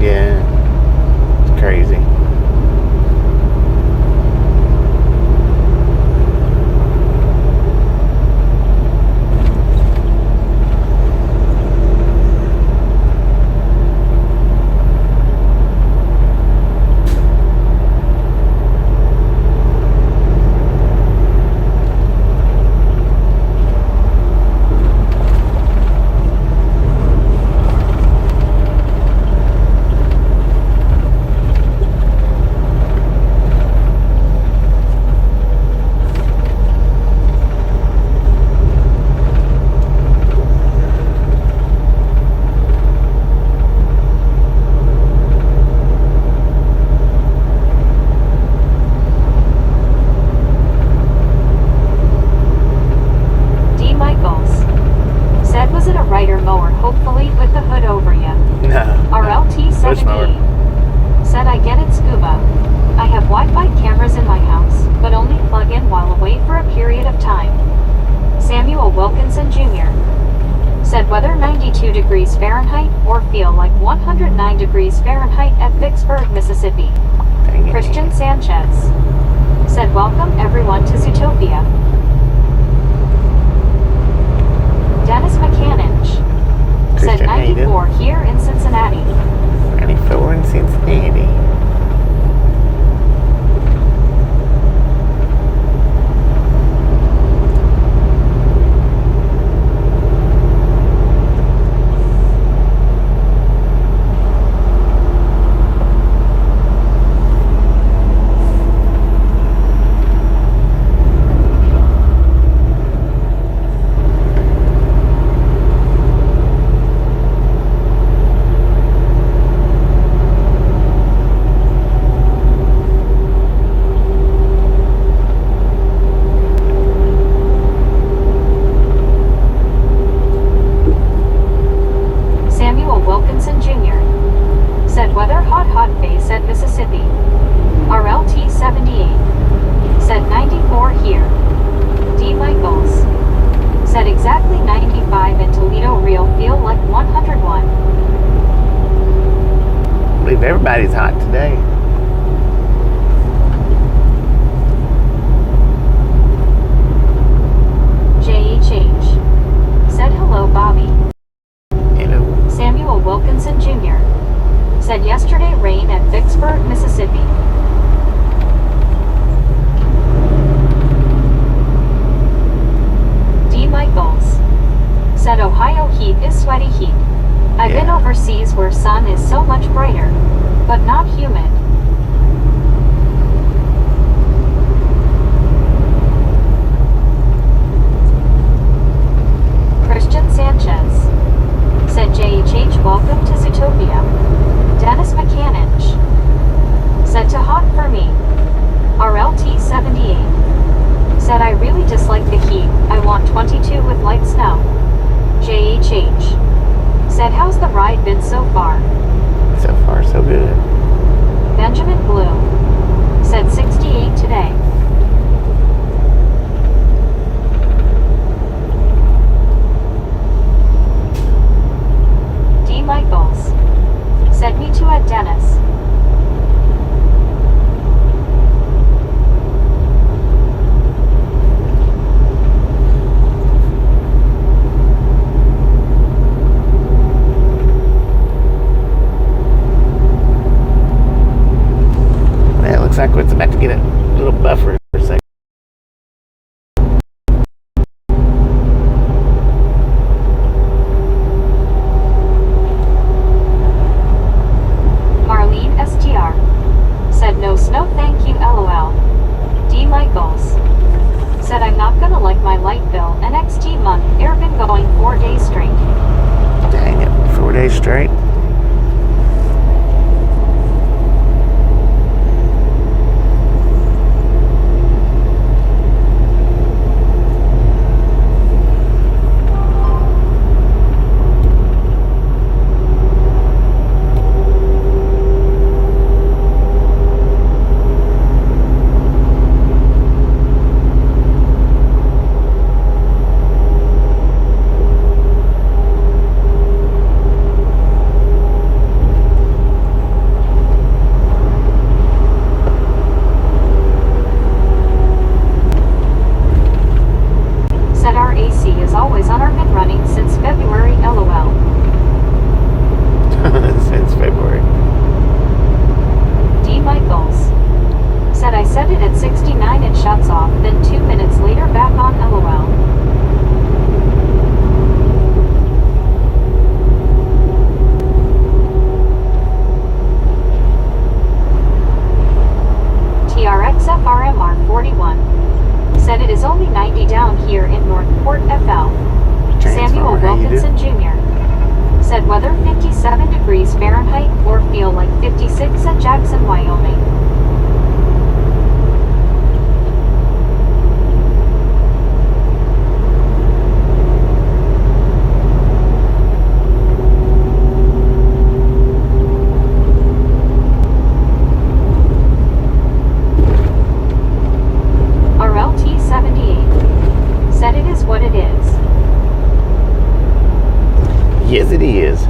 Speaker 1: Yeah, it's crazy.
Speaker 2: Hopefully with the hood over ya.
Speaker 1: No.
Speaker 2: RLT78 said, I get it, Scuba. I have Wi-Fi cameras in my house, but only plug in while away for a period of time. Samuel Wilkinson Jr. said, weather 92 degrees Fahrenheit or feel like 109 degrees Fahrenheit at Vicksburg, Mississippi. Christian Sanchez said, welcome everyone to Zootopia. Dennis McCannage said 94 here in Cincinnati.
Speaker 1: 94 in Cincinnati.
Speaker 2: Mississippi. RLT78 said 94 here. D. Michaels said exactly 95 in Toledo. Real feel like 101.
Speaker 1: I believe everybody's hot today.
Speaker 2: JHH said hello, Bobby.
Speaker 1: Hello.
Speaker 2: Samuel Wilkinson Jr. said yesterday rain at Vicksburg, Mississippi. D. Michaels said Ohio heat is sweaty heat. I've been overseas where sun is so much brighter, but not humid. Christian Sanchez said JHH welcome to Zootopia. Dennis McCannage said to hot for me. RLT78 said I really dislike the heat, I want 22 with light snow. JHH said how's the ride been so far?
Speaker 1: So far so good.
Speaker 2: Benjamin Blue said 68 today. D. Michaels said me too at Dennis.
Speaker 1: buffer for a second.
Speaker 2: Marlene STR said no snow thank you LOL. D. Michaels said I'm not gonna like my light bill. NXT month air been going 4 days straight.
Speaker 1: Dang it, 4 days straight.
Speaker 2: Said our AC is always on or been running since February LOL.
Speaker 1: Since February.
Speaker 2: D. Michaels said I set it at 69 it shuts off, then 2 minutes later back on LOL. TRXFRMR 41 said it is only 90 down here in Northport FL. Samuel
Speaker 1: Transformer, how you
Speaker 2: Wilkinson Jr. said weather 57 degrees Fahrenheit or feel like 56 at Jackson, Wyoming. RLT 78 said it is what it is.
Speaker 1: Yes, it is.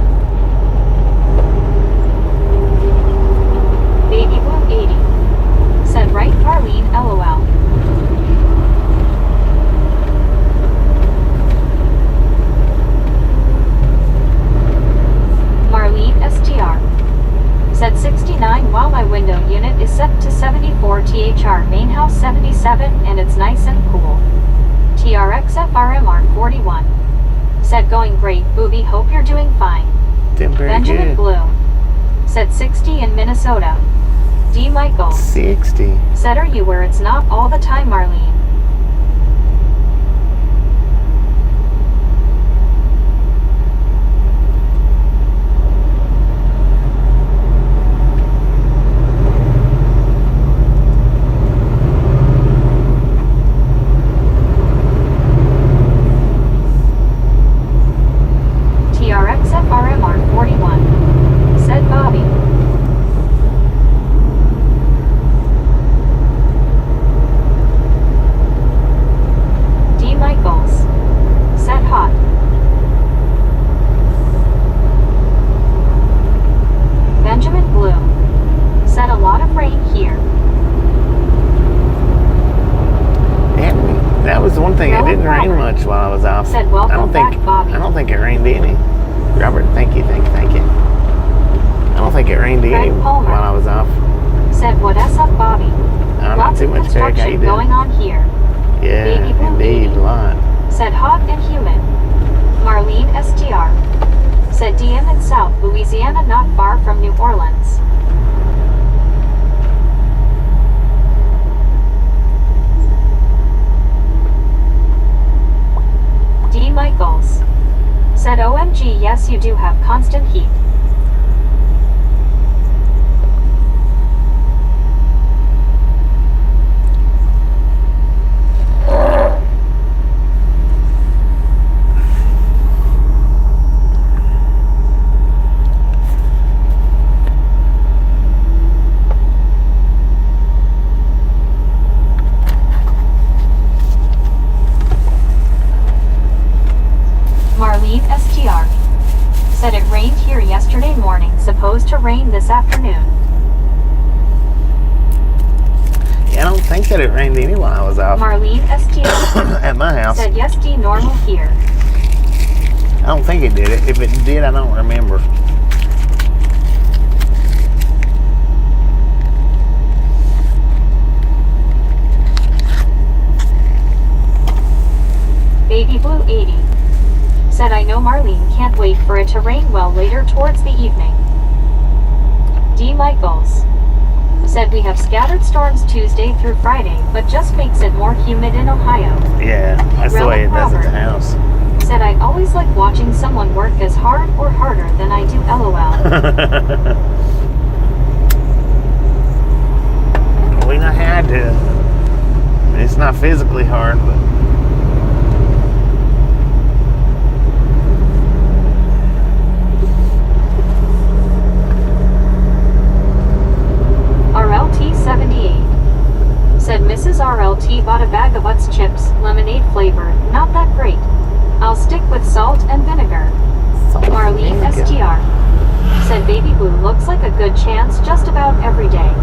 Speaker 2: Baby Blue 80 said right Marlene LOL. Marlene STR said 69 while my window unit is set to 74 THR main house 77 and it's nice and cool. TRXFRMR 41 said going great booby hope you're doing fine.
Speaker 1: Doing very
Speaker 2: Benjamin
Speaker 1: good.
Speaker 2: Bloom said 60 in Minnesota. D. Michaels
Speaker 1: 60.
Speaker 2: said are you where it's not all the time Marlene? TRXFRMR 41 said Bobby. D. Michaels said hot. Benjamin Bloom said a lot of rain here.
Speaker 1: And that was the one thing. It
Speaker 2: Robert
Speaker 1: didn't rain much while I was off.
Speaker 2: said welcome back Bobby.
Speaker 1: I don't think it rained any. Robert, thank you. I don't think it rained any
Speaker 2: Greg Palmer
Speaker 1: while I was off.
Speaker 2: said what s up Bobby?
Speaker 1: Not
Speaker 2: Lots
Speaker 1: too
Speaker 2: of
Speaker 1: much, Derek. How you
Speaker 2: construction
Speaker 1: doing?
Speaker 2: going on here.
Speaker 1: Yeah,
Speaker 2: Baby Blue
Speaker 1: indeed,
Speaker 2: 80
Speaker 1: a lot.
Speaker 2: said hot and humid. Marlene STR said DM in South Louisiana not far from New Orleans. D. Michaels said OMG yes you do have constant heat. Marlene STR said it rained here yesterday morning, supposed to rain this afternoon.
Speaker 1: Yeah, I don't think that it rained any while I was off
Speaker 2: Marlene STR
Speaker 1: at my house.
Speaker 2: said yes D normal here.
Speaker 1: I don't think it did. If it did, I don't remember.
Speaker 2: Baby Blue 80 said, I know Marlene can't wait for it to rain well later towards the evening. D. Michaels said, we have scattered storms Tuesday through Friday, but just makes it more humid in Ohio.
Speaker 1: Yeah, that's the way it does at the house.
Speaker 2: Said, I always like watching someone work as hard or harder than I do, LOL.
Speaker 1: We know how to. It's not physically hard, but
Speaker 2: RLT 78 said, Mrs. RLT bought a bag of Utz chips, lemonade flavor, not that great. I'll stick with salt and vinegar. Marlene STR said, Baby Blue looks like a good chance just about every day.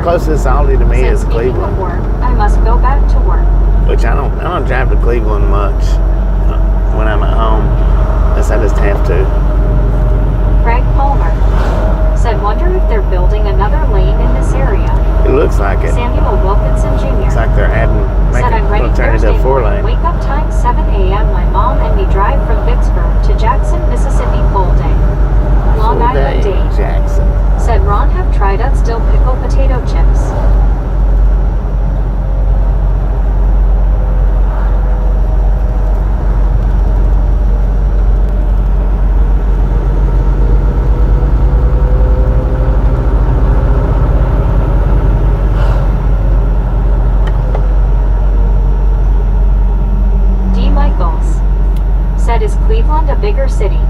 Speaker 1: Closest Aldi to me is Cleveland.
Speaker 2: Work, I must go back to work.
Speaker 1: Which I don't drive to Cleveland much when I'm at home, unless I just have to.
Speaker 2: Craig Palmer said, wonder if they're building another lane in this area.
Speaker 1: It looks like it.
Speaker 2: Samuel Wilkinson Jr.
Speaker 1: It's like they're
Speaker 2: said, I'm ready
Speaker 1: turn it
Speaker 2: Thursday
Speaker 1: to 4
Speaker 2: morning.
Speaker 1: lane.
Speaker 2: Wake up time 7 a.m. My mom and me drive from Vicksburg to Jackson, Mississippi full day. Long Island day.
Speaker 1: Jackson.
Speaker 2: Said, Ron, have tried out still pickle potato chips. D. Michaels said, is Cleveland a bigger city?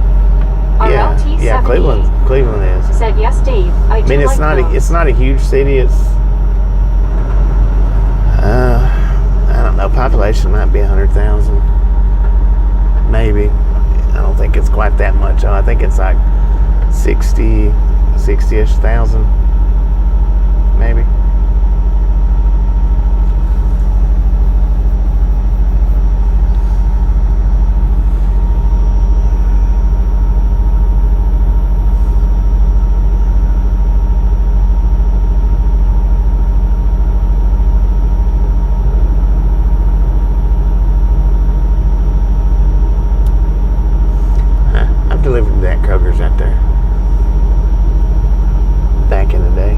Speaker 2: RLT
Speaker 1: Yeah, Cleveland is.
Speaker 2: Said, yes, Dave. I
Speaker 1: mean, it's not a huge city. It's I don't know. Population might be 100,000, maybe. I don't think it's quite that much. I think it's like 60-ish thousand, maybe. Delivered that Kroger's out there back in the day.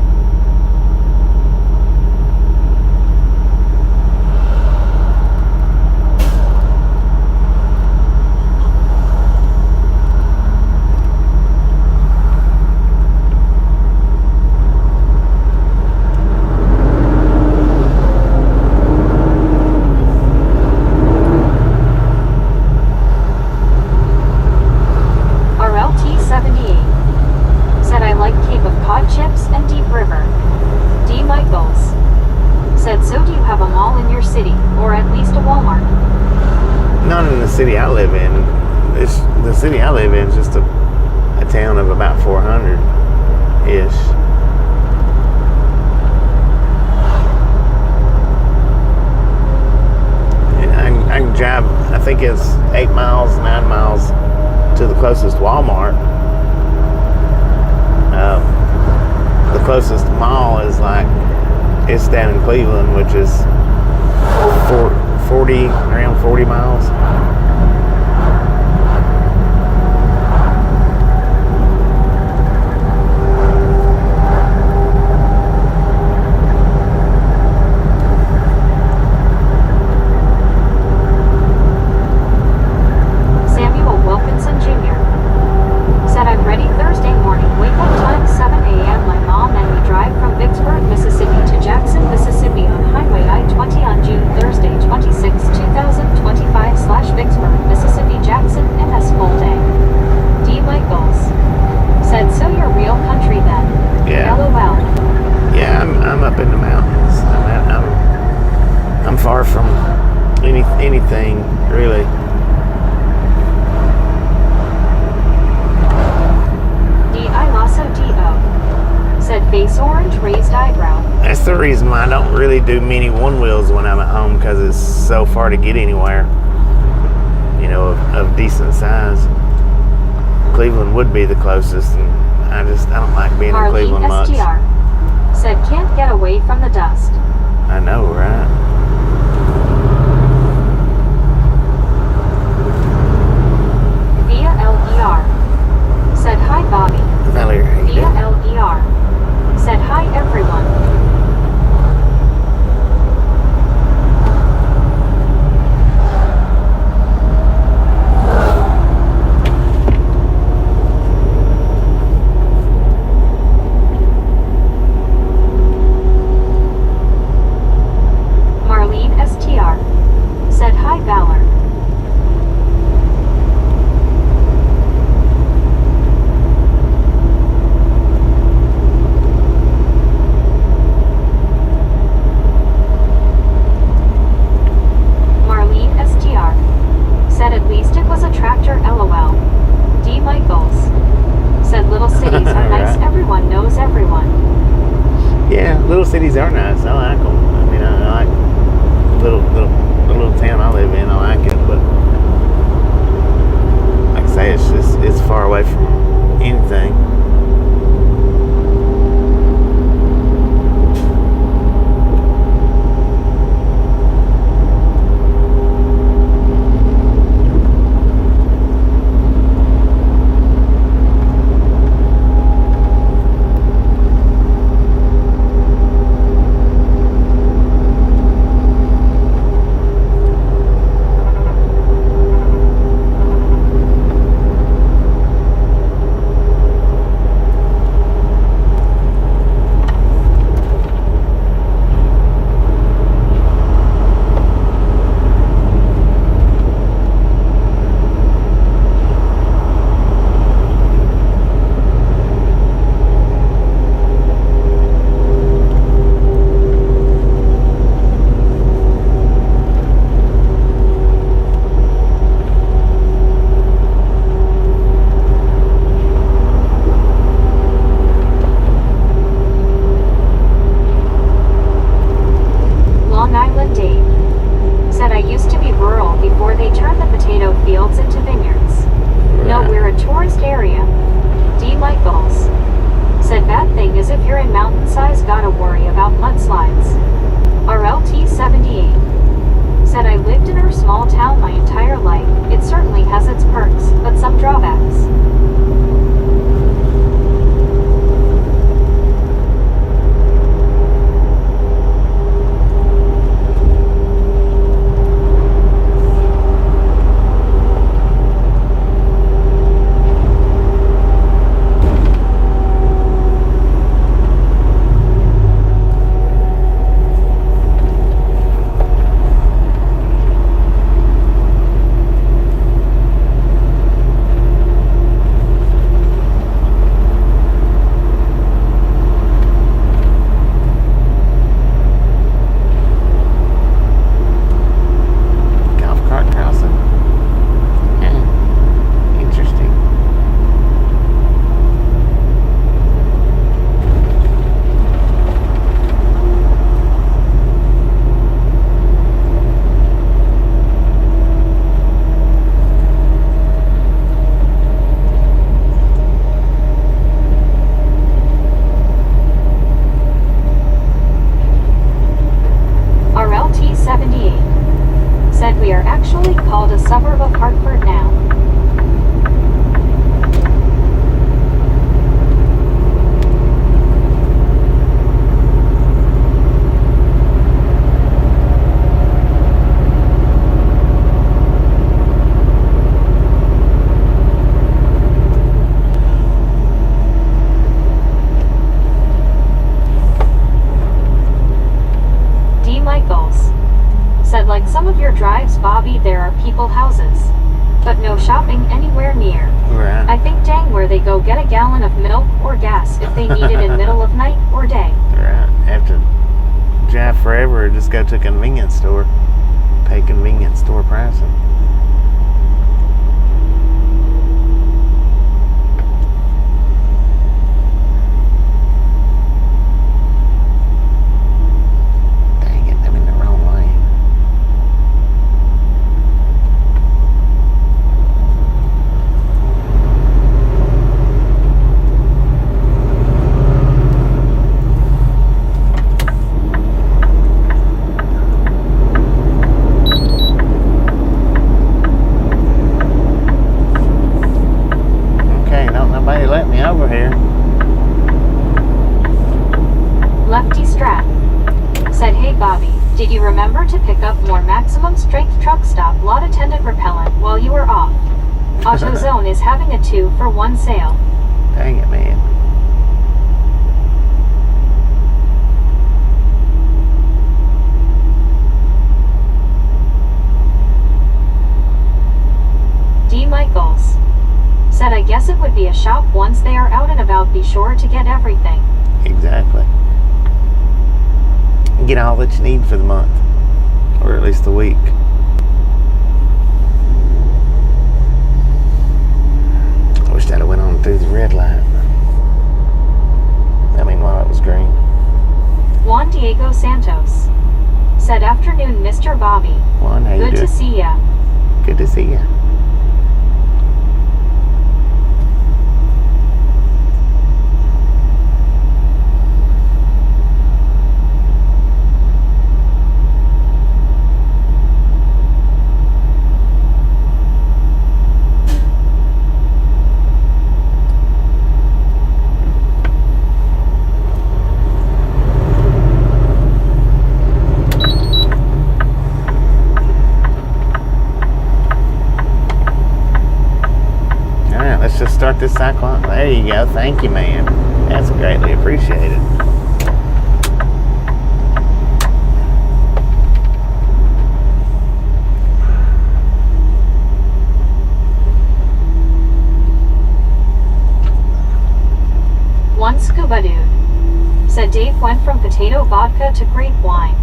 Speaker 1: City I live in, the city I live in is just a town of about 400-ish. And I can drive, I think it's 8 miles, 9 miles to the closest Walmart. The closest mall is it's down in Cleveland, which is around 40 miles. anything really.
Speaker 2: D-I-Lasso-D-O said face orange raised eyebrow.
Speaker 1: That's the reason why I don't really do many one wheels when I'm at home, because it's so far to get anywhere, you know, of decent size. Cleveland would be the closest, and I don't like being in Cleveland much.
Speaker 2: STR said can't get away from the dust.
Speaker 1: I know, right?
Speaker 2: Via LER said hi Bobby.
Speaker 1: Valerie, how you
Speaker 2: Via
Speaker 1: doing?
Speaker 2: LER said hi everyone. Marlene STR said hi Valor. Marlene STR said at least it was a tractor LOL. D. Michaels said little cities are nice,
Speaker 1: Right.
Speaker 2: everyone knows everyone.
Speaker 1: Yeah, little cities are nice. I like them. I mean, I like the little town I live in. I like it, but like I say, it's far away from anything.
Speaker 2: Long Island Dave said I used to be rural before they turned the potato fields into vineyards. No,
Speaker 1: Right.
Speaker 2: we're a tourist area. D. Michaels said bad thing is if you're in mountain size gotta worry about mudslides. RLT78 said I lived in a small town my entire life. It certainly has its perks, but some drawbacks.
Speaker 1: Golf cart crossing. Interesting.
Speaker 2: RLT78 said we are actually called a suburb of Hartford now. D. Michaels said like some of your drives, Bobby, there are people houses, but no shopping anywhere near.
Speaker 1: Right.
Speaker 2: I think dang where they go get a gallon of milk or gas if they need it in middle of night or day.
Speaker 1: Right. Have to drive forever or just go to a convenience store. pay convenience store pricing. Dang it, I'm in the wrong lane. Nobody let me over here.
Speaker 2: Lefty Strat said, hey Bobby, did you remember to pick up more maximum strength truck stop lot attendant repellent while you were off? AutoZone is having a 2-for-1 sale.
Speaker 1: Dang it, man.
Speaker 2: D. Michaels said, I guess it would be a shop once they are out and about. Be sure to get everything.
Speaker 1: Exactly. Get all that you need for the month, or at least the week. I wish I'd have went on through the red light. I mean, while it was green.
Speaker 2: Juan Diego Santos said, afternoon, Mr. Bobby.
Speaker 1: Juan, how you
Speaker 2: Good
Speaker 1: doing?
Speaker 2: to see ya.
Speaker 1: Good to see ya. Let's just start this cyclone. There you go. Thank you, man. That's greatly appreciated.
Speaker 2: One Scuba Dude said, Dave went from potato vodka to grape wine.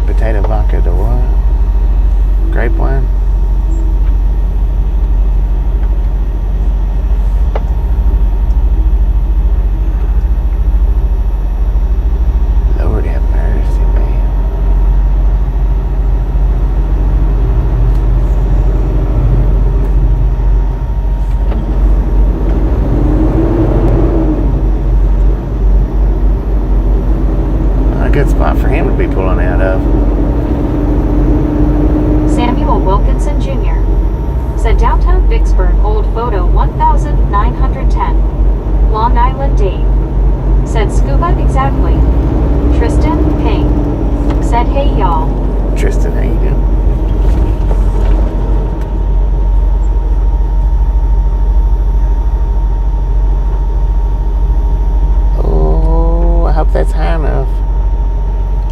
Speaker 1: Potato vodka to what? Grape wine? Lord have mercy, man. A good spot for him to be pulling out of.
Speaker 2: Samuel Wilkinson Jr. said, downtown Vicksburg, old photo 1910. Long Island Dave said, scuba exactly. Tristan Ping said, hey y'all.
Speaker 1: Tristan, how you doing? Oh, I hope that's high enough.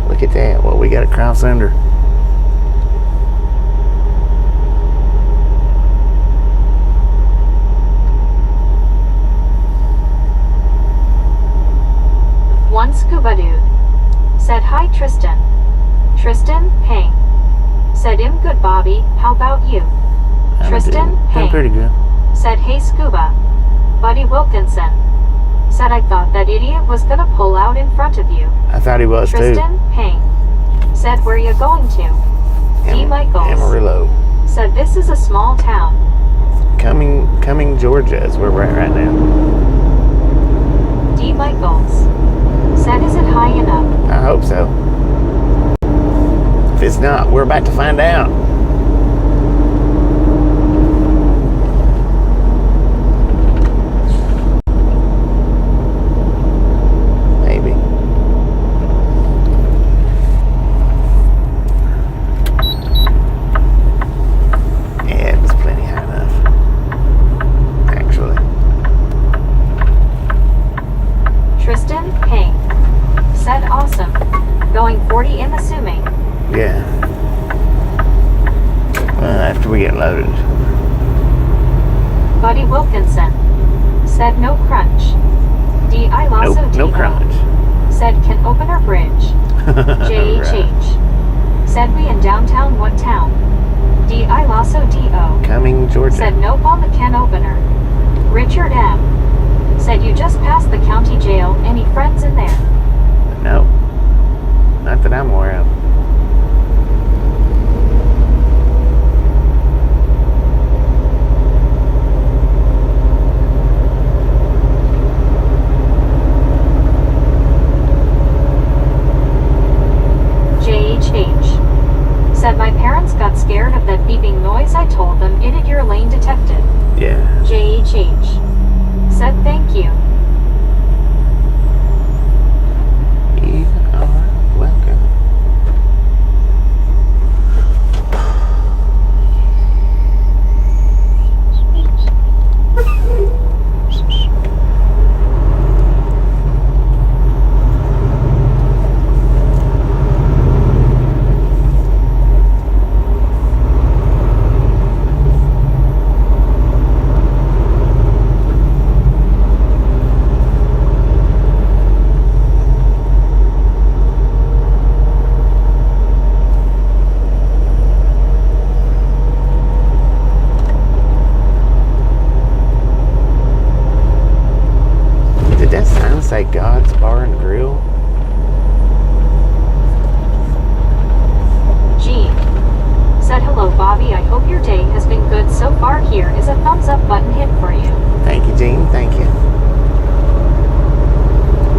Speaker 1: Look at that. Well, we got to cross under.
Speaker 2: One Scuba Dude said, hi Tristan. Tristan Ping said, I'm good Bobby, how about you? Tristan
Speaker 1: Doing
Speaker 2: Ping
Speaker 1: pretty good.
Speaker 2: said, hey Scuba. Buddy Wilkinson said, I thought that idiot was gonna pull out in front of you.
Speaker 1: I thought he was
Speaker 2: Tristan Ping said, where you going to? D. Michaels
Speaker 1: Amarillo.
Speaker 2: said, this is a small town.
Speaker 1: Cumming, Georgia is where we're at right now.
Speaker 2: D. Michaels said, is it high enough?
Speaker 1: I hope so. If it's not, we're about to find out. Maybe. Yeah, it was plenty high enough. Actually.
Speaker 2: Tristan Ping said, awesome. Going 40, I'm assuming.
Speaker 1: Yeah. Well, after we get loaded.
Speaker 2: Buddy Wilkinson said, no crunch. D. I Lasso
Speaker 1: Nope, no crunch.
Speaker 2: said, can open our bridge. JHH Said we in downtown what town? D.I. Lasso D.O.
Speaker 1: Cumming, Georgia.
Speaker 2: Said nope on the can opener. Richard M. Said you just passed the county jail. Any friends in there?
Speaker 1: No. Not that I'm aware of.
Speaker 2: JHH. Said my parents got scared of that beeping noise. I told them it your lane detected.
Speaker 1: Yeah.
Speaker 2: JHH. Said thank you.
Speaker 1: You are welcome. Did that sign say God's Bar and Grill?
Speaker 2: Jean. Said hello Bobby, I hope your day has been good so far. Here is a thumbs up button hit for you.
Speaker 1: Thank you, Jean. Thank you.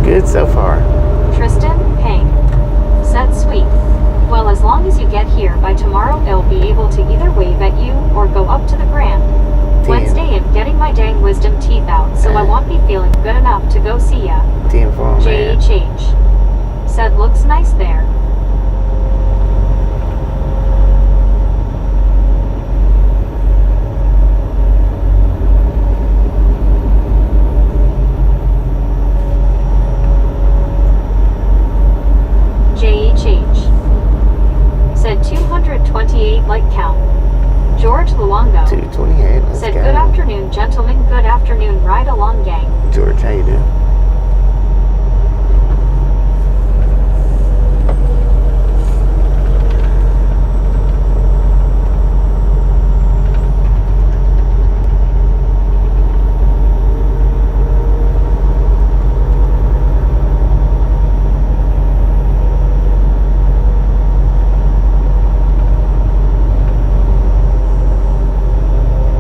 Speaker 1: Good so far.
Speaker 2: Tristan, Hank. Said sweet. Well, as long as you get here by tomorrow, I'll be able to either wave at you or go up to the Grand. Wednesday and getting my dang wisdom teeth out, so I won't be feeling good enough to go see ya.
Speaker 1: 10-4, man.
Speaker 2: JHH. Said looks nice there. JHH. Said 228 like count. George Luongo.
Speaker 1: 228. Let's
Speaker 2: Said
Speaker 1: go.
Speaker 2: good afternoon gentlemen, good afternoon ride along gang.
Speaker 1: George, how you doing?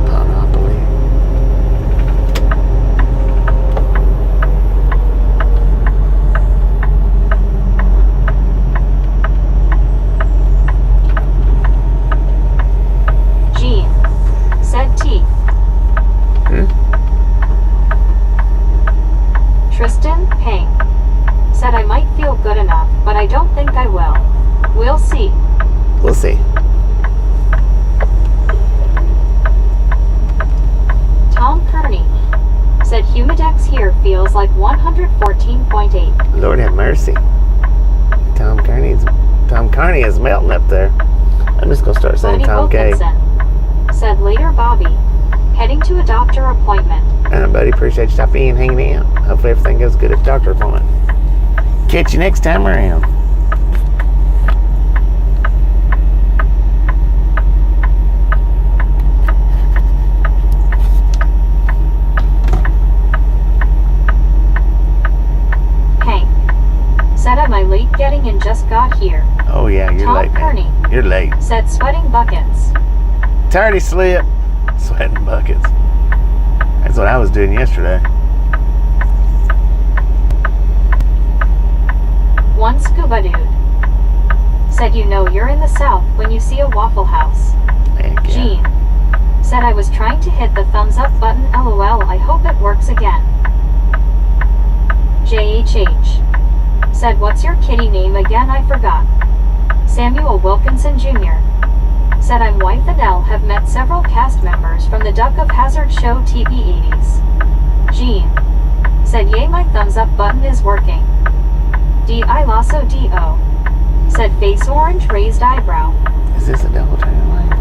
Speaker 1: Monopoly.
Speaker 2: Jean. Said T. Tristan, Hank. Said I might feel good enough, but I don't think I will. We'll see.
Speaker 1: We'll see.
Speaker 2: Tom Kearney. Said Humidex here feels like 114.8.
Speaker 1: Lord have mercy. Tom Kearney is melting up there. I'm just gonna start saying
Speaker 2: Buddy
Speaker 1: Tom K.
Speaker 2: Wilkinson. Said later Bobby. Heading to a doctor appointment.
Speaker 1: Buddy, appreciate you stopping in and hanging out. Hopefully everything goes good at the doctor appointment. Catch you next time around.
Speaker 2: Hank. Said am I late getting in, just got here.
Speaker 1: Oh yeah, you're
Speaker 2: Tom
Speaker 1: late, man.
Speaker 2: Kearney.
Speaker 1: You're late.
Speaker 2: Said sweating buckets.
Speaker 1: Tardy slip. Sweating buckets. That's what I was doing yesterday.
Speaker 2: One scuba dude. Said you know you're in the South when you see a Waffle House.
Speaker 1: Heck yeah.
Speaker 2: Jean. Said I was trying to hit the thumbs up button, lol, I hope it works again. JHH. Said what's your kitty name again, I forgot. Samuel Wilkinson Jr. Said I'm wife and Elle have met several cast members from the Duck of Hazzard show TV 80s. Jean. Said yay, my thumbs up button is working. D.I. Lasso D.O. Said face orange raised eyebrow.
Speaker 1: Is this a double turn lane?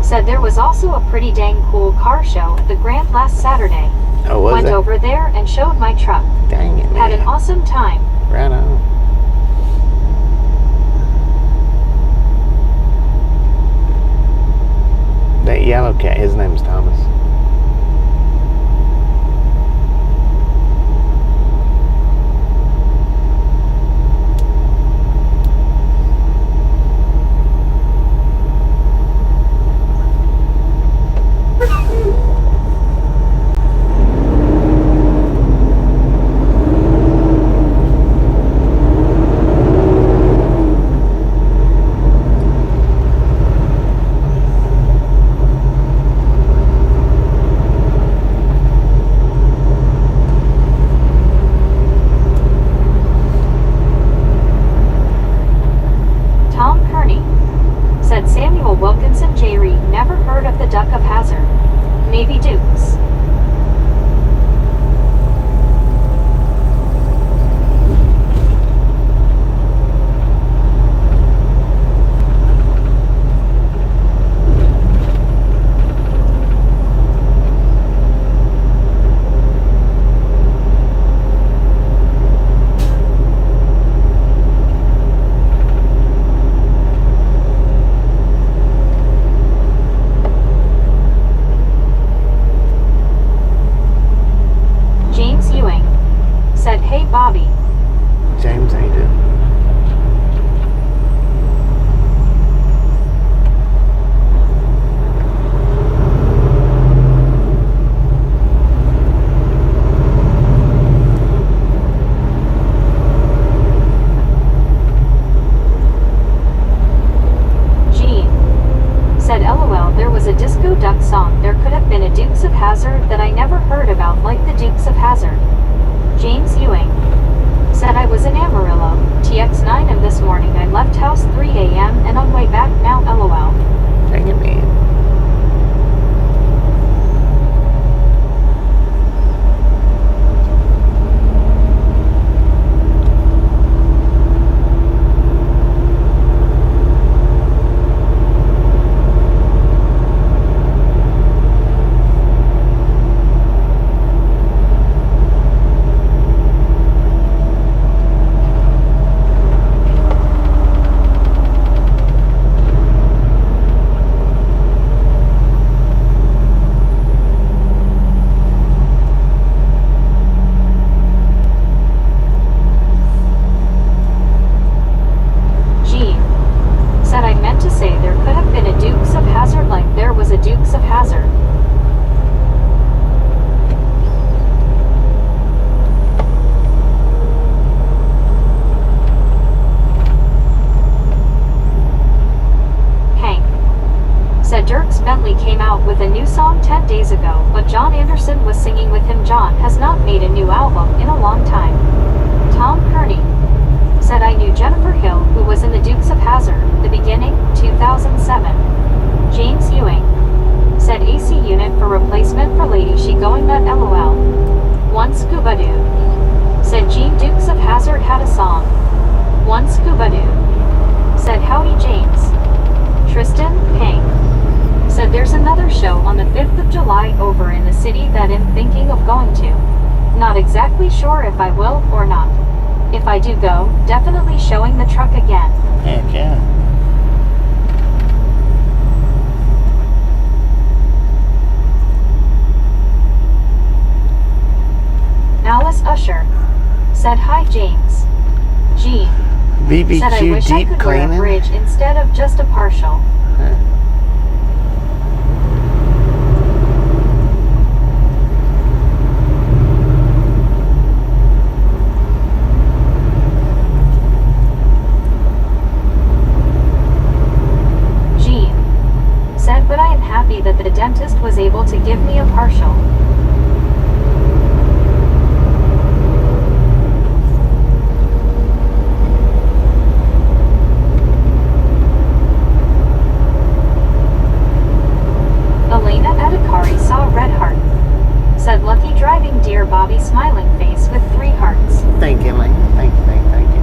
Speaker 2: Said there was also a pretty dang cool car show at the Grant last Saturday.
Speaker 1: Oh, was
Speaker 2: Went
Speaker 1: it?
Speaker 2: over there and showed my truck.
Speaker 1: Dang it, man.
Speaker 2: Had an awesome time.
Speaker 1: Right on. That yellow cat, his name's Thomas.
Speaker 2: Tom Kearney. Said Samuel Wilkinson J. Reed never heard of the Duck of Hazzard. Maybe Dukes. James Ewing. Said, hey Bobby.
Speaker 1: James, how you doing?
Speaker 2: Gene. Said, LOL, there was a Disco Duck song. There could have been a Dukes of Hazzard that I never heard about, like the Dukes of Hazzard. James Ewing. Said, I was in Amarillo, TX9 this morning. I left house 3 a.m. and on way back now, LOL.
Speaker 1: Dang it, man.
Speaker 2: Gene. Said, I meant to say there could have been a Dukes of Hazzard like there was a Dukes of Hazzard. Hank. Said Dierks Bentley came out with a new song 10 days ago, but John Anderson was singing with him. John has not made a new album in a long time. Tom Kearney. Said, I knew Jennifer Hill, who was in the Dukes of Hazzard, the beginning, 2007. James Ewing. Said AC unit for replacement for Lady She going nut LOL. One Scuba Dude. Said Gene Dukes of Hazzard had a song. One Scuba Dude. Said howdy James. Tristan, Hank. Said there's another show on the 5th of July over in the city that I'm thinking of going to. Not exactly sure if I will or not. If I do go, definitely showing the truck again.
Speaker 1: Heck yeah.
Speaker 2: Alice Usher. Said hi James. Gene. Said I
Speaker 1: BBQ
Speaker 2: wish I
Speaker 1: deep
Speaker 2: could wear a
Speaker 1: cleaning.
Speaker 2: bridge instead of just a partial.
Speaker 1: Huh.
Speaker 2: Gene. Said, but I am happy that the dentist was able to give me a partial. Elena Adhikari saw Red Heart. Said lucky driving dear Bobby smiling face with 3 hearts.
Speaker 1: Thank you, Lane. Thank you, thank you, thank you.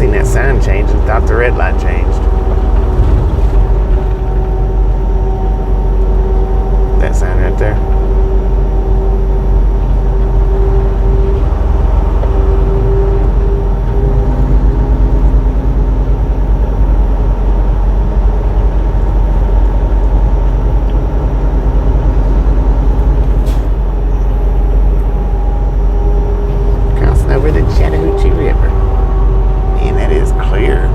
Speaker 1: seen that sign change and thought the red light changed. That sign right there. Crossing over the Chattahoochee River. And that is clear.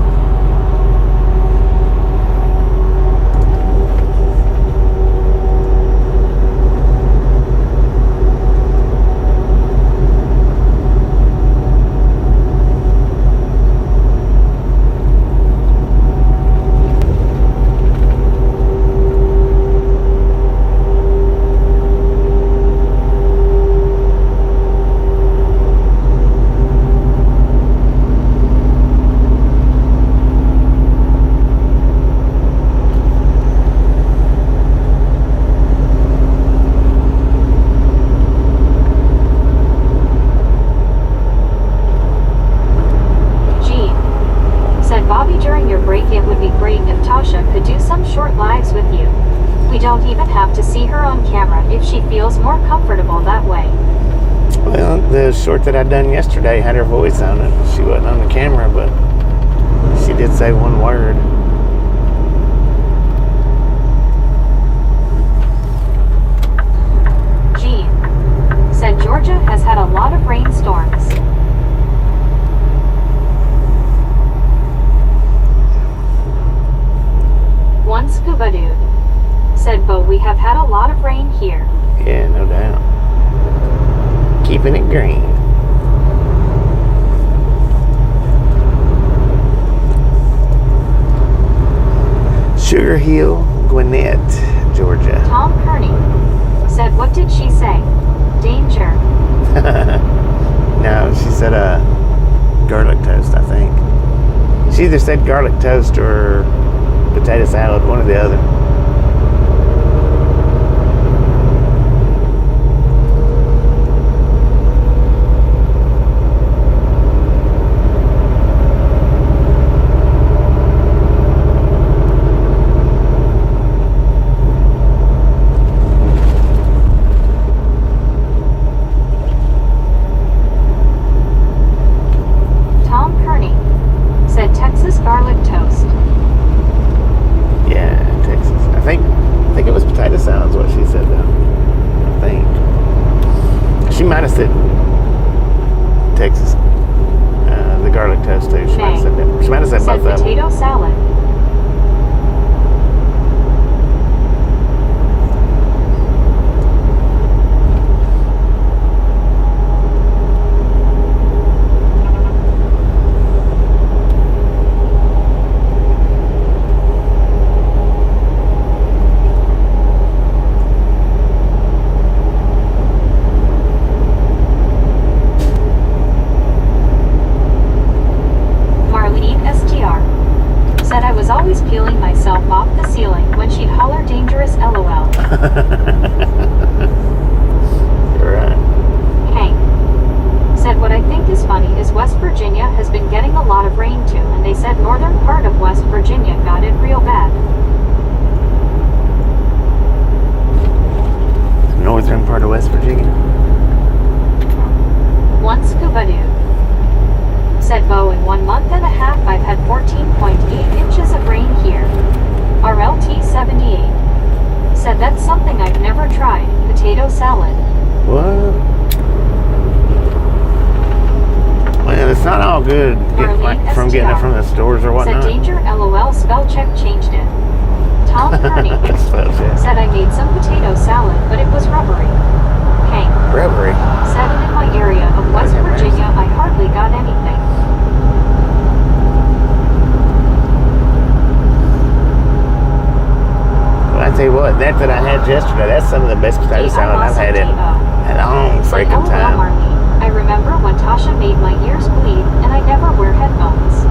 Speaker 2: Jean. Said Bobby during your break it would be great if Tasha could do some short lives with you. We don't even have to see her on camera if she feels more comfortable that way.
Speaker 1: Well, the short that I done yesterday had her voice on it. She wasn't on the camera, but she did say one word.
Speaker 2: Jean. Said Georgia has had a lot of rainstorms. One scuba dude. Said Bo, we have had a lot of rain here.
Speaker 1: Yeah, no doubt. Keeping it green. Sugar Hill, Gwinnett, Georgia.
Speaker 2: Tom Kearney. Said what did she say? Danger.
Speaker 1: No, she said garlic toast, I think. She either said garlic toast or potato salad, one or the other.
Speaker 2: Tom Kearney. Said Texas garlic toast.
Speaker 1: Yeah, Texas. I think it was potato salad is what she said though. I think. She might have said Texas. The garlic toast too. She might have said that. She might have said
Speaker 2: Said
Speaker 1: both of them.
Speaker 2: potato salad. Marlene STR. Said I was always peeling myself off the ceiling when she'd holler dangerous LOL.
Speaker 1: You're right.
Speaker 2: Hank. Said what I think is funny is West Virginia has been getting a lot of rain too, and they said northern part of West Virginia got it real bad.
Speaker 1: The northern part of West Virginia.
Speaker 2: One scuba dude. Said Bo, in 1 month and a half I've had 14.8 inches of rain here. RLT 78. Said that's something I've never tried. Potato salad.
Speaker 1: What? Well, it's not all good
Speaker 2: Marlene
Speaker 1: from getting it
Speaker 2: STR.
Speaker 1: from the stores or whatnot.
Speaker 2: Said danger LOL spell check changed it. Tom Kearney.
Speaker 1: Spell check.
Speaker 2: Said I made some potato salad, but it was rubbery. Hank.
Speaker 1: Rubbery.
Speaker 2: Said in my area of West Virginia I hardly got anything.
Speaker 1: Well, I tell you what, that I had yesterday, that's some of the best potato salad I've had in a long
Speaker 2: Said
Speaker 1: freaking
Speaker 2: LOL
Speaker 1: time.
Speaker 2: Marlene. I remember when Tasha made my ears bleed and I never wear headphones.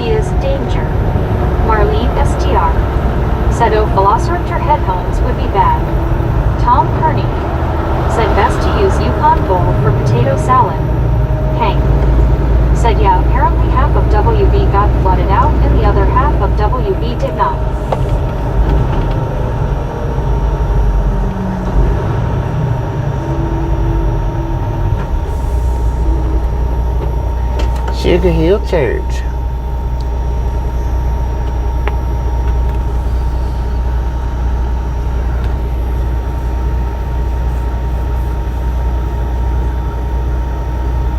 Speaker 2: is danger. Marlene STR said, oh, Velociraptor headphones would be bad. Tom Kearney said, best to use Yukon Bowl for potato salad. Hank said, yeah, apparently half of WB got flooded out and the other half of WB did not.
Speaker 1: Sugar Hill Church.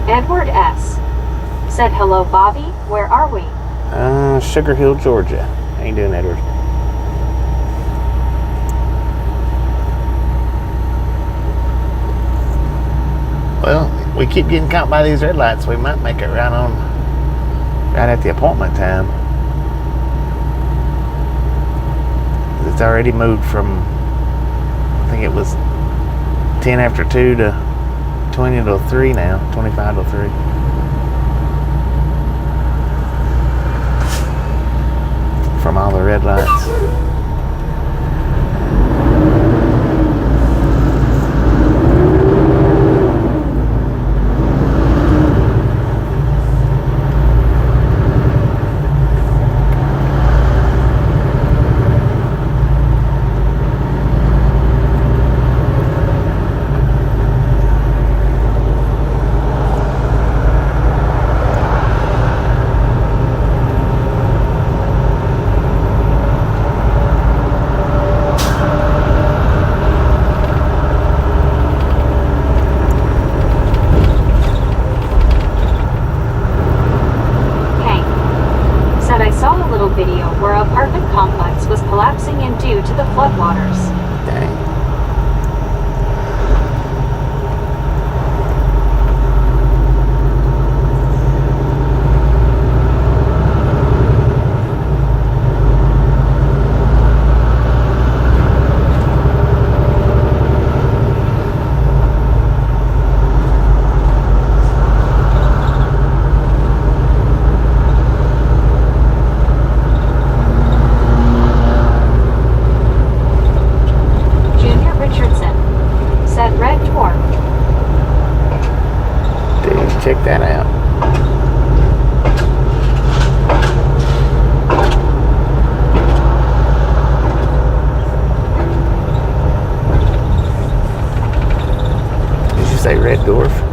Speaker 2: Edward S. said, hello, Bobby, where are we?
Speaker 1: Sugar Hill, Georgia. How you doing, Edward? Well, we keep getting caught by these red lights. We might make it right at the appointment time. It's already moved from, I think it was 10 after 2 to 20 to 3 now, 25 to 3. From all the red lights.
Speaker 2: Video where an apartment complex was collapsing in due to the floodwaters.
Speaker 1: Dang. Check that out. Did you say Red Dwarf?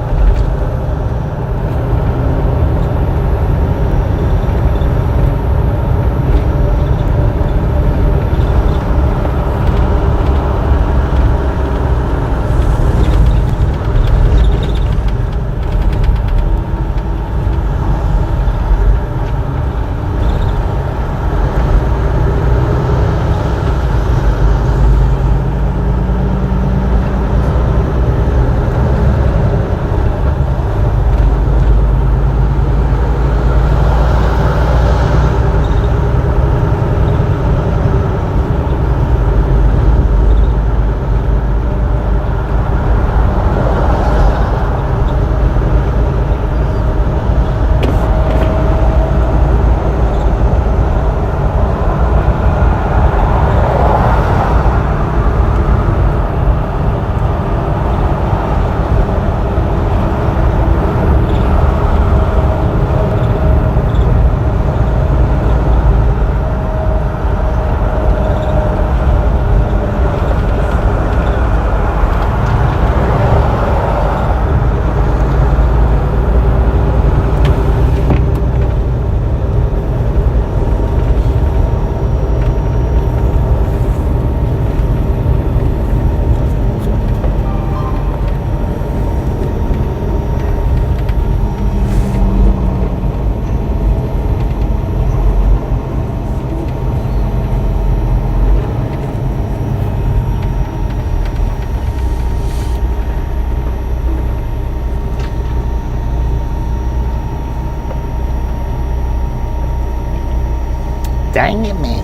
Speaker 1: Dang it, man.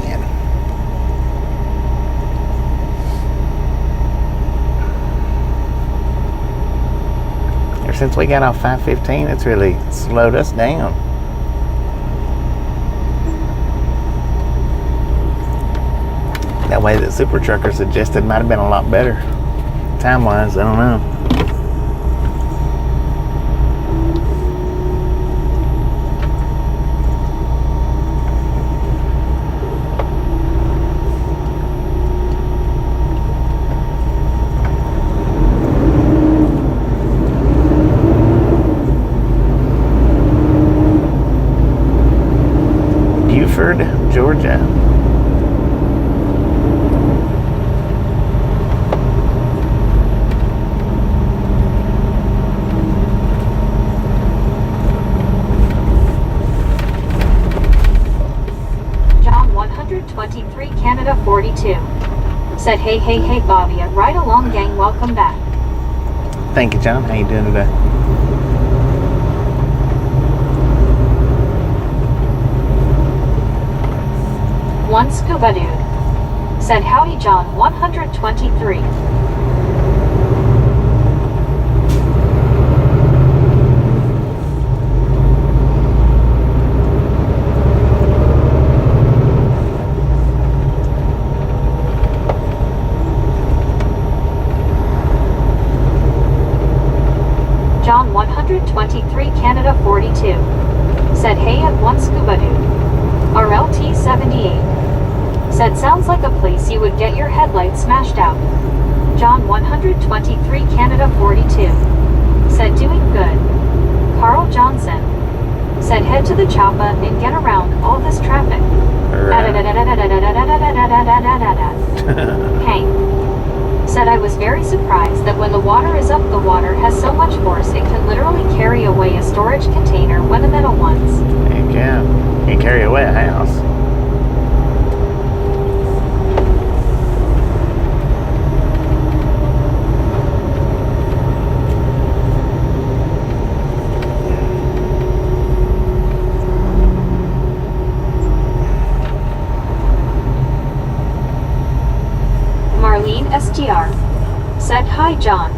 Speaker 1: Ever since we got off 515, it's really slowed us down. That way that Super Trucker suggested might have been a lot better. Time-wise, I don't know. Buford, Georgia.
Speaker 2: John 123 Canada 42 said, hey Bobby, right along gang, welcome back.
Speaker 1: Thank you, John. How you doing today?
Speaker 2: One Scuba Dude said, howdy John 123. John 123 Canada 42 said, hey at One Scuba Dude. RLT 78 said, sounds like a place you would get your headlights smashed out. John 123 Canada 42 said, doing good. Carl Johnson said, head to the choppa and get around all this traffic. Hank said, I was very surprised that when the water is up, the water has so much force it can literally carry away a storage container when the metal ones.
Speaker 1: You can. You carry away a house.
Speaker 2: Marlene STR said, hi John.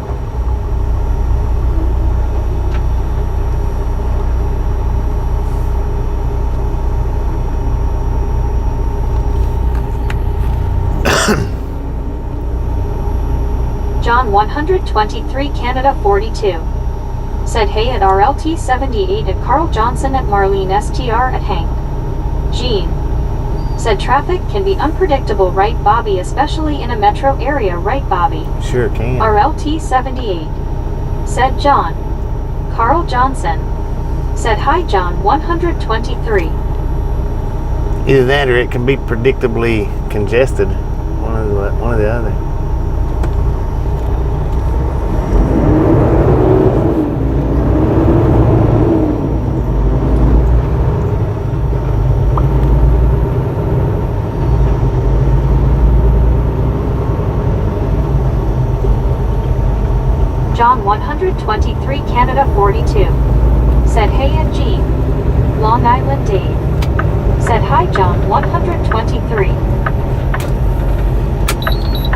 Speaker 2: John 123 Canada 42 said, hey at RLT 78 at Carl Johnson at Marlene STR at Hank. Jean said, traffic can be unpredictable, right Bobby, especially in a metro area, right Bobby?
Speaker 1: Sure can.
Speaker 2: RLT 78 said, John. Carl Johnson said, hi John 123.
Speaker 1: Either that or it can be predictably congested. One or the other.
Speaker 2: John 123 Canada 42 said, hey at Jean. Long Island Dave said, hi John 123.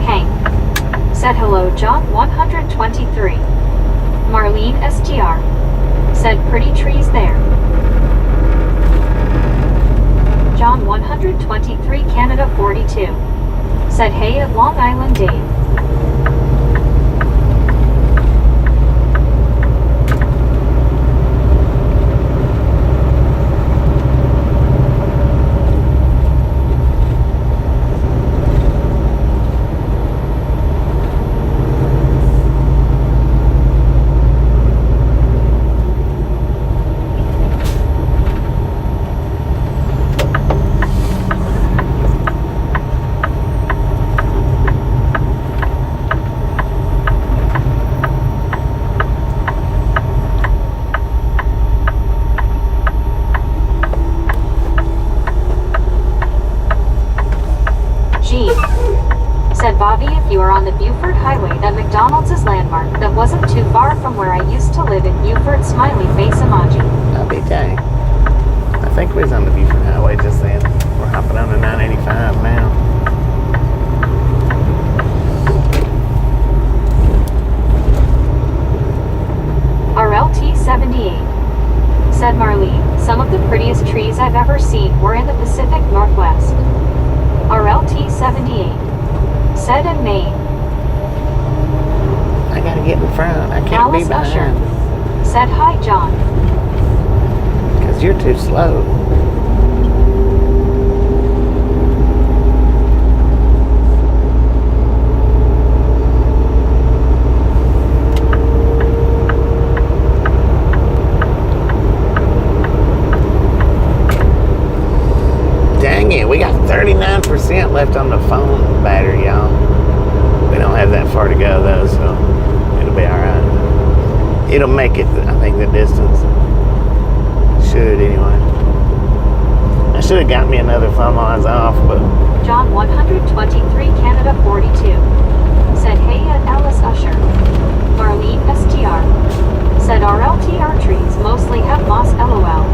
Speaker 2: Hank said, hello John 123. Marlene STR said, pretty trees there. John 123 Canada 42 said, hey at Long Island Dave. Said Bobby, if you are on the Buford Highway, that McDonald's is landmark. That wasn't too far from where I used to live in Buford. Smiley face emoji.
Speaker 1: I'll be dang. I think we was on the Buford Highway just then. We're hopping on the 985 now.
Speaker 2: RLT 78 said Marlene, some of the prettiest trees I've ever seen were in the Pacific Northwest. RLT 78 said in Maine.
Speaker 1: I gotta get in front. I can't
Speaker 2: Alice
Speaker 1: be
Speaker 2: Usher
Speaker 1: behind.
Speaker 2: said, "Hi, John."
Speaker 1: Because you're too slow. Dang it, we got 39% left on the phone battery, y'all. We don't have that far to go though, so it'll be alright. It'll make it, I think, the distance. Should anyway. I should have got me another phone while I was off, but
Speaker 2: John 123 Canada 42 said, "Hey, Alice Usher." Marlene STR said, "Our LTR trees mostly have moss, LOL."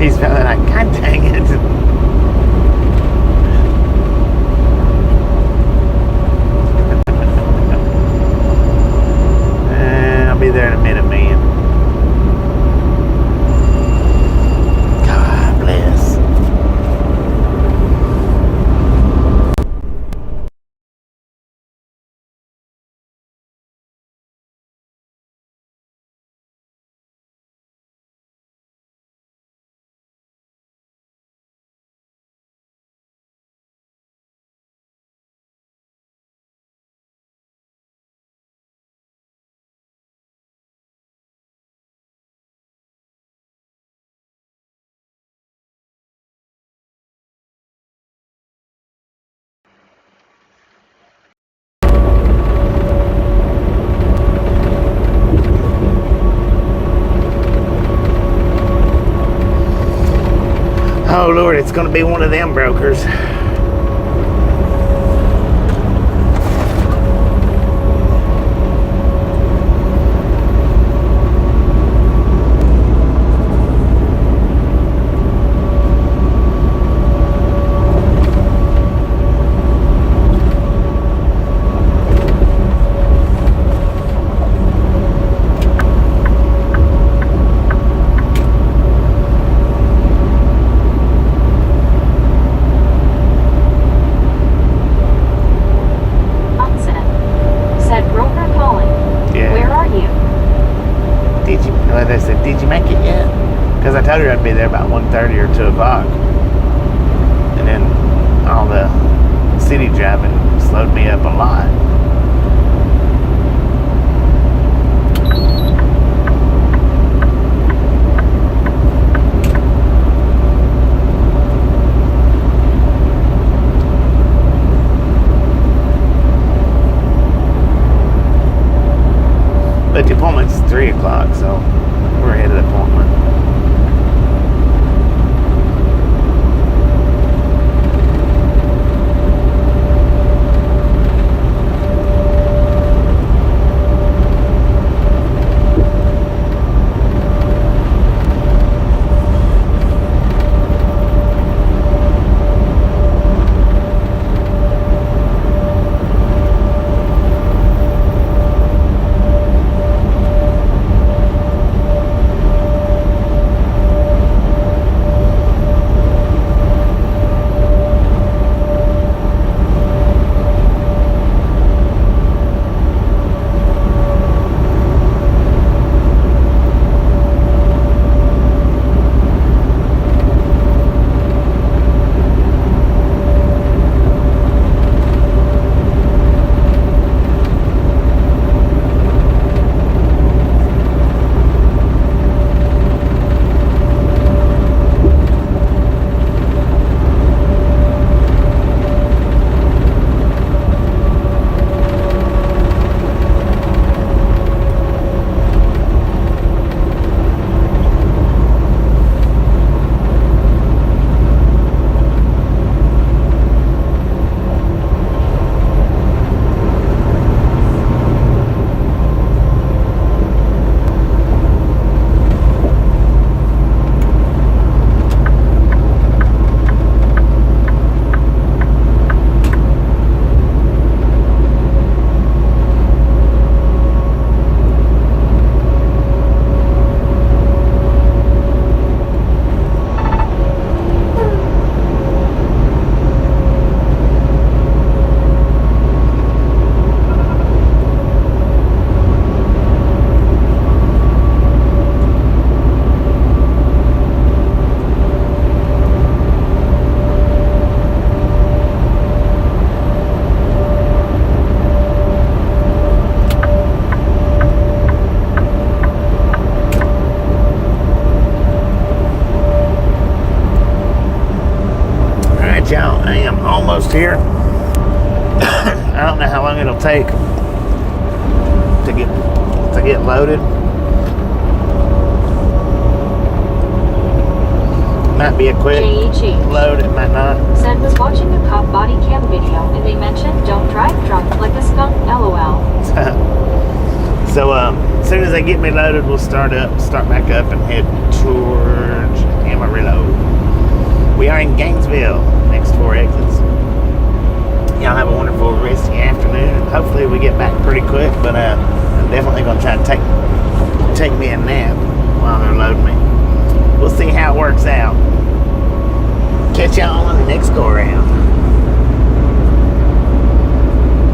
Speaker 1: He's feeling like, God dang it. I'll be there in a minute, man. God bless. Oh Lord, it's gonna be one of them brokers. They said, did you make it yet? Because I told her I'd be there about 1:30 or 2 o'clock. And then all the city driving slowed me up a lot. But the appointment's 3 o'clock, so we're ahead of the appointment. I am almost here. I don't know how long it'll take to get loaded. Might be a quick load, it might not.
Speaker 2: Said was watching a cop body cam video and they mentioned don't drive drunk like a skunk, lol.
Speaker 1: So as soon as they get me loaded, we'll start back up and head towards camera reload. We are in Gainesville, next 4 exits. Y'all have a wonderful rest of your afternoon. Hopefully we get back pretty quick, but I'm definitely gonna try to take me a nap while they're loading me. We'll see how it works out. Catch y'all on the next go around.